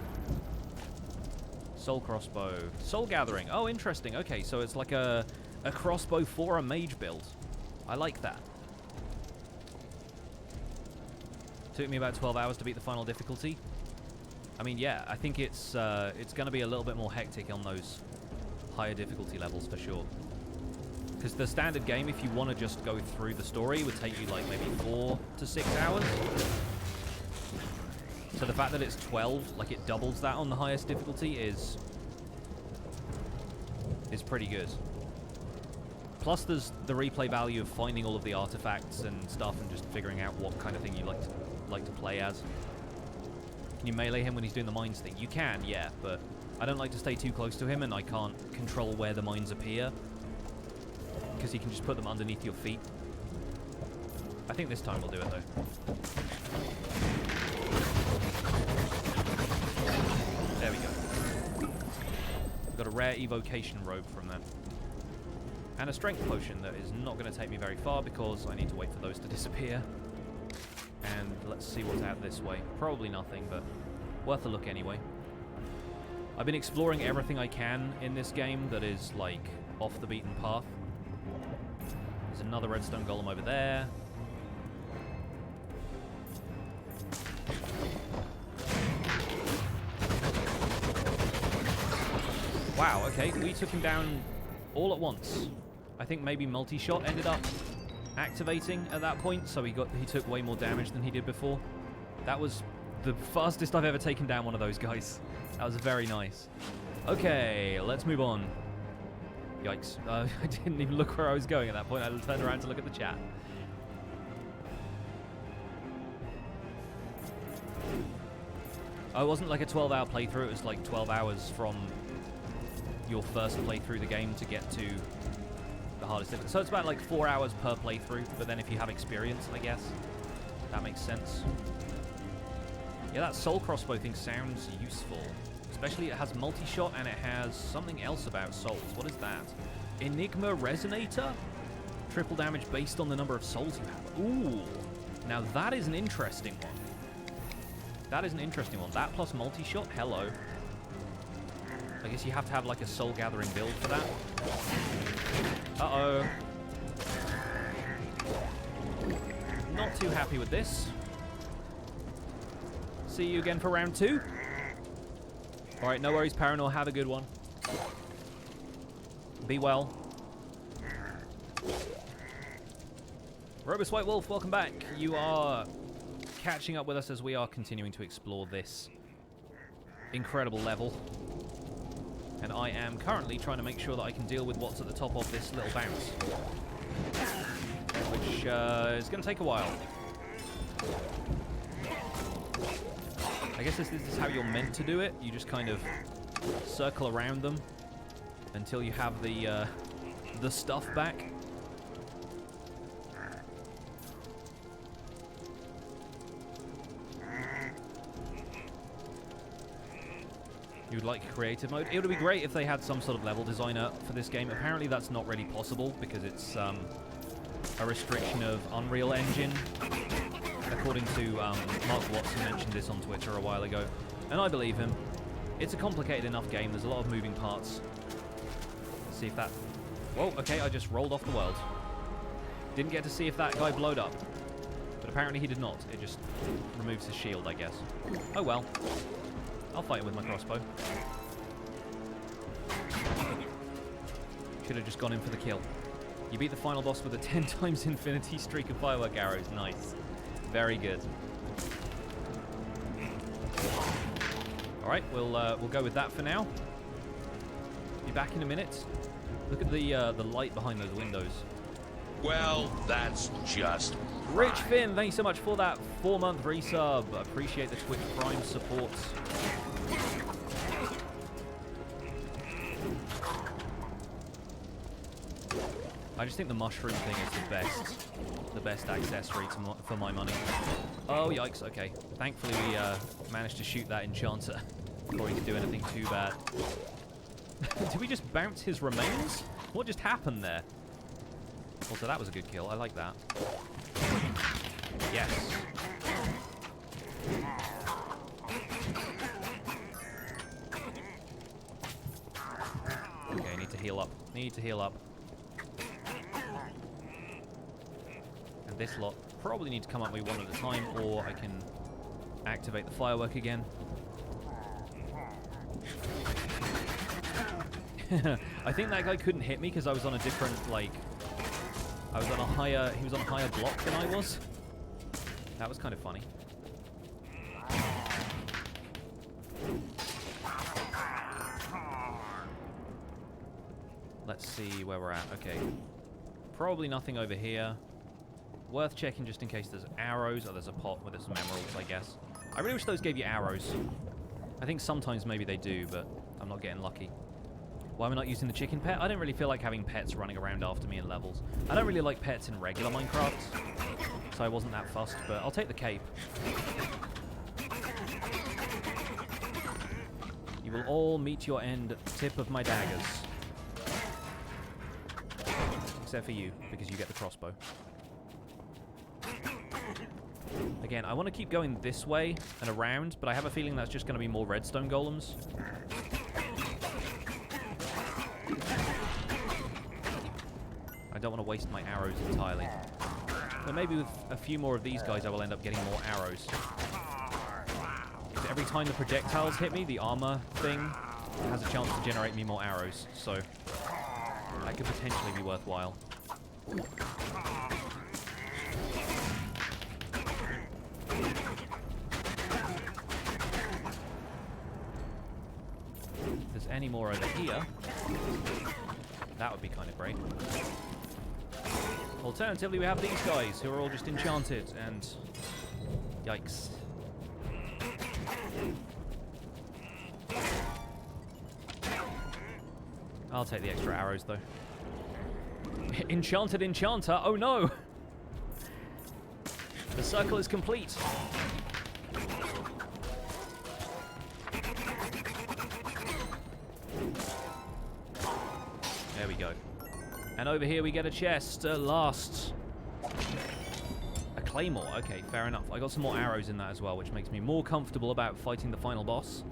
Soul crossbow. Soul gathering. Oh, interesting. Okay, so it's like a crossbow for a mage build. I like that. Took me about 12 hours to beat the final difficulty. I mean, yeah, I think it's going to be a little bit more hectic on those higher difficulty levels for sure. Because the standard game, if you want to just go through the story, would take you like maybe 4 to 6 hours. So the fact that it's 12, like it doubles that on the highest difficulty, is pretty good. Plus, there's the replay value of finding all of the artifacts and stuff, and just figuring out what kind of thing you like to play as. Can you melee him when he's doing the mines thing? You can, yeah, but I don't like to stay too close to him, and I can't control where the mines appear, because you can just put them underneath your feet. I think this time we'll do it, though. There we go. Got a rare evocation robe from that. And a strength potion that is not going to take me very far, because I need to wait for those to disappear. And let's see what's out this way. Probably nothing, but worth a look anyway. I've been exploring everything I can in this game that is, like, off the beaten path. There's another redstone golem over there. Wow, okay, we took him down all at once. I think maybe multi-shot ended up activating at that point, so he took way more damage than he did before. That was the fastest I've ever taken down one of those guys. That was very nice. Okay, let's move on. Yikes. I didn't even look where I was going at that point. I turned around to look at the chat. Oh, it wasn't like a 12-hour playthrough. It was like 12 hours from your first playthrough the game to get to the hardest difficulty. So it's about like 4 hours per playthrough, but then if you have experience, I guess, that makes sense. Yeah, that soul crossbow thing sounds useful. Especially it has multi-shot and it has something else about souls. What is that? Enigma Resonator? Triple damage based on the number of souls you have. Ooh. Now that is an interesting one. That is an interesting one. That plus multi-shot? Hello. I guess you have to have like a soul gathering build for that. Uh-oh. Not too happy with this. See you again for round 2. Alright, no worries, Paranor. Have a good one. Be well. Robust White Wolf, welcome back. You are catching up with us as we are continuing to explore this incredible level. And I am currently trying to make sure that I can deal with what's at the top of this little bounce. Which is going to take a while. I guess this is how you're meant to do it. You just kind of circle around them until you have the stuff back. you'd like creative mode. It would be great if they had some sort of level designer for this game. Apparently that's not really possible because it's a restriction of Unreal Engine. According to Mark Watson mentioned this on Twitter a while ago. And I believe him. It's a complicated enough game. There's a lot of moving parts. Let's see if that... Whoa, okay, I just rolled off the world. Didn't get to see if that guy blowed up. But apparently he did not. It just removes his shield, I guess. Oh well. I'll fight him with my crossbow. Should have just gone in for the kill. You beat the final boss with a 10 times infinity streak of firework arrows. Nice. Very good. Alright, we'll go with that for now. Be back in a minute. Look at the light behind those windows. Well, that's just Rich Finn, thanks so much for that 4-month resub. Appreciate the Twitch Prime support. I just think the mushroom thing is the best accessory for my money. Oh, yikes, okay. Thankfully we managed to shoot that enchanter before he could do anything too bad. Did we just bounce his remains? What just happened there? Also, that was a good kill. I like that. Yes. Okay, need to heal up. Need to heal up. And this lot probably need to come up with one at a time, or I can activate the firework again. I think that guy couldn't hit me because I was on a different, like... I was on a higher... He was on a higher block than I was. That was kind of funny. Let's see where we're at. Okay. Probably nothing over here. Worth checking just in case there's arrows. Oh, there's a pot with some emeralds, I guess. I really wish those gave you arrows. I think sometimes maybe they do, but I'm not getting lucky. Why am I not using the chicken pet? I don't really feel like having pets running around after me in levels. I don't really like pets in regular Minecraft, so I wasn't that fussed, but I'll take the cape. You will all meet your end tip of my daggers. Except for you, because you get the crossbow. Again, I want to keep going this way and around, but I have a feeling that's just going to be more redstone golems. I don't want to waste my arrows entirely. But maybe with a few more of these guys I will end up getting more arrows. Because every time the projectiles hit me, the armor thing has a chance to generate me more arrows. So that could potentially be worthwhile. If there's any more over here, that would be kind of great. Alternatively, we have these guys who are all just enchanted and... Yikes. I'll take the extra arrows, though. Enchanted enchanter? Oh no! The circle is complete. There we go. And over here we get a chest at last. A claymore. Okay, fair enough. I got some more arrows in that as well, which makes me more comfortable about fighting the final boss.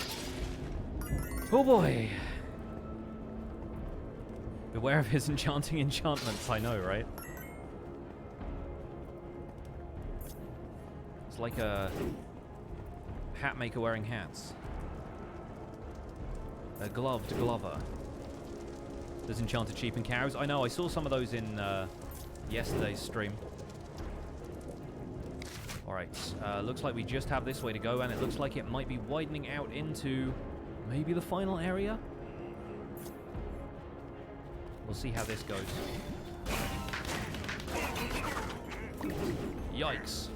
Oh boy. Beware of his enchanting enchantments, I know, right? It's like a hat maker wearing hats. A gloved glover. There's enchanted sheep and cows. I know, I saw some of those in yesterday's stream. Alright, looks like we just have this way to go, and it looks like it might be widening out into maybe the final area? We'll see how this goes. Yikes.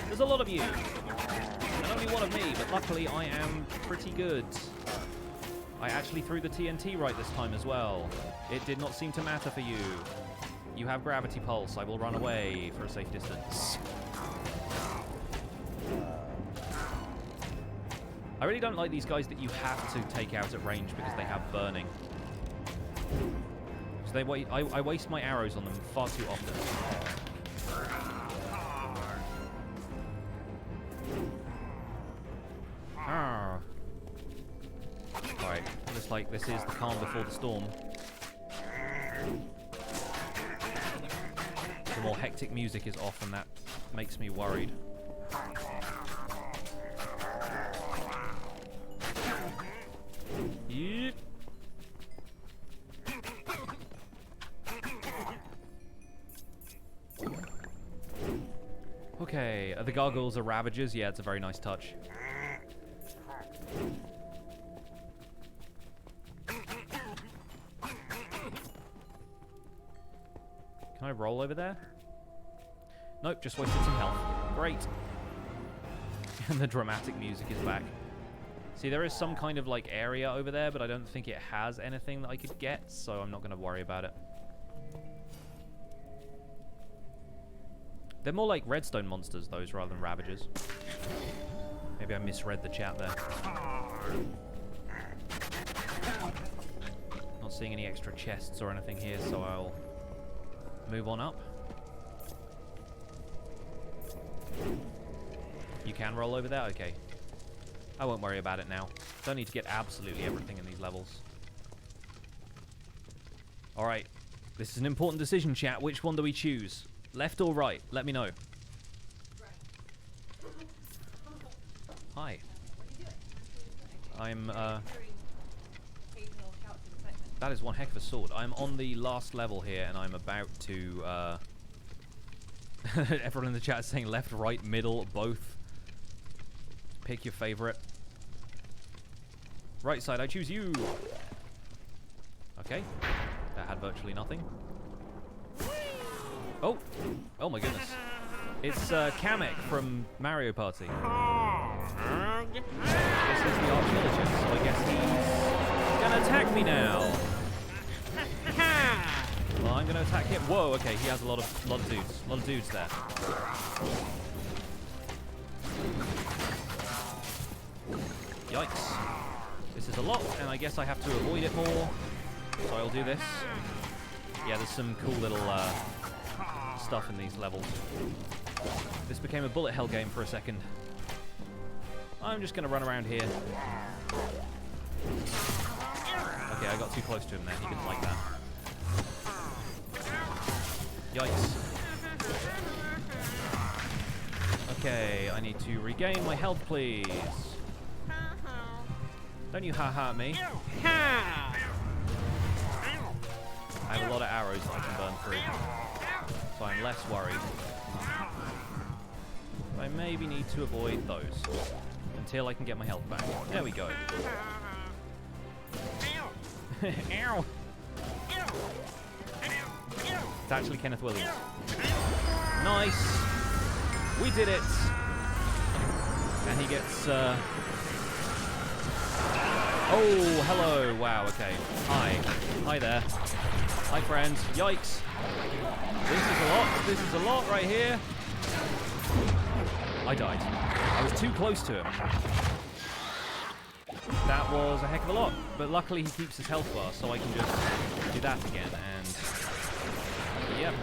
There's a lot of you. And only one of me, but luckily I am pretty good. I actually threw the TNT right this time as well. It did not seem to matter for you. You have gravity pulse. I will run away for a safe distance. I really don't like these guys that you have to take out at range because they have burning. So I waste my arrows on them far too often. Alright, looks like this is the calm before the storm. The more hectic music is off, and that makes me worried. Yep. Okay, the gargoyles are ravagers. Yeah, it's a very nice touch. Can I roll over there? Nope, just wasted some health. Great. And the dramatic music is back. See, there is some kind of, like, area over there, but I don't think it has anything that I could get, so I'm not going to worry about it. They're more like redstone monsters, those, rather than ravagers. Maybe I misread the chat there. Not seeing any extra chests or anything here, so I'll move on up. You can roll over there? Okay. I won't worry about it now. Don't need to get absolutely everything in these levels. Alright. This is an important decision, chat. Which one do we choose? Left or right? Let me know. Hi. I'm, that is one heck of a sword. I'm on the last level here, and I'm about to, everyone in the chat is saying left, right, middle, both. Pick your favorite. Right side, I choose you. Okay. That had virtually nothing. Oh! Oh my goodness. It's Kamek from Mario Party. This is the arch-villager, so I guess he's gonna attack me now. Well, I'm gonna attack him. Whoa, okay, he has a lot of dudes. A lot of dudes there. Yikes. This is a lot, and I guess I have to avoid it more. So I'll do this. Yeah, there's some cool little stuff in these levels. This became a bullet hell game for a second. I'm just going to run around here. Okay, I got too close to him there. He didn't like that. Yikes. Okay, I need to regain my health, please. Don't you ha-ha at me. I have a lot of arrows that I can burn through, so I'm less worried. I maybe need to avoid those until I can get my health back. There we go. Ow! It's actually Kenneth Williams. Nice! We did it! And he gets, oh, hello. Wow, okay. Hi. Hi there. Hi, friends. Yikes. This is a lot. This is a lot right here. I died. I was too close to him. That was a heck of a lot. But luckily he keeps his health bar, so I can just do that again. And yep.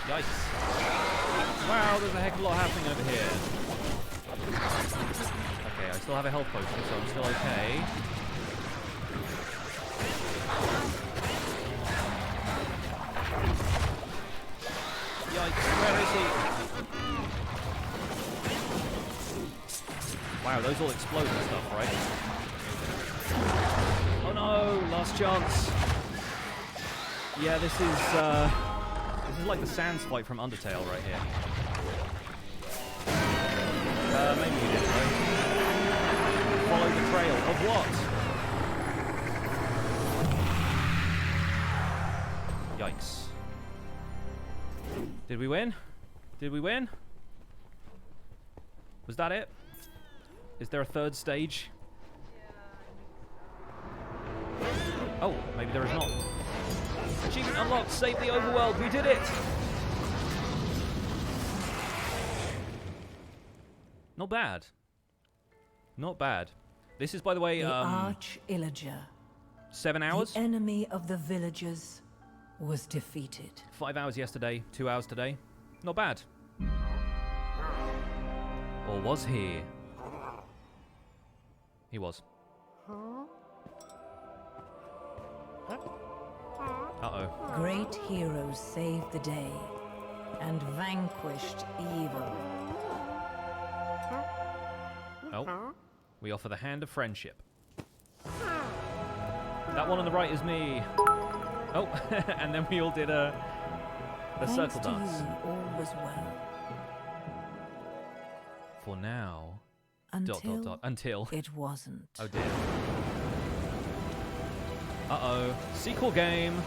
Yikes. Wow, there's a heck of a lot happening over here. Okay, I still have a health potion, so I'm still okay. Yikes, where is he? Wow, those all explode and stuff, right? Oh no, last chance. Yeah, this is like the Sans fight from Undertale right here. Maybe we didn't, right? Follow the trail of what? Yikes. Did we win? Did we win? Was that it? Is there a third stage? Oh, maybe there is not. Achievement unlocked, save the overworld, we did it! Not bad. Not bad. This is, by the way, The Arch-Illager, 7 hours. the enemy of the villagers, was defeated. 5 hours yesterday, 2 hours today. Not bad. Or was he? He was. Uh-oh. Great heroes saved the day and vanquished evil. Oh. We offer the hand of friendship. That one on the right is me. Oh, and then we all did a circle dance. Thanks to you, all was well. For now. Until Until. it wasn't. Oh dear. Uh-oh. Sequel game.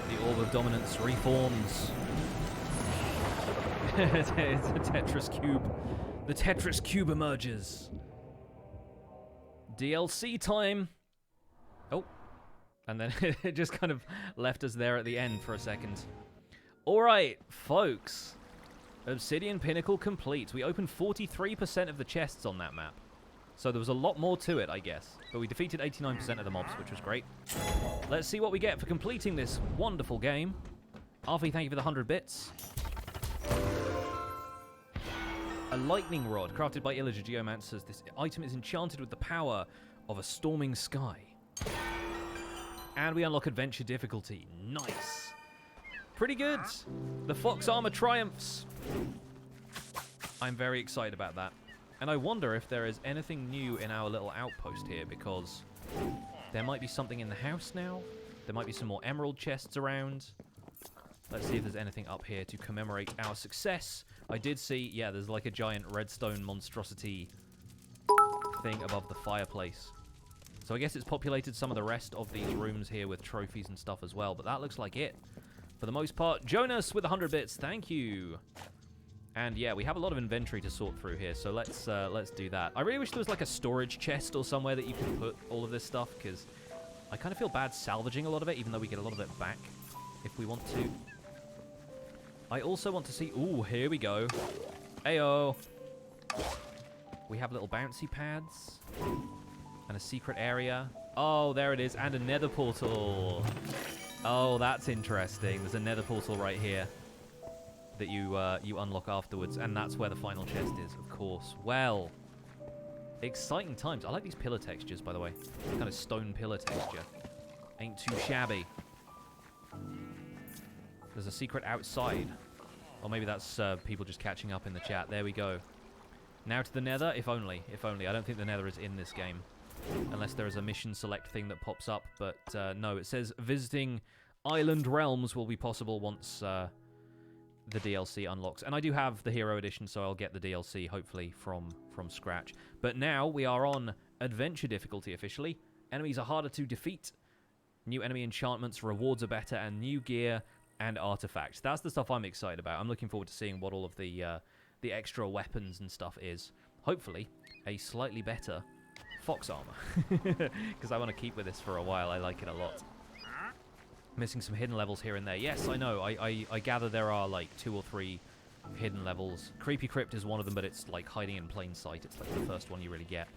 The Orb of Dominance reforms. It's a Tetris cube. The Tetris cube emerges. DLC time. Oh. And then it just kind of left us there at the end for a second. Alright, folks. Obsidian Pinnacle complete. We opened 43% of the chests on that map. So there was a lot more to it, I guess. But we defeated 89% of the mobs, which was great. Let's see what we get for completing this wonderful game. Arfi, thank you for the 100 bits. A lightning rod crafted by Illager Geomancers. This item is enchanted with the power of a storming sky. And we unlock adventure difficulty. Nice. Pretty good. The Fox Armor triumphs. I'm very excited about that. And I wonder if there is anything new in our little outpost here, because there might be something in the house now. There might be some more emerald chests around. Let's see if there's anything up here to commemorate our success. I did see, yeah, there's like a giant redstone monstrosity thing above the fireplace. So I guess it's populated some of the rest of these rooms here with trophies and stuff as well, but that looks like it. For the most part, Jonas with 100 bits, thank you. And yeah, we have a lot of inventory to sort through here, so let's do that. I really wish there was like a storage chest or somewhere that you could put all of this stuff, because I kind of feel bad salvaging a lot of it, even though we get a lot of it back if we want to. I also want to see... Ooh, here we go. Ayo. We have little bouncy pads. And a secret area. Oh, there it is. And a nether portal. Oh, that's interesting. There's a nether portal right here that you unlock afterwards. And that's where the final chest is, of course. Well, exciting times. I like these pillar textures, by the way. Kind of stone pillar texture. Ain't too shabby. There's a secret outside. Or maybe that's people just catching up in the chat. There we go. Now to the nether, if only. If only. I don't think the nether is in this game. Unless there is a mission select thing that pops up. But no, it says visiting Island Realms will be possible once the DLC unlocks. And I do have the Hero Edition, so I'll get the DLC, hopefully, from scratch. But now we are on Adventure difficulty officially. Enemies are harder to defeat. New enemy enchantments, rewards are better, and new gear and artifacts. That's the stuff I'm excited about. I'm looking forward to seeing what all of the extra weapons and stuff is. Hopefully, a slightly better fox armor. Because I want to keep with this for a while. I like it a lot. Missing some hidden levels here and there. Yes, I know. I gather there are like 2 or 3 hidden levels. Creepy Crypt is one of them, but it's like hiding in plain sight. It's like the first one you really get.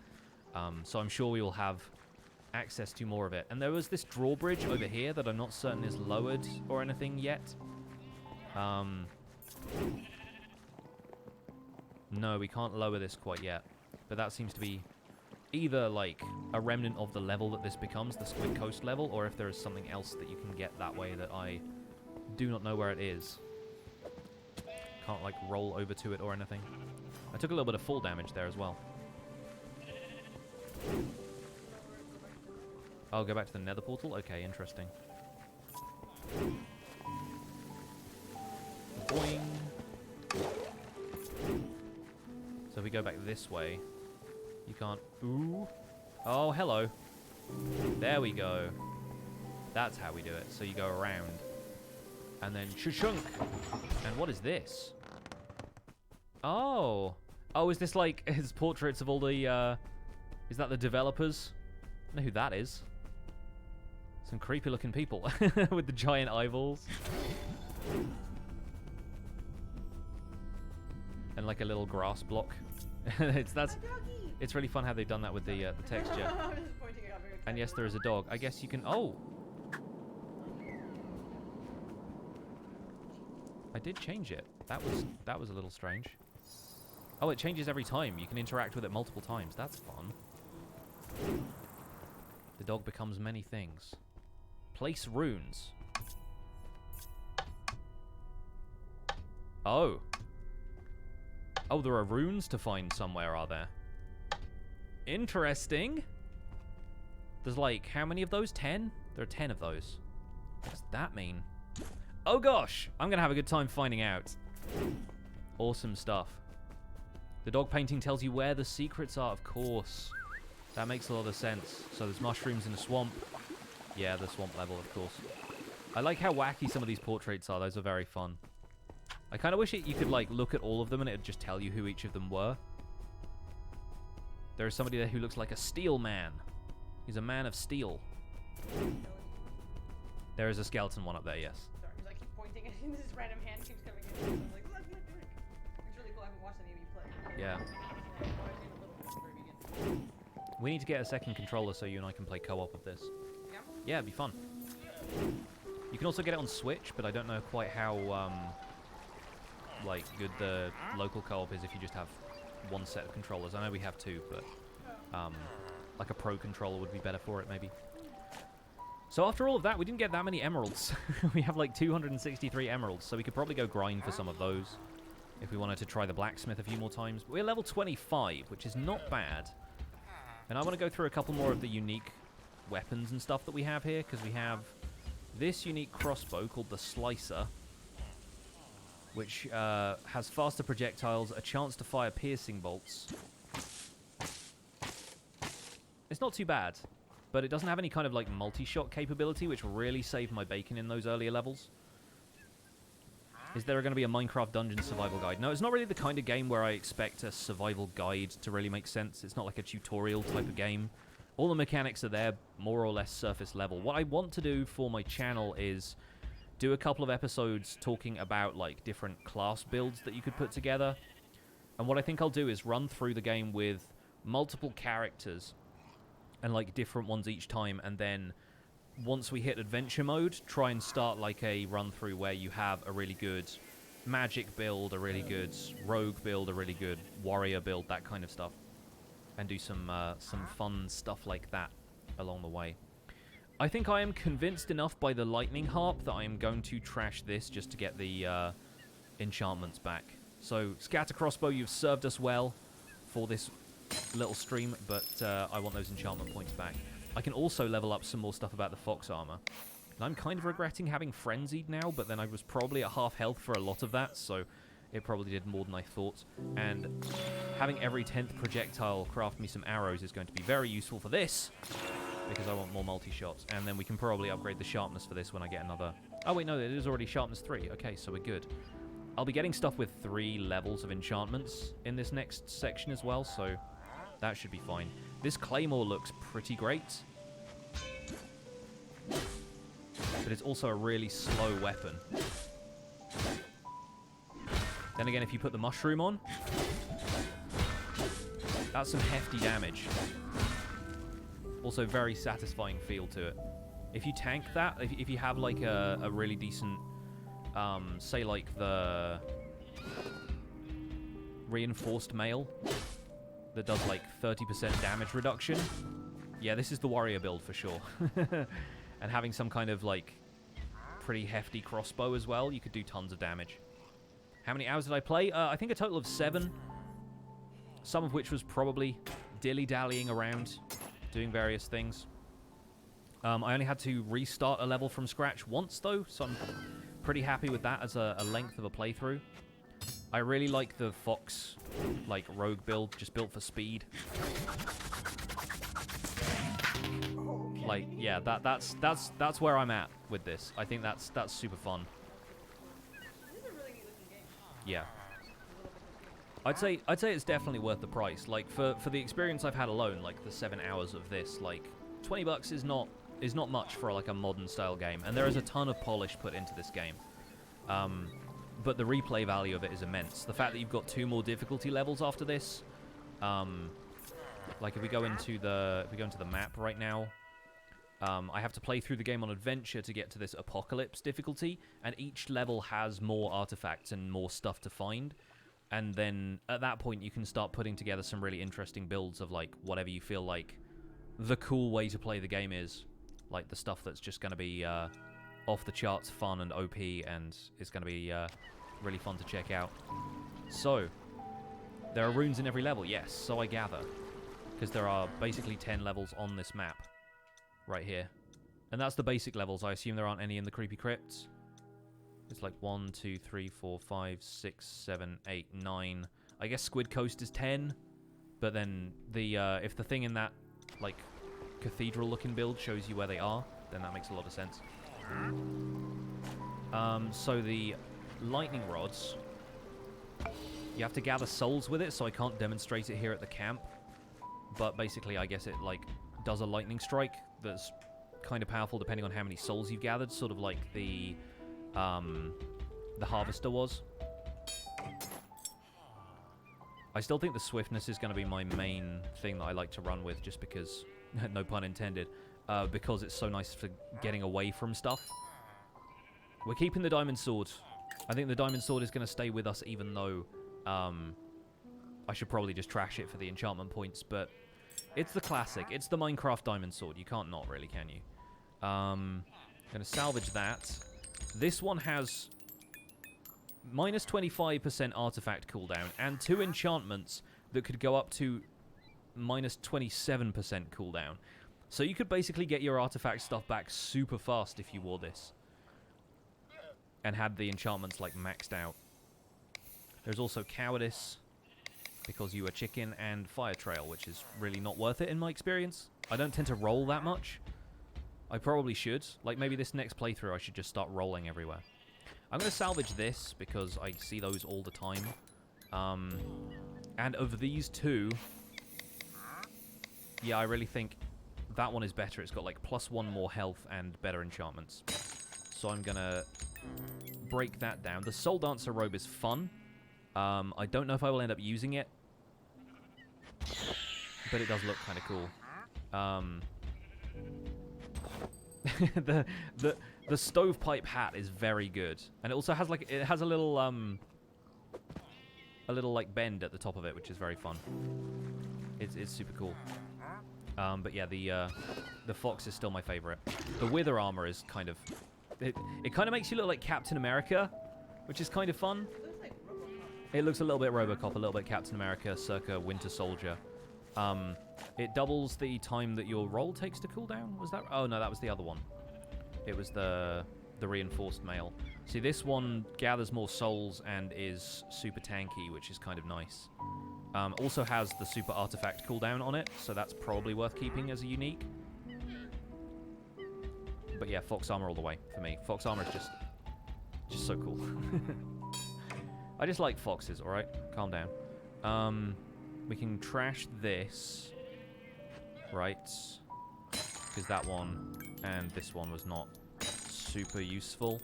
So I'm sure we will have access to more of it. And there was this drawbridge over here that I'm not certain is lowered or anything yet. No, we can't lower this quite yet. But that seems to be either like a remnant of the level that this becomes, the Squid Coast level, or if there is something else that you can get that way that I do not know where it is. Can't like roll over to it or anything. I took a little bit of fall damage there as well. I'll go back to the nether portal? Okay, interesting. Boing. So if we go back this way, you can't... Ooh. Oh, hello. There we go. That's how we do it. So you go around. And then shunk. And what is this? Oh. Oh, is this like his portraits of all the... Is that the developers? I know who that is. Some creepy looking people with the giant eyeballs. and like a little grass block. It's really fun how they've done that with the texture. And yes, there is a dog. I guess you can. Oh, I did change it. That was a little strange. Oh, it changes every time. You can interact with it multiple times. That's fun. The dog becomes many things. Place runes. Oh. Oh, there are runes to find somewhere, are there? Interesting. There's like, how many of those? 10? There are 10 of those. What does that mean? Oh gosh, I'm going to have a good time finding out. Awesome stuff. The dog painting tells you where the secrets are, of course. That makes a lot of sense. So there's mushrooms in the swamp. Yeah, the swamp level, of course. I like how wacky some of these portraits are. Those are very fun. I kind of wish you could like look at all of them and it would just tell you who each of them were. There is somebody there who looks like a steel man. He's a man of steel. There is a skeleton one up there, yes. Sorry, because I keep pointing and this random hand keeps coming in. I'm like, look. It's really cool. I haven't watched any of you play. Yeah. We need to get a second controller so you and I can play co-op of this. Yeah? Yeah, it'd be fun. You can also get it on Switch, but I don't know quite how like good the local co-op is if you just have one set of controllers. I know we have two, but like a pro controller would be better for it, maybe. So after all of that, we didn't get that many emeralds. We have like 263 emeralds, so we could probably go grind for some of those if we wanted to try the blacksmith a few more times. We're level 25, which is not bad. And I want to go through a couple more of the unique weapons and stuff that we have here, because we have this unique crossbow called the Slicer, which has faster projectiles, a chance to fire piercing bolts. It's not too bad, but it doesn't have any kind of like multi-shot capability, which really saved my bacon in those earlier levels. Is there going to be a Minecraft Dungeon survival guide? No, it's not really the kind of game where I expect a survival guide to really make sense. It's not like a tutorial type of game. All the mechanics are there, more or less surface level. What I want to do for my channel is do a couple of episodes talking about like different class builds that you could put together. And what I think I'll do is run through the game with multiple characters and like different ones each time, and then once we hit adventure mode, try and start like a run through where you have a really good magic build, a really good rogue build, a really good warrior build, that kind of stuff, and do some fun stuff like that along the way. I think I am convinced enough by the lightning harp that I am going to trash this just to get the enchantments back. So scatter crossbow, you've served us well for this little stream, but I want those enchantment points back. I can also level up some more stuff about the fox armor. And I'm kind of regretting having frenzied now, but then I was probably at half health for a lot of that, so it probably did more than I thought. And having every 10th projectile craft me some arrows is going to be very useful for this, because I want more multi-shots. And then we can probably upgrade the sharpness for this when I get another... Oh wait, no, it is already sharpness 3. Okay, so we're good. I'll be getting stuff with 3 levels of enchantments in this next section as well, so that should be fine. This claymore looks pretty great, but it's also a really slow weapon. Then again, if you put the mushroom on, that's some hefty damage. Also very satisfying feel to it. If you tank that, if you have like a really decent, say like the reinforced mail that does like 30% damage reduction, yeah, this is the warrior build for sure. And having some kind of like pretty hefty crossbow as well, you could do tons of damage. How many hours did I play? I think a total of 7. Some of which was probably dilly-dallying around, doing various things. I only had to restart a level from scratch once, though, so I'm pretty happy with that as a length of a playthrough. I really like the fox, like, rogue build, just built for speed. Like, yeah, that's where I'm at with this. I think that's super fun. Yeah. I'd say it's definitely worth the price. Like, for the experience I've had alone, like the 7 hours of this, like $20 is not much for like a modern style game, and there is a ton of polish put into this game. but the replay value of it is immense. The fact that you've got 2 more difficulty levels after this, like if we go into the map right now, I have to play through the game on adventure to get to this apocalypse difficulty, and each level has more artifacts and more stuff to find. And then at that point, you can start putting together some really interesting builds of like whatever you feel like the cool way to play the game is, like the stuff that's just going to be off the charts fun and OP, and is going to be really fun to check out. So there are runes in every level, yes, so I gather, because there are basically 10 levels on this map right here, and that's the basic levels. I assume there aren't any in the creepy crypts. It's like 1, 2, 3, 4, 5, 6, 7, 8, 9. I guess Squid Coast is 10, but then the if the thing in that like cathedral-looking build shows you where they are, then that makes a lot of sense. So the lightning rods, you have to gather souls with it, so I can't demonstrate it here at the camp. But basically, I guess it like does a lightning strike that's kind of powerful depending on how many souls you've gathered, sort of like the harvester was. I still think the swiftness is going to be my main thing that I like to run with, just because, no pun intended, because it's so nice for getting away from stuff. We're keeping the diamond sword. I think the diamond sword is going to stay with us, even though I should probably just trash it for the enchantment points, but it's the classic. It's the Minecraft diamond sword. You can't not, really, can you? I'm going to salvage that. This one has minus 25% artifact cooldown and 2 enchantments that could go up to minus 27% cooldown. So you could basically get your artifact stuff back super fast if you wore this and had the enchantments like maxed out. There's also cowardice, because you are chicken, and fire trail, which is really not worth it in my experience. I don't tend to roll that much. I probably should. Like, maybe this next playthrough I should just start rolling everywhere. I'm going to salvage this, because I see those all the time. And of these 2, yeah, I really think that one is better. It's got, like, +1 more health and better enchantments. So I'm going to break that down. The Soul Dancer robe is fun. I don't know if I will end up using it, but it does look kind of cool. The stovepipe hat is very good, and it also has like a little like bend at the top of it, which is very fun. It's super cool. But yeah, the fox is still my favorite. The wither armor is kind of it kind of makes you look like Captain America, which is kind of fun. It looks a little bit RoboCop, a little bit Captain America, circa Winter Soldier. It doubles the time that your roll takes to cool down. Was that? Oh no, that was the other one. It was the reinforced mail. See, this one gathers more souls and is super tanky, which is kind of nice. Also has the super artifact cooldown on it, so that's probably worth keeping as a unique. But yeah, fox armor all the way for me. Fox armor is just so cool. I just like foxes, alright? Calm down. We can trash this. Right. Because that one and this one was not super useful.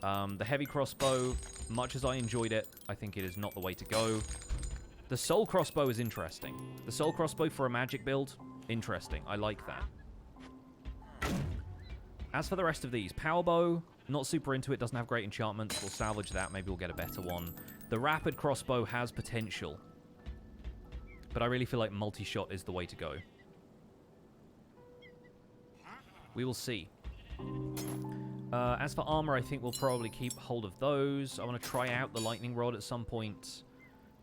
The heavy crossbow, much as I enjoyed it, I think it is not the way to go. The soul crossbow is interesting. The soul crossbow for a magic build, interesting. I like that. As for the rest of these, power bow, not super into it, doesn't have great enchantments. We'll salvage that, maybe we'll get a better one. The rapid crossbow has potential, but I really feel like multi-shot is the way to go. We will see. As for armor, I think we'll probably keep hold of those. I want to try out the lightning rod at some point.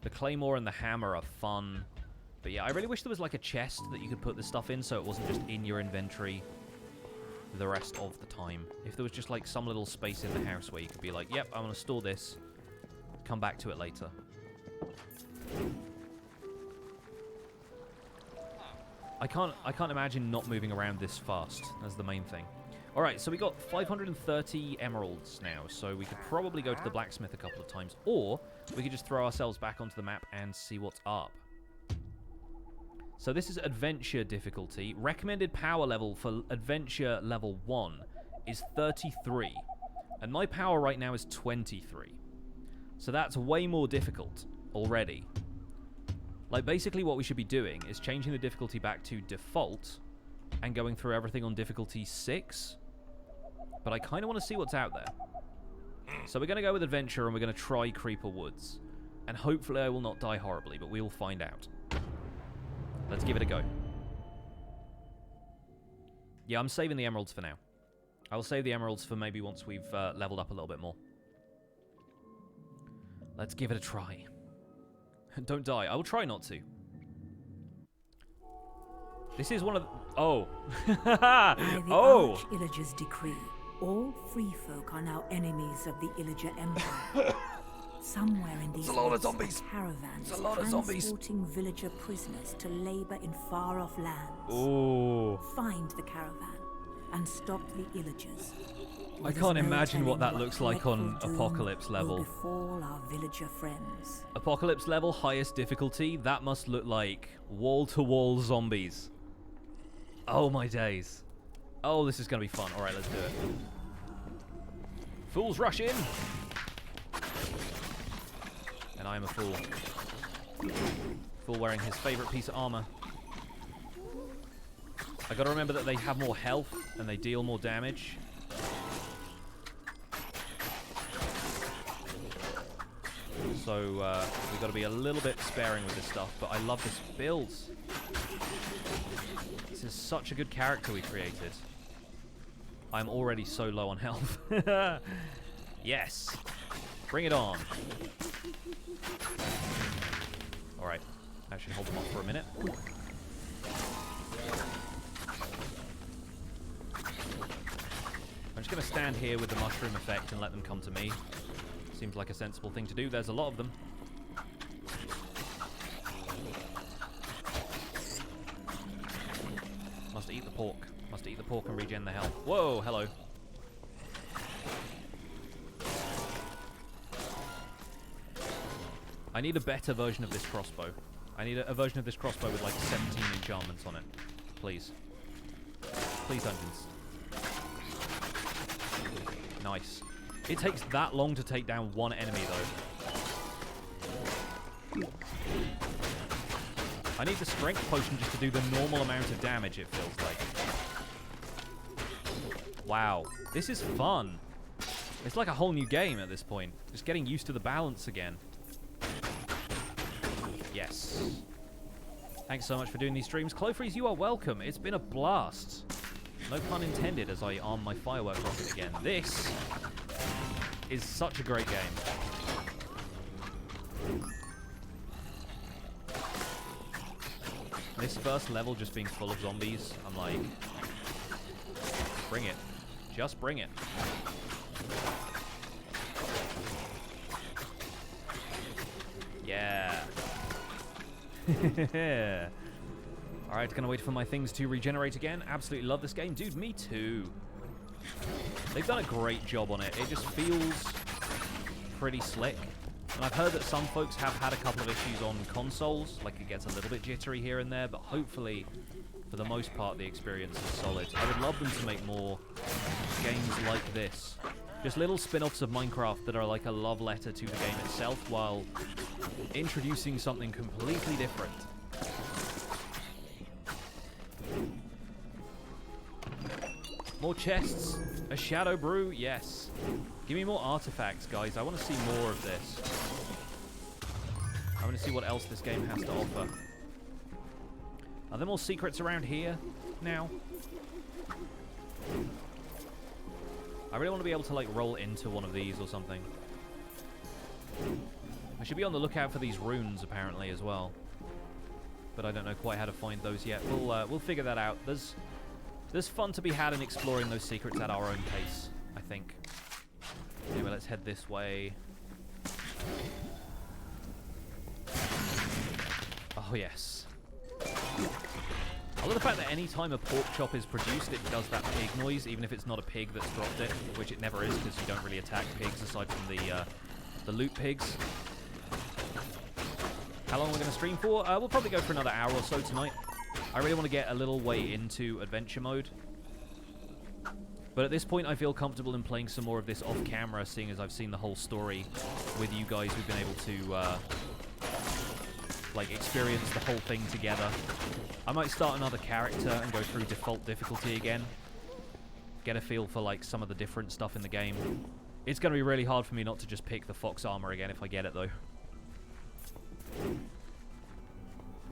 The claymore and the hammer are fun. But yeah, I really wish there was like a chest that you could put this stuff in, so it wasn't just in your inventory the rest of the time. If there was just like some little space in the house where you could be like, yep, I want to store this, come back to it later. I can't imagine not moving around this fast. That's the main thing. Alright, so we got 530 emeralds now, so we could probably go to the blacksmith a couple of times, or we could just throw ourselves back onto the map and see what's up. So this is adventure difficulty. Recommended power level for adventure level 1 is 33, and my power right now is 23. So that's way more difficult already. Like, basically what we should be doing is changing the difficulty back to default and going through everything on difficulty 6. But I kind of want to see what's out there. So we're going to go with adventure and we're going to try Creeper Woods. And hopefully I will not die horribly, but we will find out. Let's give it a go. Yeah, I'm saving the emeralds for now. I will save the emeralds for maybe once we've leveled up a little bit more. Let's give it a try. Don't die. I will try not to. This is one of the... Oh. By the Oh. Arch-Illager's decree, all free folk are now enemies of the Illager Empire. Somewhere in these woods, a caravan is transporting villager prisoners to labor in far-off lands. Oh. Find the caravan and stop the Illagers. I can't imagine what that looks like on Apocalypse level. Befall our villager friends. Apocalypse level, highest difficulty. That must look like wall-to-wall zombies. Oh my days. Oh, this is going to be fun. All right, let's do it. Fools rush in. And I am a fool. Fool wearing his favorite piece of armor. I got to remember that they have more health and they deal more damage. So we've got to be a little bit sparing with this stuff, but I love this build. This is such a good character we created. I'm already so low on health. Yes. Bring it on. Alright. Actually hold them off for a minute. I'm just going to stand here with the mushroom effect and let them come to me. Seems like a sensible thing to do. There's a lot of them. Must eat the pork. Must eat the pork and regen the health. Whoa, hello. I need a better version of this crossbow. I need a version of this crossbow with like 17 enchantments on it. Please. Please, dungeons. Nice. It takes that long to take down one enemy, though. I need the strength potion just to do the normal amount of damage, it feels like. Wow. This is fun. It's like a whole new game at this point. Just getting used to the balance again. Yes. Thanks so much for doing these streams. Clofreeze, you are welcome. It's been a blast. No pun intended as I arm my firework rocket again. This is such a great game. This first level just being full of zombies, I'm like, bring it. Just bring it. Yeah. Alright, gonna wait for my things to regenerate again. Absolutely love this game. Dude, me too. They've done a great job on it. It just feels pretty slick. And I've heard that some folks have had a couple of issues on consoles, like it gets a little bit jittery here and there, but hopefully, for the most part, the experience is solid. I would love them to make more games like this. Just little spin-offs of Minecraft that are like a love letter to the game itself, while introducing something completely different. More chests. A shadow brew, yes. Give me more artifacts, guys. I want to see more of this. I want to see what else this game has to offer. Are there more secrets around here now? I really want to be able to like roll into one of these or something. I should be on the lookout for these runes apparently as well. But I don't know quite how to find those yet. We'll figure that out. There's fun to be had in exploring those secrets at our own pace, I think. Anyway, let's head this way. Oh, yes. I love the fact that any time a pork chop is produced, it does that pig noise, even if it's not a pig that's dropped it, which it never is, because you don't really attack pigs aside from the loot pigs. How long are we going to stream for? We'll probably go for another hour or so tonight. I really want to get a little way into adventure mode. But at this point, I feel comfortable in playing some more of this off-camera, seeing as I've seen the whole story with you guys who've been able to, like, experience the whole thing together. I might start another character and go through default difficulty again. Get a feel for, like, some of the different stuff in the game. It's going to be really hard for me not to just pick the fox armor again if I get it, though.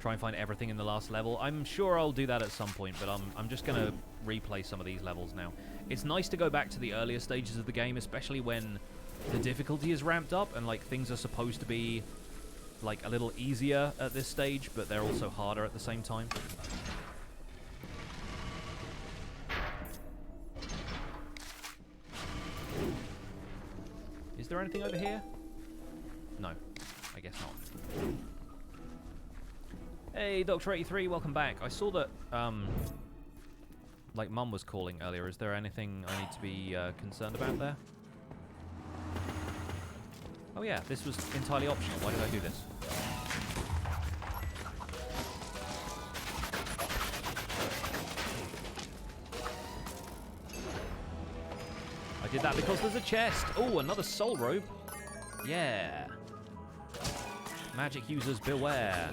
Try and find everything in the last level. I'm sure I'll do that at some point, but I'm just going to replay some of these levels now. It's nice to go back to the earlier stages of the game, especially when the difficulty is ramped up and, like, things are supposed to be, like, a little easier at this stage, but they're also harder at the same time. Is there anything over here? No, I guess not. Hey, Dr. 83, welcome back. I saw that, like, Mum was calling earlier. Is there anything I need to be concerned about there? Oh yeah, this was entirely optional. Why did I do this? I did that because there's a chest. Oh, another soul robe. Yeah. Magic users beware.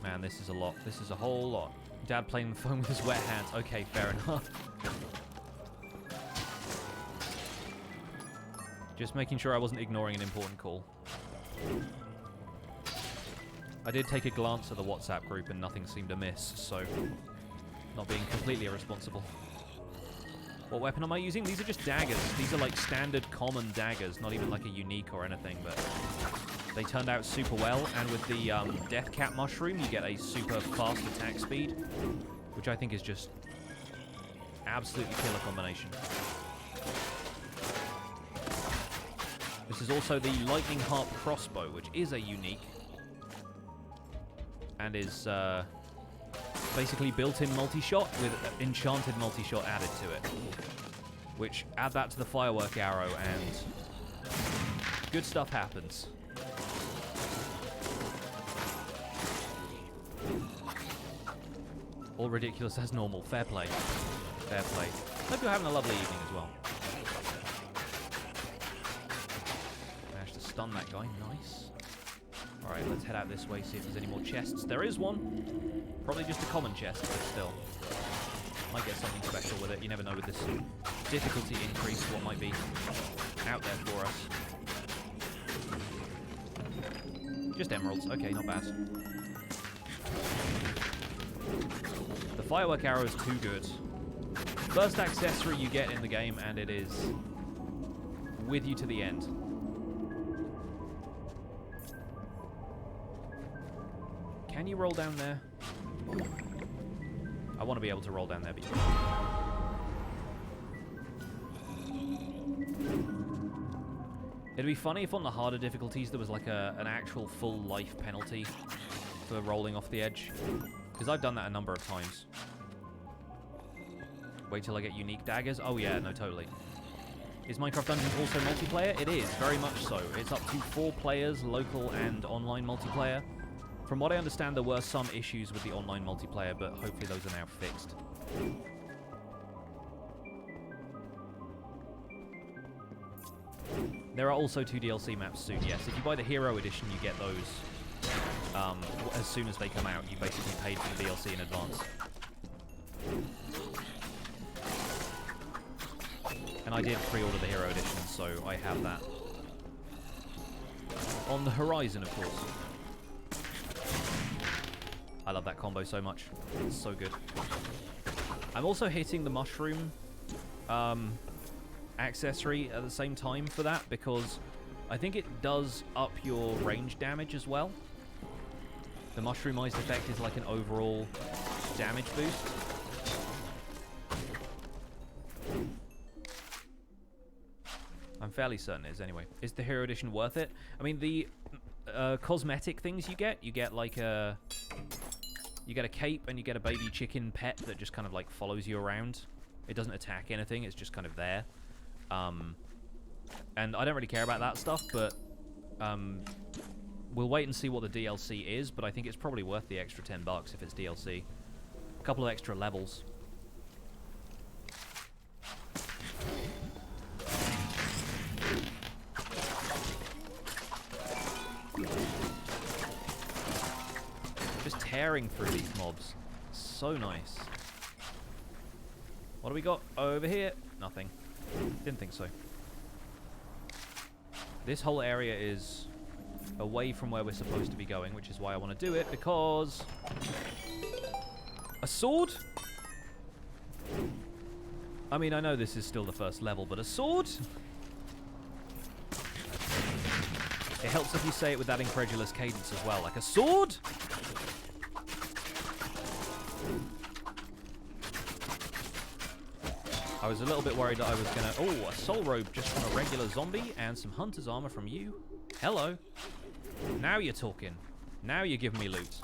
Man, this is a lot. This is a whole lot. Dad playing the phone with his wet hands. Okay, fair enough. Just making sure I wasn't ignoring an important call. I did take a glance at the WhatsApp group and nothing seemed amiss, so not being completely irresponsible. What weapon am I using? These are just daggers. These are like standard common daggers, not even like a unique or anything, but they turned out super well. And with the Death Cap Mushroom, you get a super fast attack speed, which I think is just absolutely killer combination. This is also the Lightning Harp Crossbow, which is a unique and is basically built-in multi-shot with enchanted multi-shot added to it, which add that to the firework arrow and good stuff happens. All ridiculous as normal. Fair play. Fair play. Hope you're having a lovely evening as well. Managed to stun that guy. Nice. Alright, let's head out this way, see if there's any more chests. There is one. Probably just a common chest, but still. Might get something special with it. You never know with this difficulty increase what might be out there for us. Just emeralds. Okay, not bad. The firework arrow is too good. First accessory you get in the game, and it is with you to the end. Can you roll down there? I want to be able to roll down there, but you can't. It'd be funny if on the harder difficulties there was like an actual full life penalty for rolling off the edge. Because I've done that a number of times. Wait till I get unique daggers? Oh yeah, no, totally. Is Minecraft Dungeons also multiplayer? It is, very much so. It's up to 4 players, local and online multiplayer. From what I understand, there were some issues with the online multiplayer, but hopefully those are now fixed. There are also 2 DLC maps soon, yes. If you buy the Hero Edition, you get those as soon as they come out. You basically paid for the DLC in advance. And I did pre-order the Hero Edition, so I have that on the horizon, of course. I love that combo so much. It's so good. I'm also hitting the mushroom accessory at the same time for that, because I think it does up your range damage as well. The mushroomized effect is like an overall damage boost. I'm fairly certain it is anyway. Is the Hero Edition worth it? I mean, the cosmetic things you get like a... You get a cape and you get a baby chicken pet that just kind of like follows you around. It doesn't attack anything, it's just kind of there. And I don't really care about that stuff, but We'll wait and see what the DLC is, but I think it's probably worth the extra $10 if it's DLC. A couple of extra levels. Just tearing through these mobs. So nice. What do we got over here? Nothing. Didn't think so. This whole area is away from where we're supposed to be going, which is why I want to do it, because... A sword? I mean, I know this is still the first level, but a sword? It helps if you say it with that incredulous cadence as well, like a sword? I was a little bit worried that I was gonna... Oh, a soul robe just from a regular zombie and some hunter's armor from you. Hello. Now you're talking. Now you're giving me loot.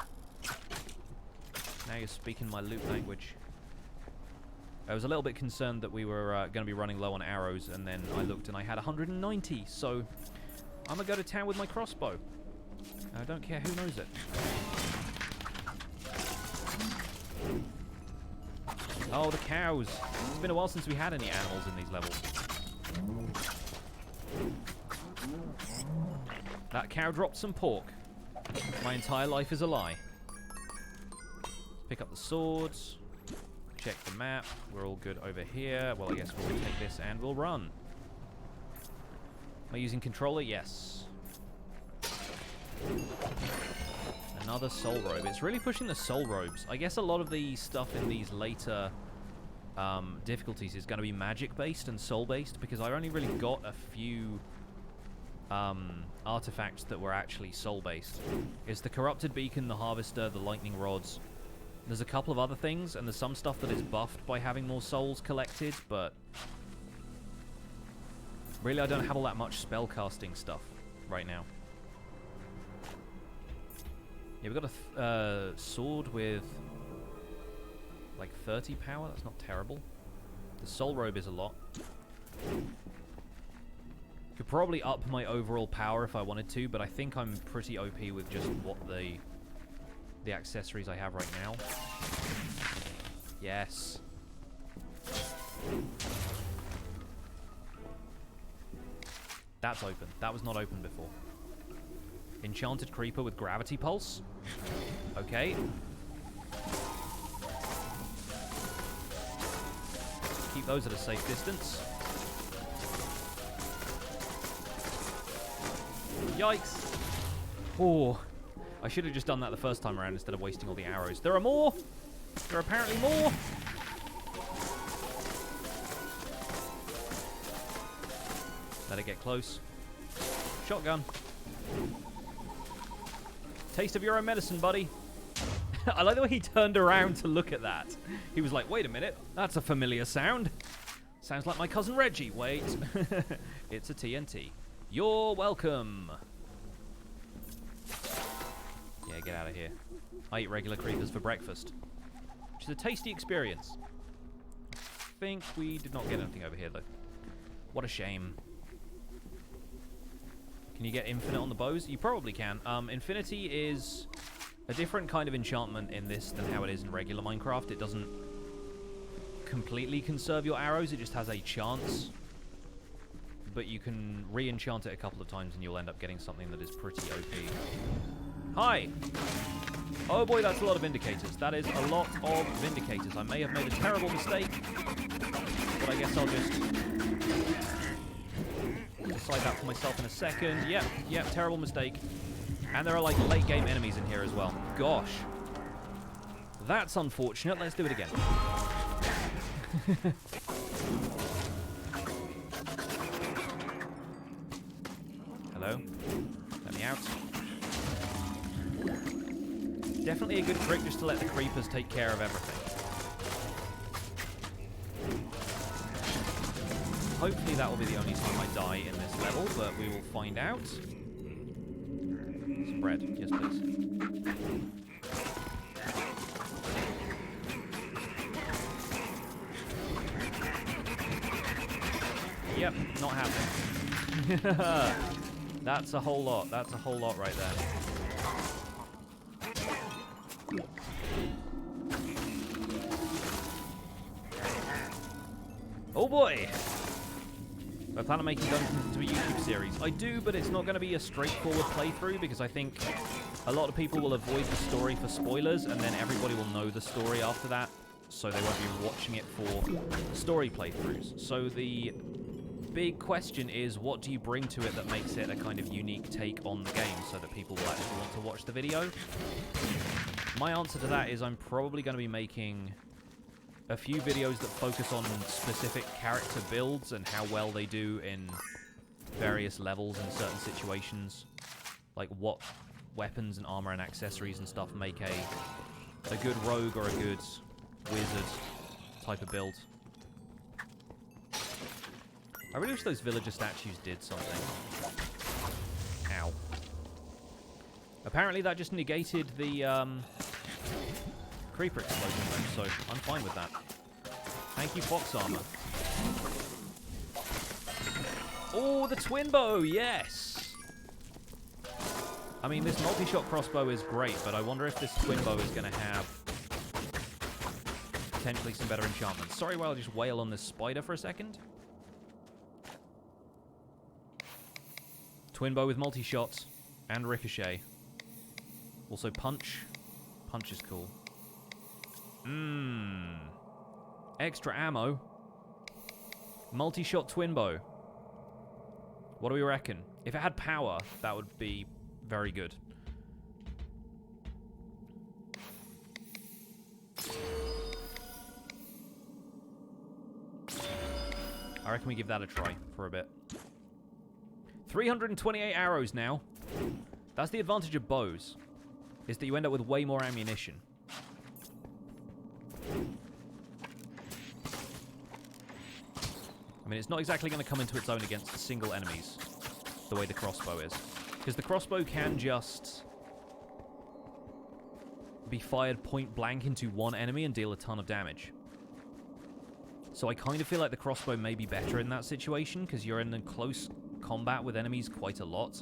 Now you're speaking my loot language. I was a little bit concerned that we were going to be running low on arrows, and then I looked and I had 190, so I'm going to go to town with my crossbow. I don't care who knows it. Oh, the cows. It's been a while since we had any animals in these levels. That cow dropped some pork. My entire life is a lie. Pick up the swords. Check the map. We're all good over here. Well, I guess we'll take this and we'll run. Am I using controller? Yes. Another soul robe. It's really pushing the soul robes. I guess a lot of the stuff in these later difficulties is going to be magic-based and soul-based, because I only really got a few artifacts that were actually soul-based. It's the corrupted beacon, the harvester, the lightning rods. There's a couple of other things, and there's some stuff that is buffed by having more souls collected, but really I don't have all that much spellcasting stuff right now. Yeah, we've got a sword with like 30 power. That's not terrible. The soul robe is a lot. Could probably up my overall power if I wanted to, but I think I'm pretty OP with just what the accessories I have right now. Yes. That's open. That was not open before. Enchanted creeper with gravity pulse. Okay. Keep those at a safe distance. Yikes. Oh, I should have just done that the first time around instead of wasting all the arrows. There are more. There are apparently more. Let it get close. Shotgun. Taste of your own medicine, buddy. I like the way he turned around to look at that. He was like, wait a minute, that's a familiar sound. Sounds like my cousin Reggie. Wait. It's a TNT. You're welcome. Yeah, get out of here. I eat regular creepers for breakfast, which is a tasty experience. I think we did not get anything over here, though. What a shame. Can you get infinite on the bows? You probably can. Infinity is a different kind of enchantment in this than how it is in regular Minecraft. It doesn't completely conserve your arrows. It just has a chance. But you can re-enchant it a couple of times and you'll end up getting something that is pretty OP. Hi! Oh boy, that's a lot of indicators. That is a lot of vindicators. I may have made a terrible mistake, but I guess I'll just decide that for myself in a second. Yep, terrible mistake. And there are like late game enemies in here as well. Gosh. That's unfortunate. Let's do it again. Hello? Let me out. Definitely a good trick just to let the creepers take care of everything. Hopefully that will be the only time I die in this level, but we will find out. Some bread. Yes, please. Yep, not happening. That's a whole lot. That's a whole lot right there. Oh boy! I plan on making Dungeons into a YouTube series. I do, but it's not going to be a straightforward playthrough because I think a lot of people will avoid the story for spoilers and then everybody will know the story after that, so they won't be watching it for story playthroughs. So the big question is, what do you bring to it that makes it a kind of unique take on the game so that people will actually want to watch the video? My answer to that is I'm probably going to be making a few videos that focus on specific character builds and how well they do in various levels in certain situations. Like what weapons and armor and accessories and stuff make a good rogue or a good wizard type of build. I really wish those villager statues did something. Ow. Apparently that just negated the creeper explosion though, so I'm fine with that. Thank you, fox armor. Oh, the twin bow, yes! I mean, this multi-shot crossbow is great, but I wonder if this twin bow is going to have potentially some better enchantments. Sorry while I just wail on this spider for a second. Twin bow with multi-shot and ricochet. Also punch. Punch is cool. Extra ammo. Multi-shot twin bow. What do we reckon? If it had power, that would be very good. I reckon we give that a try for a bit. 328 arrows now. That's the advantage of bows, is that you end up with way more ammunition. I mean, it's not exactly going to come into its own against single enemies, the way the crossbow is. Because the crossbow can just be fired point blank into one enemy and deal a ton of damage. So I kind of feel like the crossbow may be better in that situation, because you're in a close combat with enemies quite a lot.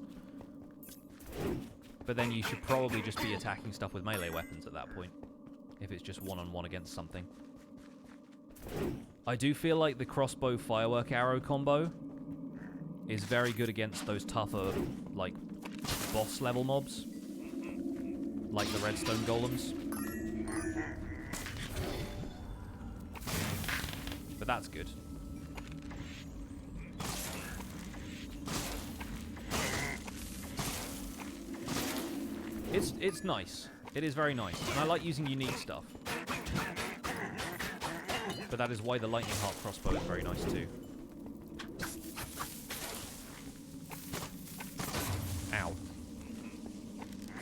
But then you should probably just be attacking stuff with melee weapons at that point, if it's just one-on-one against something. I do feel like the crossbow firework arrow combo is very good against those tougher, like, boss level mobs, like the redstone golems. But that's good. It's nice. It is very nice. And I like using unique stuff. But that is why the lightning heart crossbow is very nice too. Ow.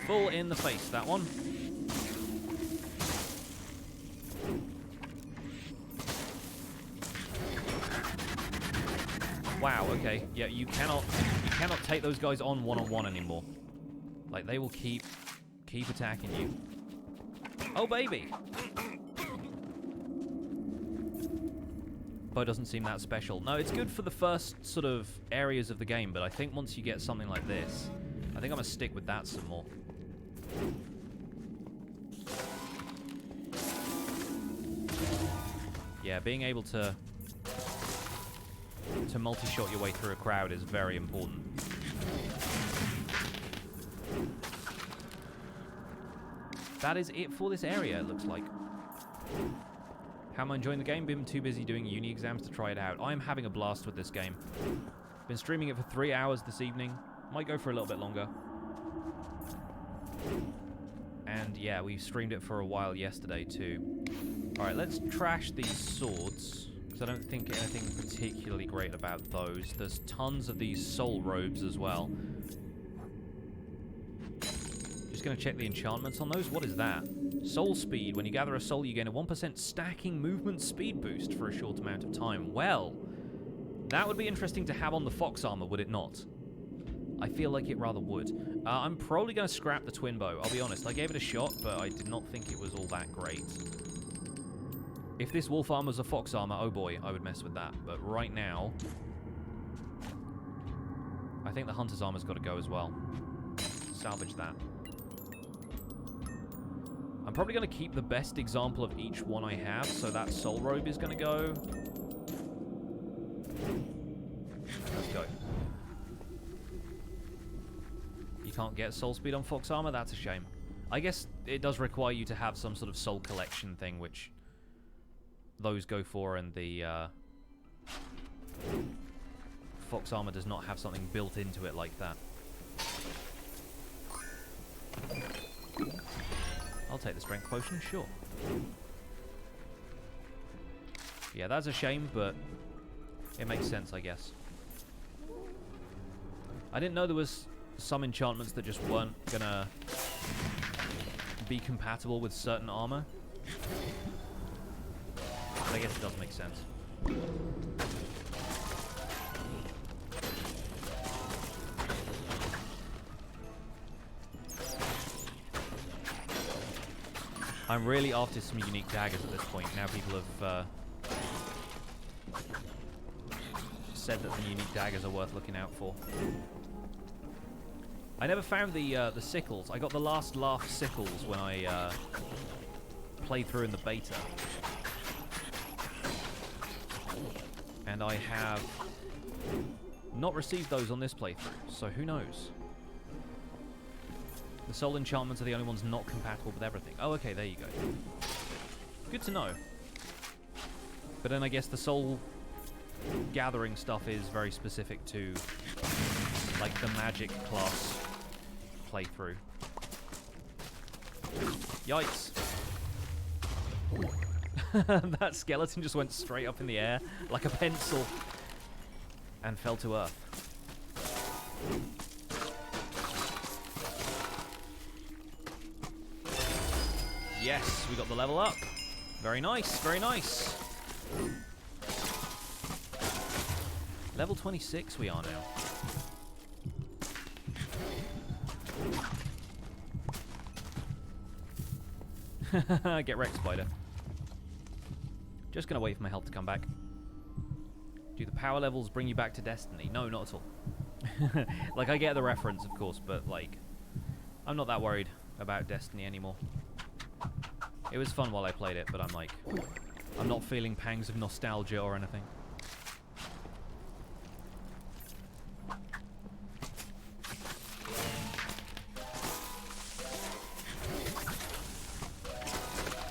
Full in the face, that one. Wow, okay. Yeah, you cannot take those guys on one-on-one anymore. Like, they will keep attacking you. Oh, baby! Bow doesn't seem that special. No, it's good for the first sort of areas of the game, but I think once you get something like this, I think I'm going to stick with that some more. Yeah, being able to multi-shot your way through a crowd is very important. That is it for this area, it looks like. How am I enjoying the game? Been too busy doing uni exams to try it out. I'm having a blast with this game. Been streaming it for 3 hours this evening. Might go for a little bit longer. And yeah, we streamed it for a while yesterday too. Alright, let's trash these swords, because I don't think anything particularly great about those. There's tons of these soul robes as well. Just going to check the enchantments on those. What is that? Soul speed. When you gather a soul, you gain a 1% stacking movement speed boost for a short amount of time. Well, that would be interesting to have on the fox armor, would it not? I feel like it rather would. I'm probably going to scrap the twin bow. I'll be honest. I gave it a shot, but I did not think it was all that great. If this wolf armor was a fox armor, oh boy, I would mess with that. But right now, I think the hunter's armor's got to go as well. Salvage that. I'm probably going to keep the best example of each one I have, so that soul robe is going to go. Let's go. You can't get soul speed on fox armor? That's a shame. I guess it does require you to have some sort of soul collection thing, which those go for, and the fox armor does not have something built into it like that. I'll take the strength potion, sure. Yeah, that's a shame, but it makes sense, I guess. I didn't know there was some enchantments that just weren't gonna be compatible with certain armor. But I guess it does make sense. I'm really after some unique daggers at this point. Now people have said that the unique daggers are worth looking out for. I never found the sickles. I got the last laugh sickles when I played through in the beta. And I have not received those on this playthrough, so who knows? The soul enchantments are the only ones not compatible with everything. Oh, okay, there you go. Good to know. But then I guess the soul gathering stuff is very specific to, like, the magic class playthrough. Yikes. That skeleton just went straight up in the air like a pencil and fell to earth. Yes, we got the level up. Very nice, very nice. Level 26 we are now. Get wrecked, spider. Just gonna wait for my health to come back. Do the power levels bring you back to Destiny? No, not at all. Like, I get the reference, of course, but, like, I'm not that worried about Destiny anymore. It was fun while I played it, but I'm like, I'm not feeling pangs of nostalgia or anything.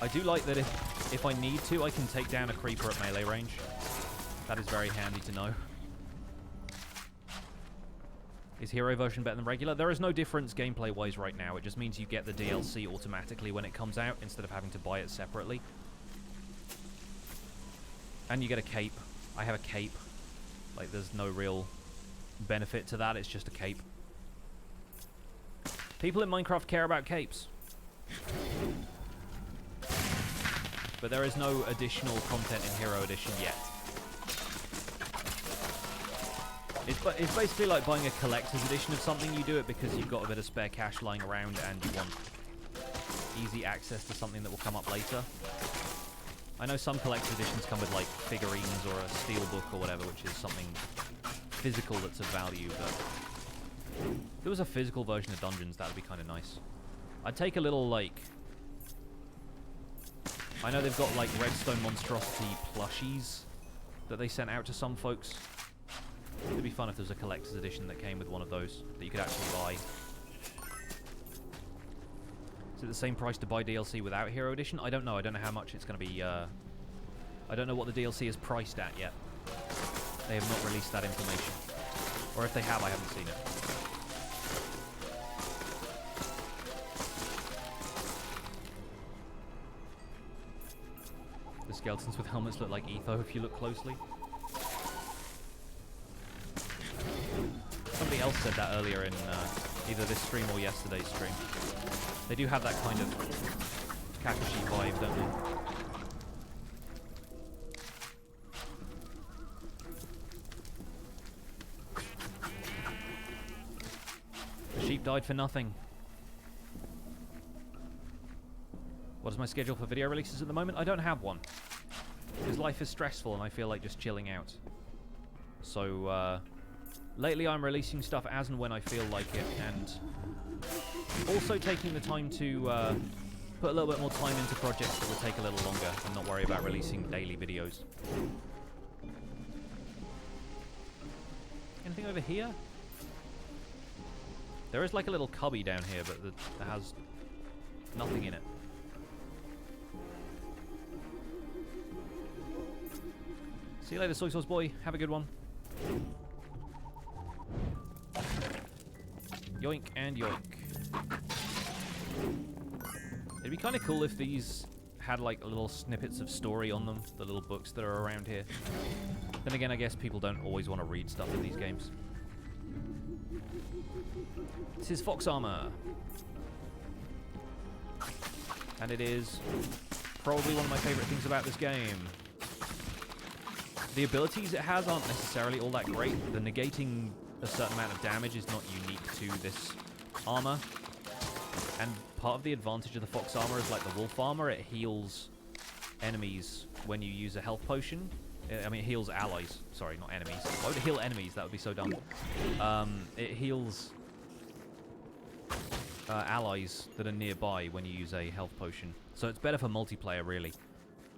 I do like that if I need to, I can take down a creeper at melee range. That is very handy to know. Is hero version better than regular? There is no difference gameplay-wise right now. It just means you get the DLC automatically when it comes out instead of having to buy it separately. And you get a cape. I have a cape. Like, there's no real benefit to that. It's just a cape. People in Minecraft care about capes. But there is no additional content in Hero Edition yet. It's basically like buying a collector's edition of something. You do it because you've got a bit of spare cash lying around and you want easy access to something that will come up later. I know some collector's editions come with, like, figurines or a steelbook or whatever, which is something physical that's of value, but if there was a physical version of Dungeons, that would be kind of nice. I'd take a little, like... I know they've got, like, Redstone Monstrosity plushies that they sent out to some folks. It'd be fun if there was a collector's edition that came with one of those that you could actually buy. Is it the same price to buy DLC without Hero Edition? I don't know. I don't know how much it's going to be. I don't know what the DLC is priced at yet. They have not released that information. Or if they have, I haven't seen it. The skeletons with helmets look like Etho if you look closely. Somebody else said that earlier in either this stream or yesterday's stream. They do have that kind of Kakashi vibe, don't they? The sheep died for nothing. What is my schedule for video releases at the moment? I don't have one. Because life is stressful and I feel like just chilling out. So, Lately, I'm releasing stuff as and when I feel like it, and also taking the time to put a little bit more time into projects that will take a little longer and not worry about releasing daily videos. Anything over here? There is like a little cubby down here, but that has nothing in it. See you later, soy sauce boy. Have a good one. Yoink and yoink. It'd be kind of cool if these had like little snippets of story on them, the little books that are around here. Then again, I guess people don't always want to read stuff in these games. This is Fox Armor. And it is probably one of my favorite things about this game. The abilities it has aren't necessarily all that great. The negating a certain amount of damage is not unique to this armor. And part of the advantage of the Fox Armor is like the Wolf Armor. It heals enemies when you use a health potion. I mean, it heals allies. Sorry, not enemies. Why would it heal enemies? That would be so dumb. It heals allies that are nearby when you use a health potion. So it's better for multiplayer, really.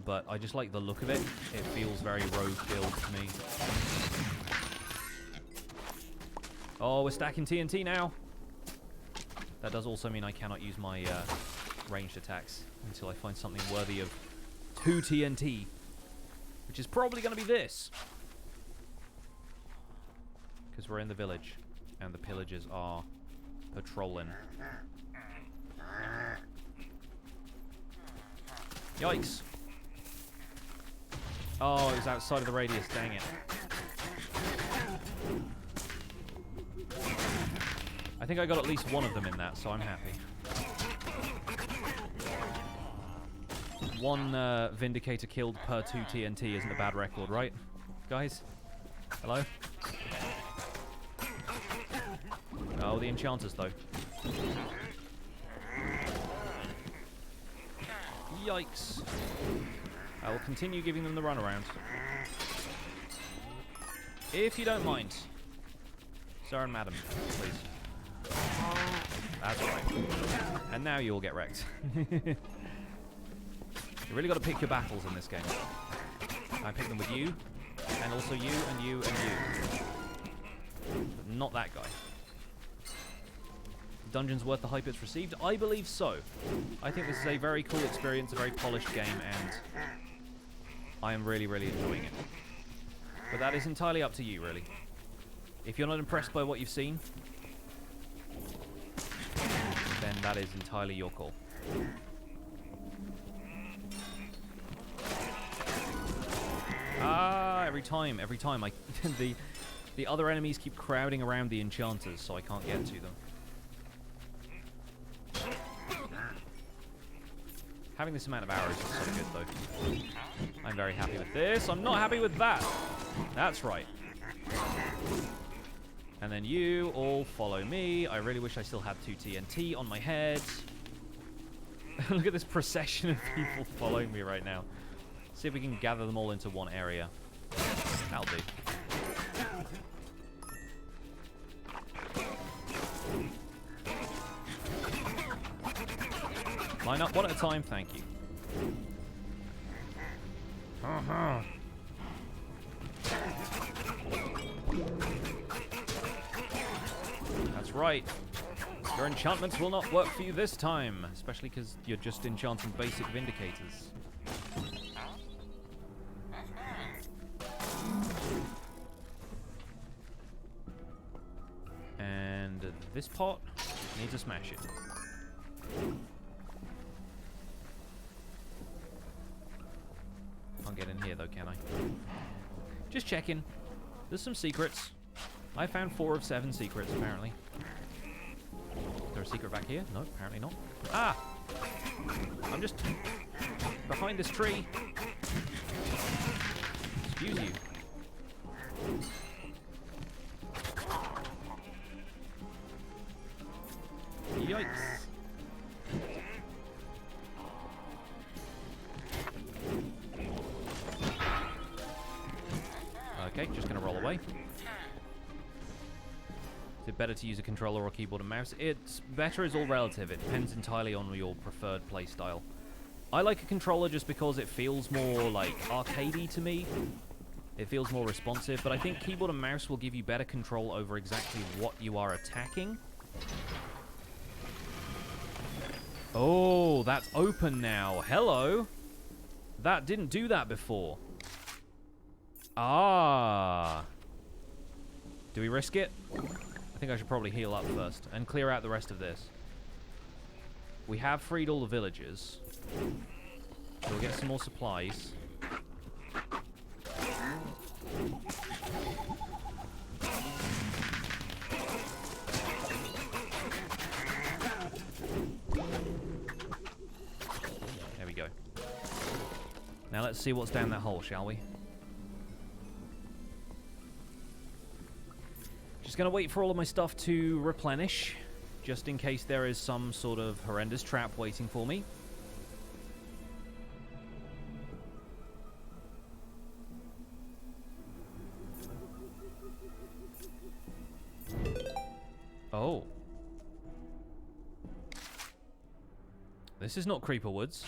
But I just like the look of it. It feels very rogue build to me. Oh, we're stacking TNT now. That does also mean I cannot use my ranged attacks until I find something worthy of 2 TNT. Which is probably going to be this. Because we're in the village. And the pillagers are patrolling. Yikes. Oh, it was outside of the radius. Dang it. I think I got at least one of them in that, so I'm happy. One Vindicator killed per 2 TNT isn't a bad record, right? Guys? Hello? Oh, the enchanters, though. Yikes. I will continue giving them the runaround. If you don't mind. Sir and madam, please. That's right. And now you all get wrecked. You really got to pick your battles in this game. I pick them with you, and also you, and you, and you. But not that guy. Dungeon's worth the hype it's received? I believe so. I think this is a very cool experience, a very polished game, and I am really, really enjoying it. But that is entirely up to you, really. If you're not impressed by what you've seen, then that is entirely your call. Ah, every time I the other enemies keep crowding around the enchanters, so I can't get to them. Having this amount of arrows is so good, though. I'm very happy with this. I'm not happy with that. That's right. And then you all follow me. I really wish I still had 2 TNT on my head. Look at this procession of people following me right now. See if we can gather them all into one area. That'll do. Line up one at a time, thank you. That's right. Your enchantments will not work for you this time, especially because you're just enchanting basic Vindicators. And this pot needs to smash it. Can't get in here though, can I? Just checking. There's some secrets. I found 4 of 7 secrets, apparently. Is there a secret back here? No, apparently not. Ah! I'm just behind this tree. Excuse you. Yikes. Okay, just gonna roll away. Is it better to use a controller or keyboard and mouse? It's better is all relative. It depends entirely on your preferred playstyle. I like a controller just because it feels more like arcadey to me. It feels more responsive, but I think keyboard and mouse will give you better control over exactly what you are attacking. Oh, that's open now. Hello. That didn't do that before. Ah. Do we risk it? I think I should probably heal up first and clear out the rest of this. We have freed all the villagers. So we'll get some more supplies. There we go. Now let's see what's down that hole, shall we? Just gonna wait for all of my stuff to replenish, just in case there is some sort of horrendous trap waiting for me. Oh. This is not Creeper Woods.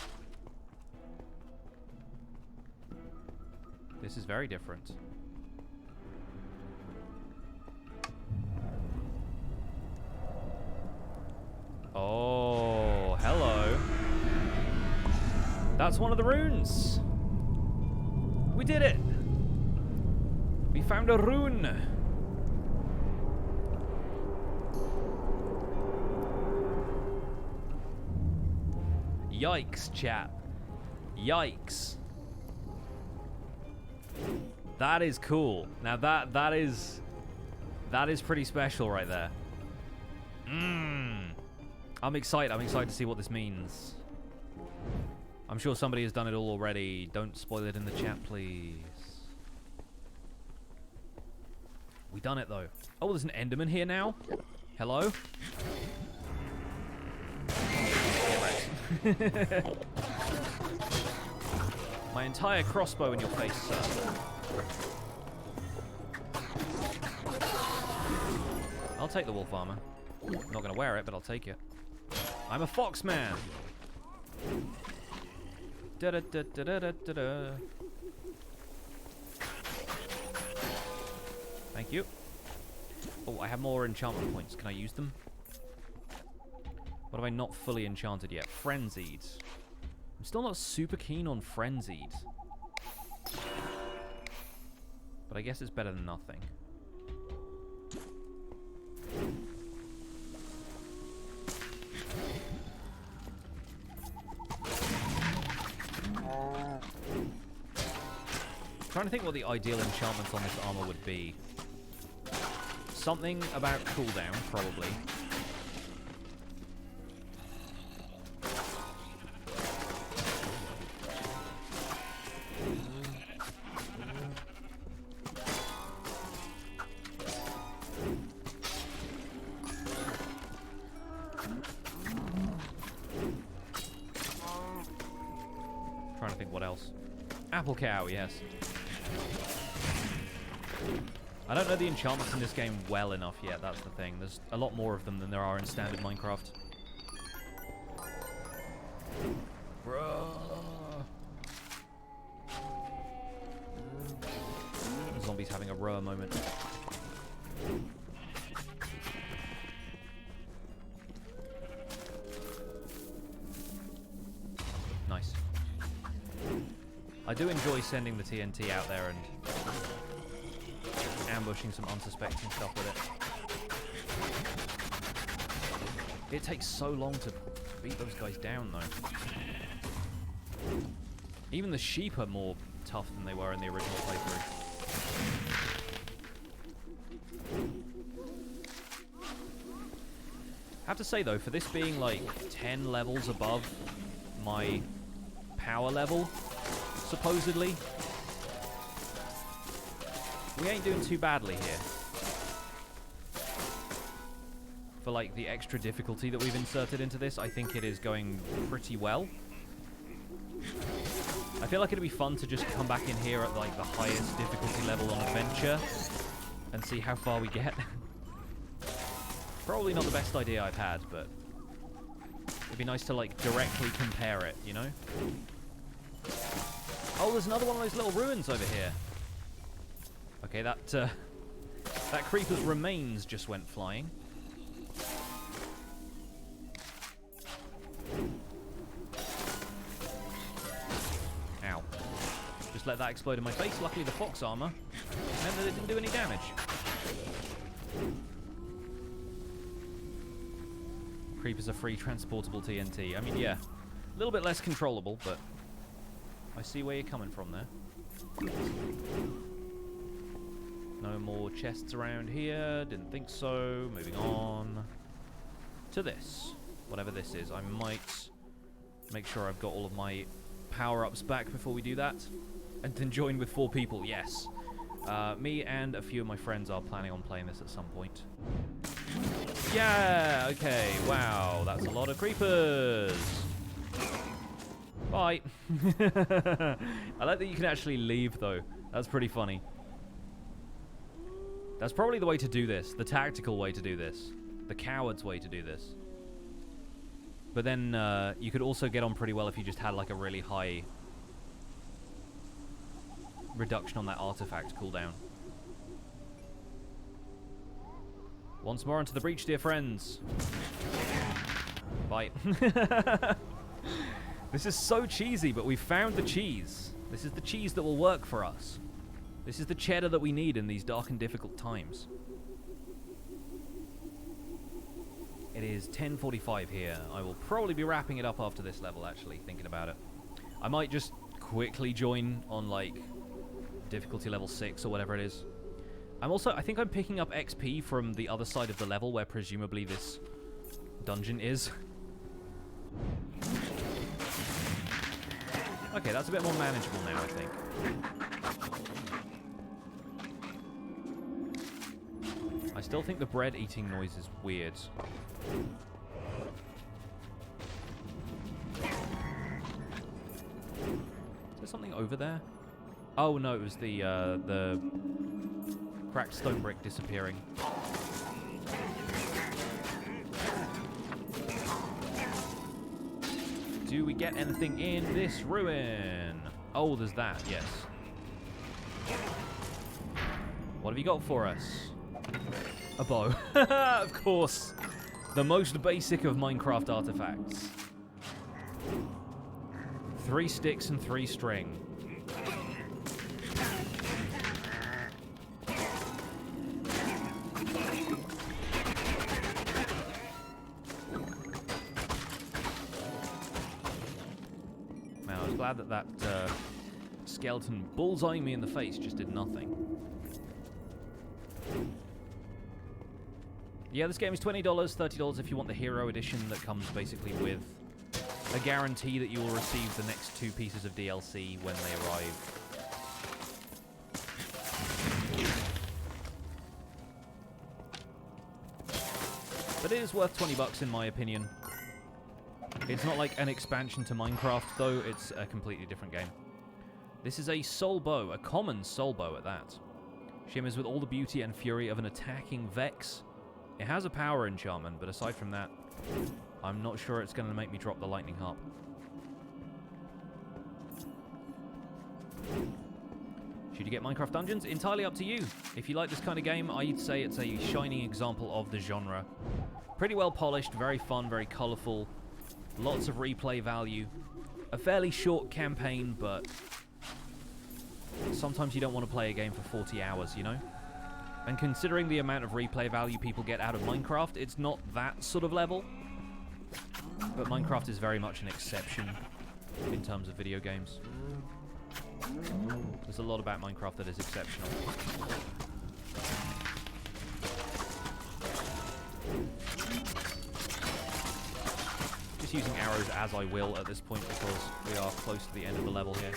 This is very different. Oh, hello. That's one of the runes. We did it. We found a rune. Yikes, chat. Yikes. That is cool. Now that is pretty special right there. I'm excited. I'm excited to see what this means. I'm sure somebody has done it all already. Don't spoil it in the chat, please. We done it, though. Oh, there's an Enderman here now. Hello? Yeah, right. My entire crossbow in your face, sir. I'll take the wolf armor. I'm not going to wear it, but I'll take it. I'm a fox man. Da da da da da da da. Thank you. Oh, I have more enchantment points. Can I use them? What have I not fully enchanted yet? Frenzied. I'm still not super keen on Frenzied. But I guess it's better than nothing. I'm trying to think what the ideal enchantments on this armor would be. Something about cooldown, probably. Trying to think what else. Apple cow, yes. I don't know the enchantments in this game well enough yet, that's the thing. There's a lot more of them than there are in standard Minecraft. Bruh. The zombie's having a roar moment. Nice. I do enjoy sending the TNT out there and ambushing some unsuspecting stuff with it. It takes so long to beat those guys down, though. Even the sheep are more tough than they were in the original playthrough. I have to say, though, for this being like 10 levels above my power level, supposedly, we ain't doing too badly here. For like the extra difficulty that we've inserted into this, I think it is going pretty well. I feel like it'd be fun to just come back in here at like the highest difficulty level on adventure and see how far we get. Probably not the best idea I've had, but it'd be nice to, like, directly compare it, you know? Oh, there's another one of those little ruins over here. Okay, that creeper's remains just went flying. Ow. Just let that explode in my face. Luckily the fox armor meant that it didn't do any damage. Creepers are free transportable TNT. I mean, yeah, a little bit less controllable, but I see where you're coming from there. No more chests around here. Didn't think so. Moving on to this. Whatever this is. I might make sure I've got all of my power-ups back before we do that. And then join with 4 people. Yes. Me and a few of my friends are planning on playing this at some point. Yeah! Okay. Wow. That's a lot of creepers. Bye. I like that you can actually leave, though. That's pretty funny. That's probably the way to do this. The tactical way to do this. The coward's way to do this. But then you could also get on pretty well if you just had like a really high reduction on that artifact cooldown. Once more into the breach, dear friends. Bye. This is so cheesy, but we found the cheese. This is the cheese that will work for us. This is the cheddar that we need in these dark and difficult times. It is 10:45 here. I will probably be wrapping it up after this level, actually, thinking about it. I might just quickly join on, like, difficulty level 6 or whatever it is. I think I'm picking up XP from the other side of the level where presumably this dungeon is. Okay, that's a bit more manageable now, I think. I still think the bread eating noise is weird. Is there something over there? Oh no, it was the cracked stone brick disappearing. Do we get anything in this ruin? Oh, there's that, yes. What have you got for us? A bow. Of course. The most basic of Minecraft artifacts. 3 sticks and 3 string. Now, I was glad that skeleton bullseyeing me in the face just did nothing. Yeah, this game is $20, $30 if you want the Hero Edition that comes basically with a guarantee that you will receive the next 2 pieces of DLC when they arrive. But it is worth 20 bucks in my opinion. It's not like an expansion to Minecraft though, it's a completely different game. This is a soul bow, a common soul bow at that. Shimmers with all the beauty and fury of an attacking Vex. It has a power enchantment, but aside from that, I'm not sure it's going to make me drop the lightning harp. Should you get Minecraft Dungeons? Entirely up to you. If you like this kind of game, I'd say it's a shining example of the genre. Pretty well polished, very fun, very colourful, lots of replay value. A fairly short campaign, but sometimes you don't want to play a game for 40 hours, you know? And considering the amount of replay value people get out of Minecraft, it's not that sort of level. But Minecraft is very much an exception in terms of video games. There's a lot about Minecraft that is exceptional. Just using arrows as I will at this point because we are close to the end of the level here.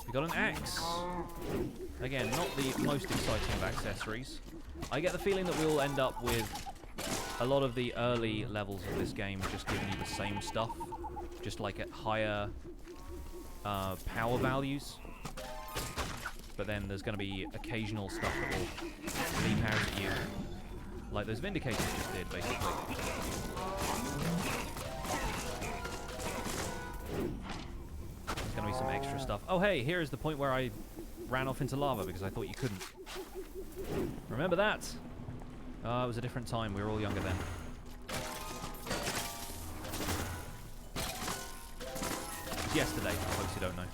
We got an axe. Again, not the most exciting of accessories. I get the feeling that we'll end up with a lot of the early levels of this game just giving you the same stuff, just like at higher power values. but then there's going to be occasional stuff that will leap out at you. Like those Vindicators just did, basically. There's going to be some extra stuff. Oh, hey, here is the point where I ran off into lava because I thought you couldn't. Remember that? It was a different time. We were all younger then. It was yesterday, for folks who don't know.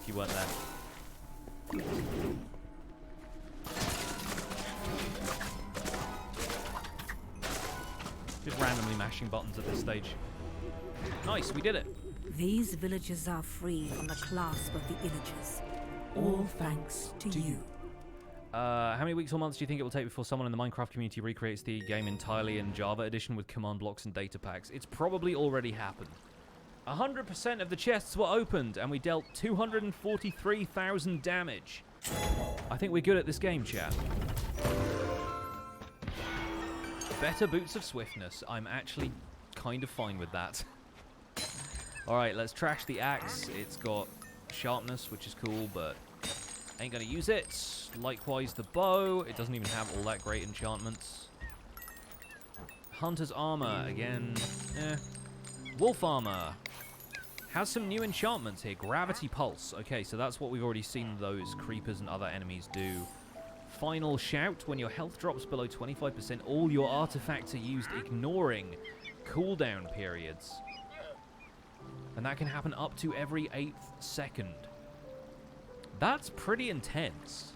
If you weren't there. Just randomly mashing buttons at this stage. Nice, we did it. These villages are free from the clasp of the Illagers. All thanks to you. How many weeks or months do you think it will take before someone in the Minecraft community recreates the game entirely in Java Edition with command blocks and data packs? It's probably already happened. 100% of the chests were opened, and we dealt 243,000 damage. I think we're good at this game, chat. Better boots of swiftness. I'm actually kind of fine with that. Alright, let's trash the axe. It's got sharpness, which is cool, but ain't gonna use it. Likewise, the bow. It doesn't even have all that great enchantments. Hunter's armor, again. Wolf armor. Has some new enchantments here. Gravity pulse. Okay, so that's what we've already seen those creepers and other enemies do. Final shout. When your health drops below 25%, all your artifacts are used, ignoring cooldown periods. And that can happen up to every 8th second. That's pretty intense.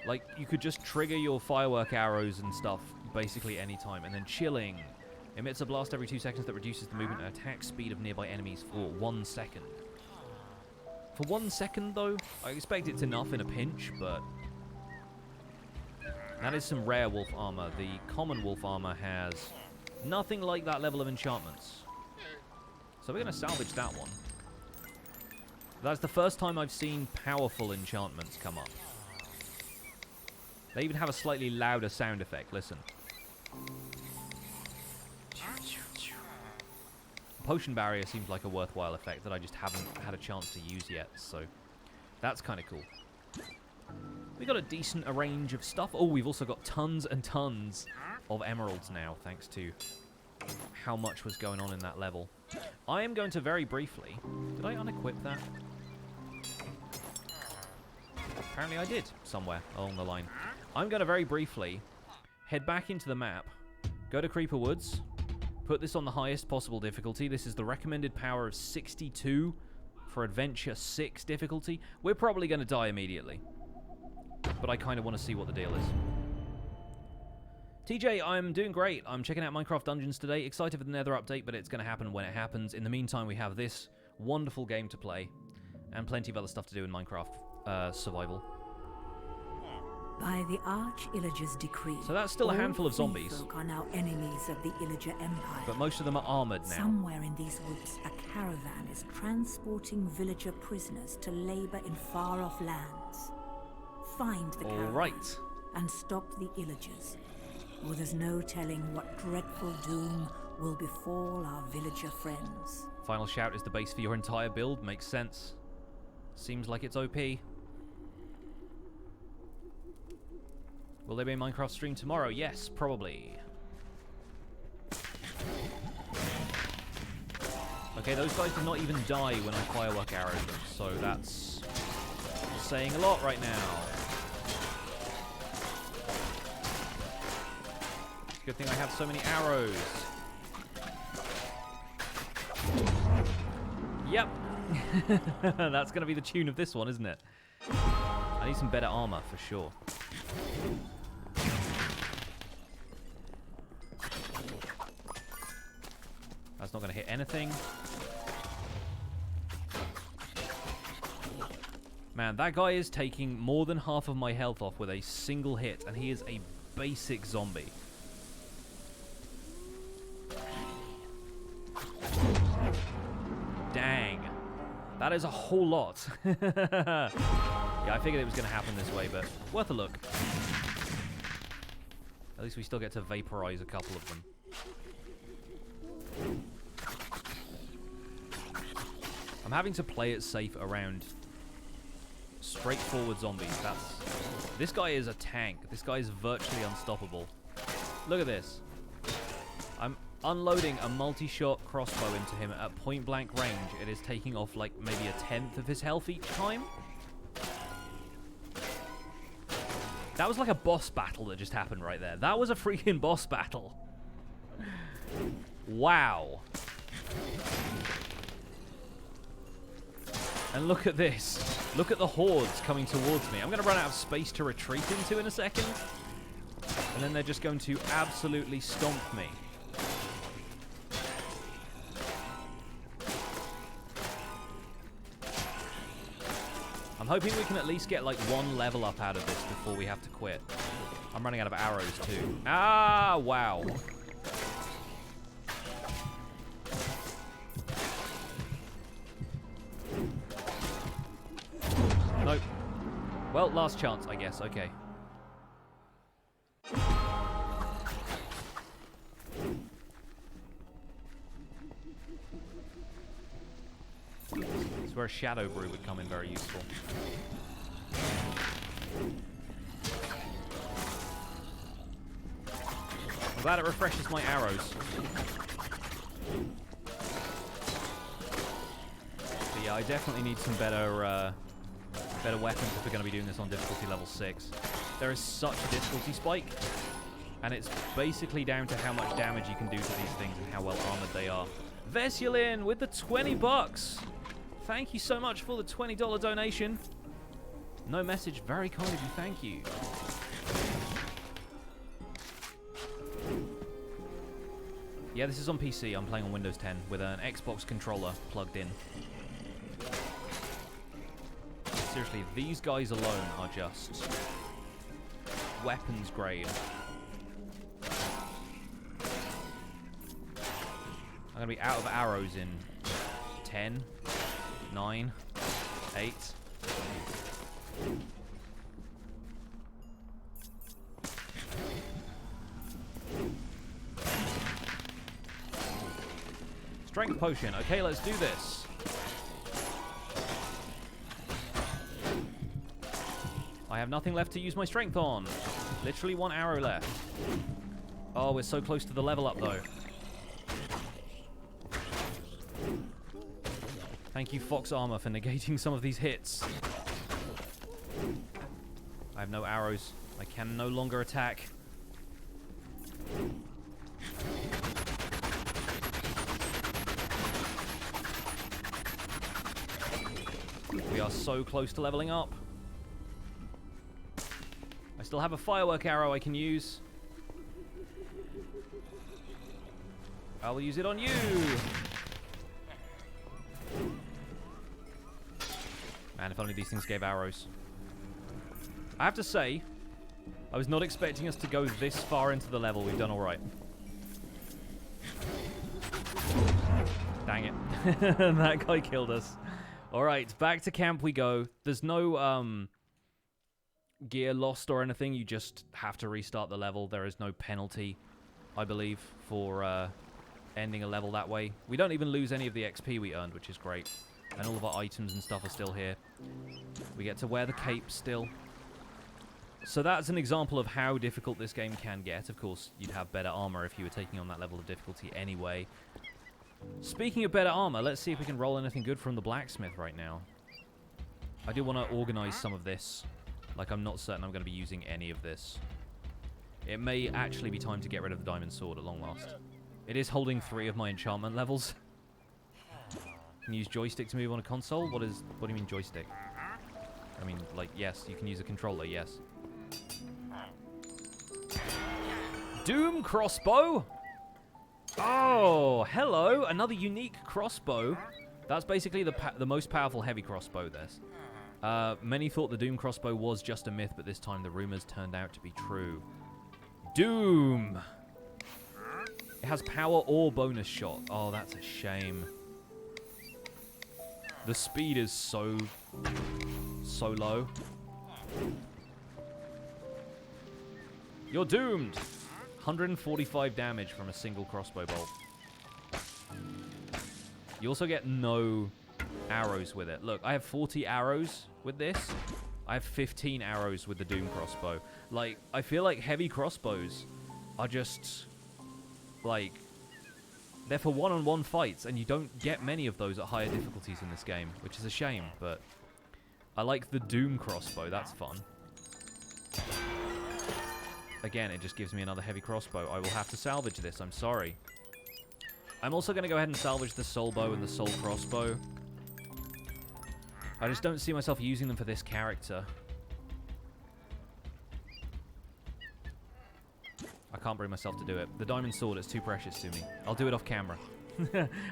Like, you could just trigger your firework arrows and stuff basically any time. And then chilling. Emits a blast every 2 seconds that reduces the movement and attack speed of nearby enemies for 1 second. For 1 second, though, I expect it's enough in a pinch, but that is some rare wolf armor. The common wolf armor has nothing like that level of enchantments. So we're going to salvage that one. That's the first time I've seen powerful enchantments come up. They even have a slightly louder sound effect. Listen. Potion barrier seems like a worthwhile effect that I just haven't had a chance to use yet, so that's kind of cool. We got a decent range of stuff. Oh, we've also got tons and tons of emeralds now, thanks to how much was going on in that level. I am going to very briefly... Did I unequip that? Apparently I did, somewhere along the line. I'm going to very briefly head back into the map, go to Creeper Woods, put this on the highest possible difficulty. This is the recommended power of 62 for Adventure 6 difficulty. We're probably going to die immediately, but I kind of want to see what the deal is. TJ, I'm doing great. I'm checking out Minecraft Dungeons today. Excited for the Nether update, but it's going to happen when it happens. In the meantime, we have this wonderful game to play and plenty of other stuff to do in Minecraft survival. By the Arch-Illager's decree, so that's still a handful of zombies. Folk are now enemies of the Illager Empire. But most of them are armored now. Somewhere in these woods, a caravan is transporting villager prisoners to labor in far-off lands. Find the caravan and stop the Illagers, or there's no telling what dreadful doom will befall our villager friends. Final shout is the base for your entire build. Makes sense. Seems like it's OP. Will there be a Minecraft stream tomorrow? Yes, probably. Okay, those guys did not even die when I firework arrowed them, so that's saying a lot right now. Good thing I have so many arrows. Yep. That's going to be the tune of this one, isn't it? I need some better armor, for sure. That's not going to hit anything. Man, that guy is taking more than half of my health off with a single hit, and he is a basic zombie. Dang. That is a whole lot. Yeah, I figured it was going to happen this way, but worth a look. At least we still get to vaporize a couple of them. I'm having to play it safe around straightforward zombies. This guy is a tank. This guy is virtually unstoppable. Look at this. I'm unloading a multi-shot crossbow into him at point-blank range. It is taking off like maybe a tenth of his health each time. That was like a boss battle that just happened right there. That was a freaking boss battle. Wow. And look at this. Look at the hordes coming towards me. I'm going to run out of space to retreat into in a second. And then they're just going to absolutely stomp me. I'm hoping we can at least get like one level up out of this before we have to quit. I'm running out of arrows too. Ah, wow. Nope. Well, last chance, I guess. Okay. This is where a shadow brew would come in very useful. I'm glad it refreshes my arrows. But yeah, I definitely need some better weapons if we're going to be doing this on difficulty level 6. There is such a difficulty spike, and it's basically down to how much damage you can do to these things and how well armored they are. Vesulin with the 20 bucks. Thank you so much for the $20 donation. No message, very kind of you, thank you. Yeah, this is on PC. I'm playing on Windows 10 with an Xbox controller plugged in. Seriously, these guys alone are just weapons grade. I'm going to be out of arrows in 10, 9, 8. Strength potion. Okay, let's do this. I have nothing left to use my strength on. Literally one arrow left. Oh, we're so close to the level up, though. Thank you, Fox Armor, for negating some of these hits. I have no arrows. I can no longer attack. We are so close to leveling up. I still have a firework arrow I can use. I will use it on you. Man, if only these things gave arrows. I have to say, I was not expecting us to go this far into the level. We've done all right. Dang it. That guy killed us. All right, back to camp we go. There's no gear lost or anything. You just have to restart the level. There is no penalty, I believe, for ending a level that way. We don't even lose any of the XP we earned, which is great. And all of our items and stuff are still here. We get to wear the cape still. So that's an example of how difficult this game can get. Of course, you'd have better armor if you were taking on that level of difficulty anyway. Speaking of better armor, let's see if we can roll anything good from the blacksmith right now. I do want to organize some of this. Like, I'm not certain I'm going to be using any of this. It may actually be time to get rid of the diamond sword at long last. It is holding 3 of my enchantment levels. Can you use joystick to move on a console? What do you mean joystick? I mean, like, yes, you can use a controller, yes. Doom crossbow? Oh, hello, another unique crossbow. That's basically the most powerful heavy crossbow there's. Many thought the Doom crossbow was just a myth, but this time the rumors turned out to be true. Doom! It has power or bonus shot. Oh, that's a shame. The speed is so low. You're doomed! 145 damage from a single crossbow bolt. You also get no arrows with it. Look, I have 40 arrows with this. I have 15 arrows with the Doom crossbow. Like, I feel like heavy crossbows are just, like, they're for one-on-one fights, and you don't get many of those at higher difficulties in this game, which is a shame, but I like the Doom crossbow. That's fun. Again, it just gives me another heavy crossbow. I will have to salvage this. I'm sorry. I'm also going to go ahead and salvage the soul bow and the soul crossbow. I just don't see myself using them for this character. I can't bring myself to do it. The diamond sword is too precious to me. I'll do it off camera.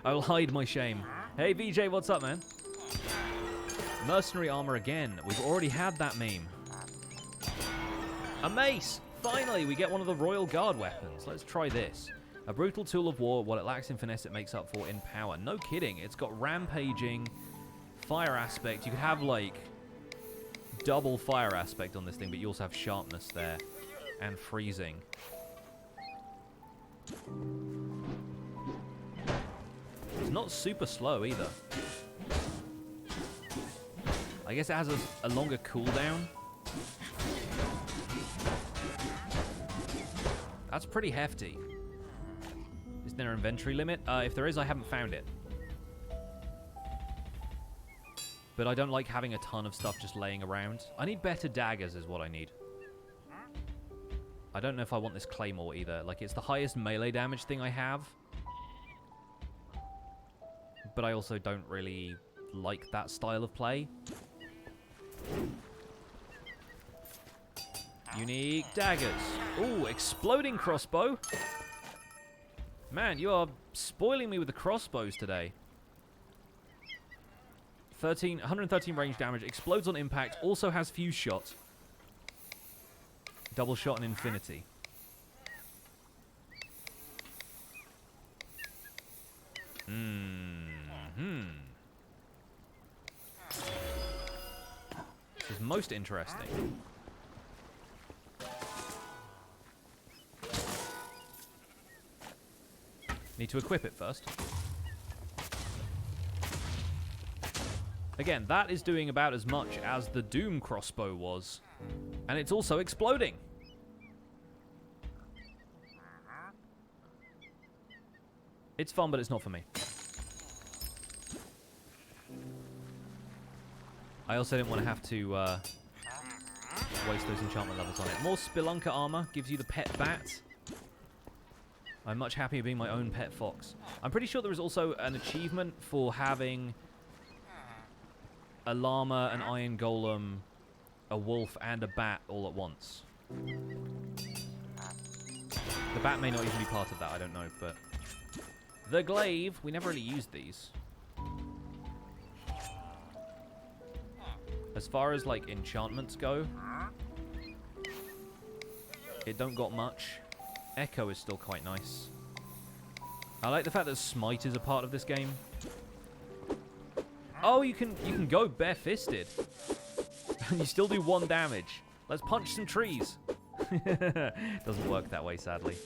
I will hide my shame. Hey, VJ, what's up, man? Mercenary armor again. We've already had that meme. A mace! Finally, we get one of the Royal Guard weapons. Let's try this. A brutal tool of war. What it lacks in finesse, it makes up for in power. No kidding. It's got rampaging, fire aspect. You could have, like, double fire aspect on this thing, but you also have sharpness there. And freezing. It's not super slow either. I guess it has a longer cooldown. That's pretty hefty. Is there an inventory limit? If there is, I haven't found it. But I don't like having a ton of stuff just laying around. I need better daggers is what I need. I don't know if I want this claymore either. Like, it's the highest melee damage thing I have. But I also don't really like that style of play. Unique daggers. Ooh, exploding crossbow. Man, you are spoiling me with the crossbows today. 113 range damage. Explodes on impact. Also has fuse shot. Double shot and infinity. This is most interesting. Need to equip it first. Again, that is doing about as much as the Doom crossbow was. And it's also exploding. It's fun, but it's not for me. I also didn't want to have to waste those enchantment levels on it. More Spelunker armor gives you the pet bat. I'm much happier being my own pet fox. I'm pretty sure there is also an achievement for having a llama, an iron golem, a wolf, and a bat all at once. The bat may not even be part of that, I don't know, but... The glaive, we never really used these. As far as, like, enchantments go, it don't got much. Echo is still quite nice. I like the fact that Smite is a part of this game. Oh, you can go bare-fisted. And you still do 1 damage. Let's punch some trees. Doesn't work that way, sadly.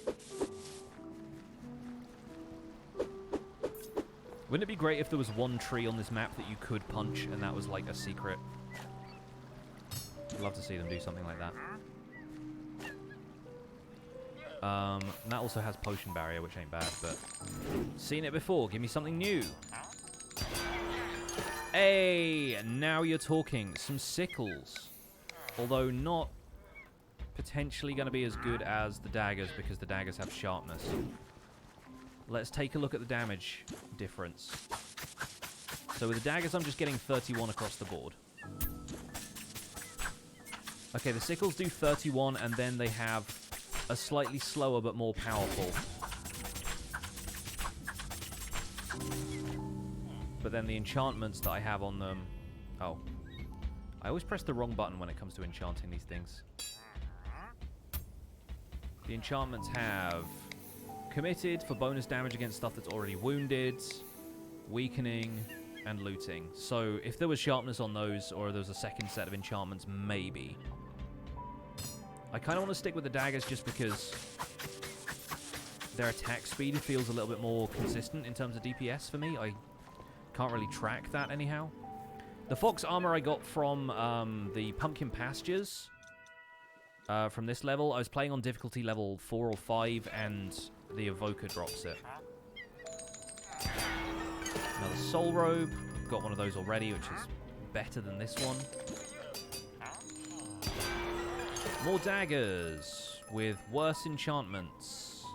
Wouldn't it be great if there was 1 tree on this map that you could punch and that was like a secret? I'd love to see them do something like that. And that also has potion barrier, which ain't bad, but seen it before. Give me something new. Hey, now you're talking. Some sickles. Although not potentially going to be as good as the daggers because the daggers have sharpness. Let's take a look at the damage difference. So with the daggers, I'm just getting 31 across the board. Okay, the sickles do 31, and then they have a slightly slower but more powerful. But then the enchantments that I have on them... Oh. I always press the wrong button when it comes to enchanting these things. The enchantments have... Committed for bonus damage against stuff that's already wounded, weakening, and looting. So if there was sharpness on those, or there was a second set of enchantments, maybe. I kind of want to stick with the daggers just because their attack speed feels a little bit more consistent in terms of DPS for me. I can't really track that anyhow. The fox armor I got from the pumpkin pastures from this level. I was playing on difficulty level 4 or 5, and the evoker drops it. Another soul robe. Got one of those already, which is better than this one. More daggers with worse enchantments.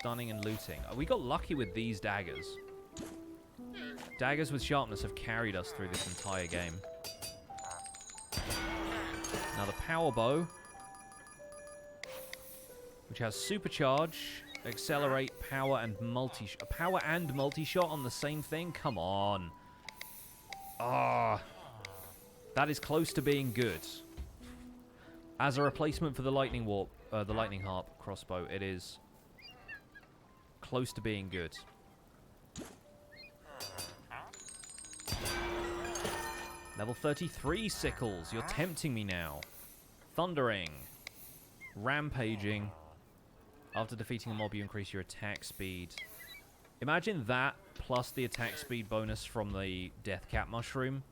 Stunning and looting. We got lucky with these daggers. Daggers with sharpness have carried us through this entire game. Now the power bow, which has supercharge, accelerate, power, and multi-shot on the same thing. Come on. Ah, that is close to being good. As a replacement for the lightning harp crossbow, it is close to being good. Level 33 sickles. You're tempting me now. Thundering. Rampaging. After defeating a mob, you increase your attack speed. Imagine that plus the attack speed bonus from the Death Cap Mushroom.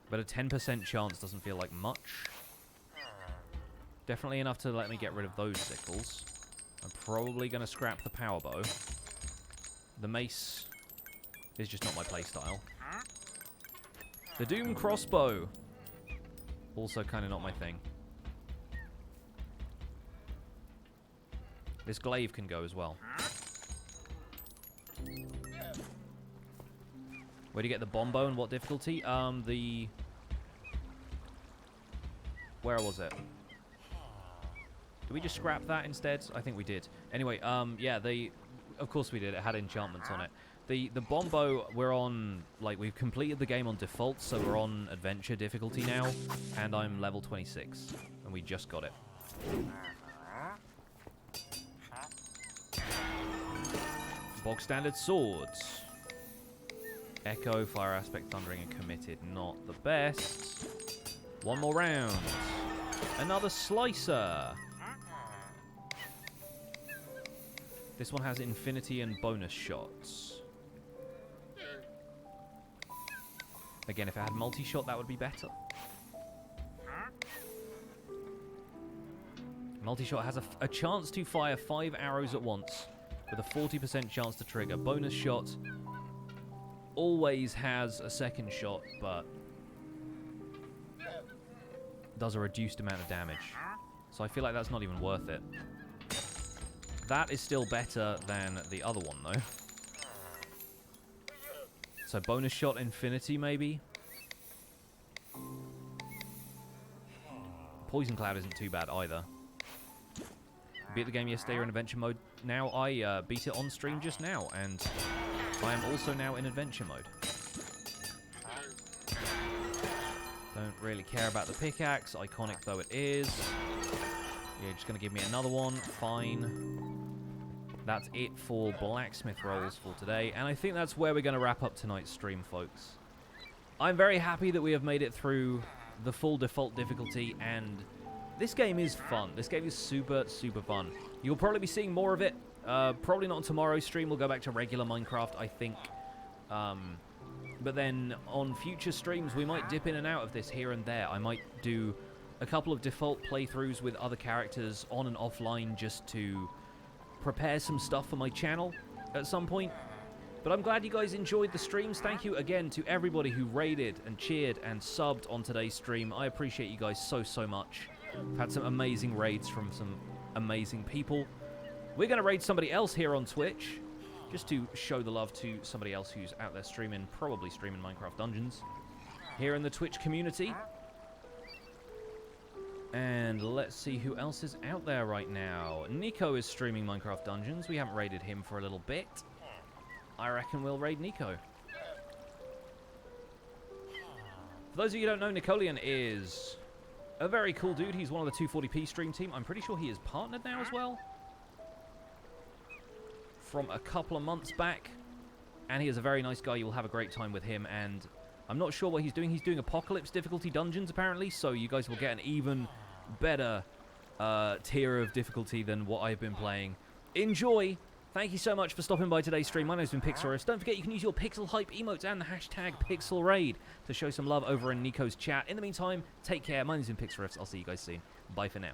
But a 10% chance doesn't feel like much. Definitely enough to let me get rid of those sickles. I'm probably going to scrap the power bow. The mace is just not my playstyle. The Doom crossbow. Also kind of not my thing. This glaive can go as well. Where do you get the bombo and what difficulty? Where was it? Did we just scrap that instead? I think we did. Anyway, yeah, of course we did. It had enchantments on it. The bombo, we're on, like, we've completed the game on default, so we're on adventure difficulty now, and I'm level 26, and we just got it. Bog standard swords. Echo, fire aspect, thundering, and committed. Not the best. One more round. Another slicer. This one has infinity and bonus shots. Again, if it had multi-shot, that would be better. Multi-shot has a chance to fire 5 arrows at once with a 40% chance to trigger. Bonus shot always has a second shot, but does a reduced amount of damage. So I feel like that's not even worth it. That is still better than the other one, though. So bonus shot infinity, maybe? Poison Cloud isn't too bad either. Beat the game yesterday, you're in adventure mode. Now I beat it on stream just now, and I am also now in adventure mode. Don't really care about the pickaxe, iconic though it is. You're just going to give me another one, fine. That's it for blacksmith rolls for today, and I think that's where we're going to wrap up tonight's stream, folks. I'm very happy that we have made it through the full default difficulty, and this game is fun. This game is super, super fun. You'll probably be seeing more of it. Probably not on tomorrow's stream. We'll go back to regular Minecraft, I think. But then on future streams, we might dip in and out of this here and there. I might do a couple of default playthroughs with other characters on and offline just to prepare some stuff for my channel at some point. But I'm glad you guys enjoyed the streams. Thank you again to everybody who raided and cheered and subbed on today's stream. I appreciate you guys so, so much. I've had some amazing raids from some amazing people. We're going to raid somebody else here on Twitch, just to show the love to somebody else who's out there streaming, probably streaming Minecraft Dungeons, here in the Twitch community. And let's see who else is out there right now. Nico is streaming Minecraft Dungeons. We haven't raided him for a little bit. I reckon we'll raid Nico. For those of you who don't know, Nicolian is a very cool dude. He's one of the 240p stream team. I'm pretty sure he is partnered now as well, from a couple of months back. And he is a very nice guy. You'll have a great time with him. And I'm not sure what he's doing. He's doing Apocalypse difficulty dungeons, apparently. So you guys will get an even better tier of difficulty than what I've been playing. Enjoy. Thank you so much for stopping by today's stream. My name's been Pixelriffs. Don't forget you can use your Pixel Hype emotes and the hashtag PixelRaid to show some love over in Nico's chat. In the meantime, take care. My name's been Pixelriffs. I'll see you guys soon. Bye for now.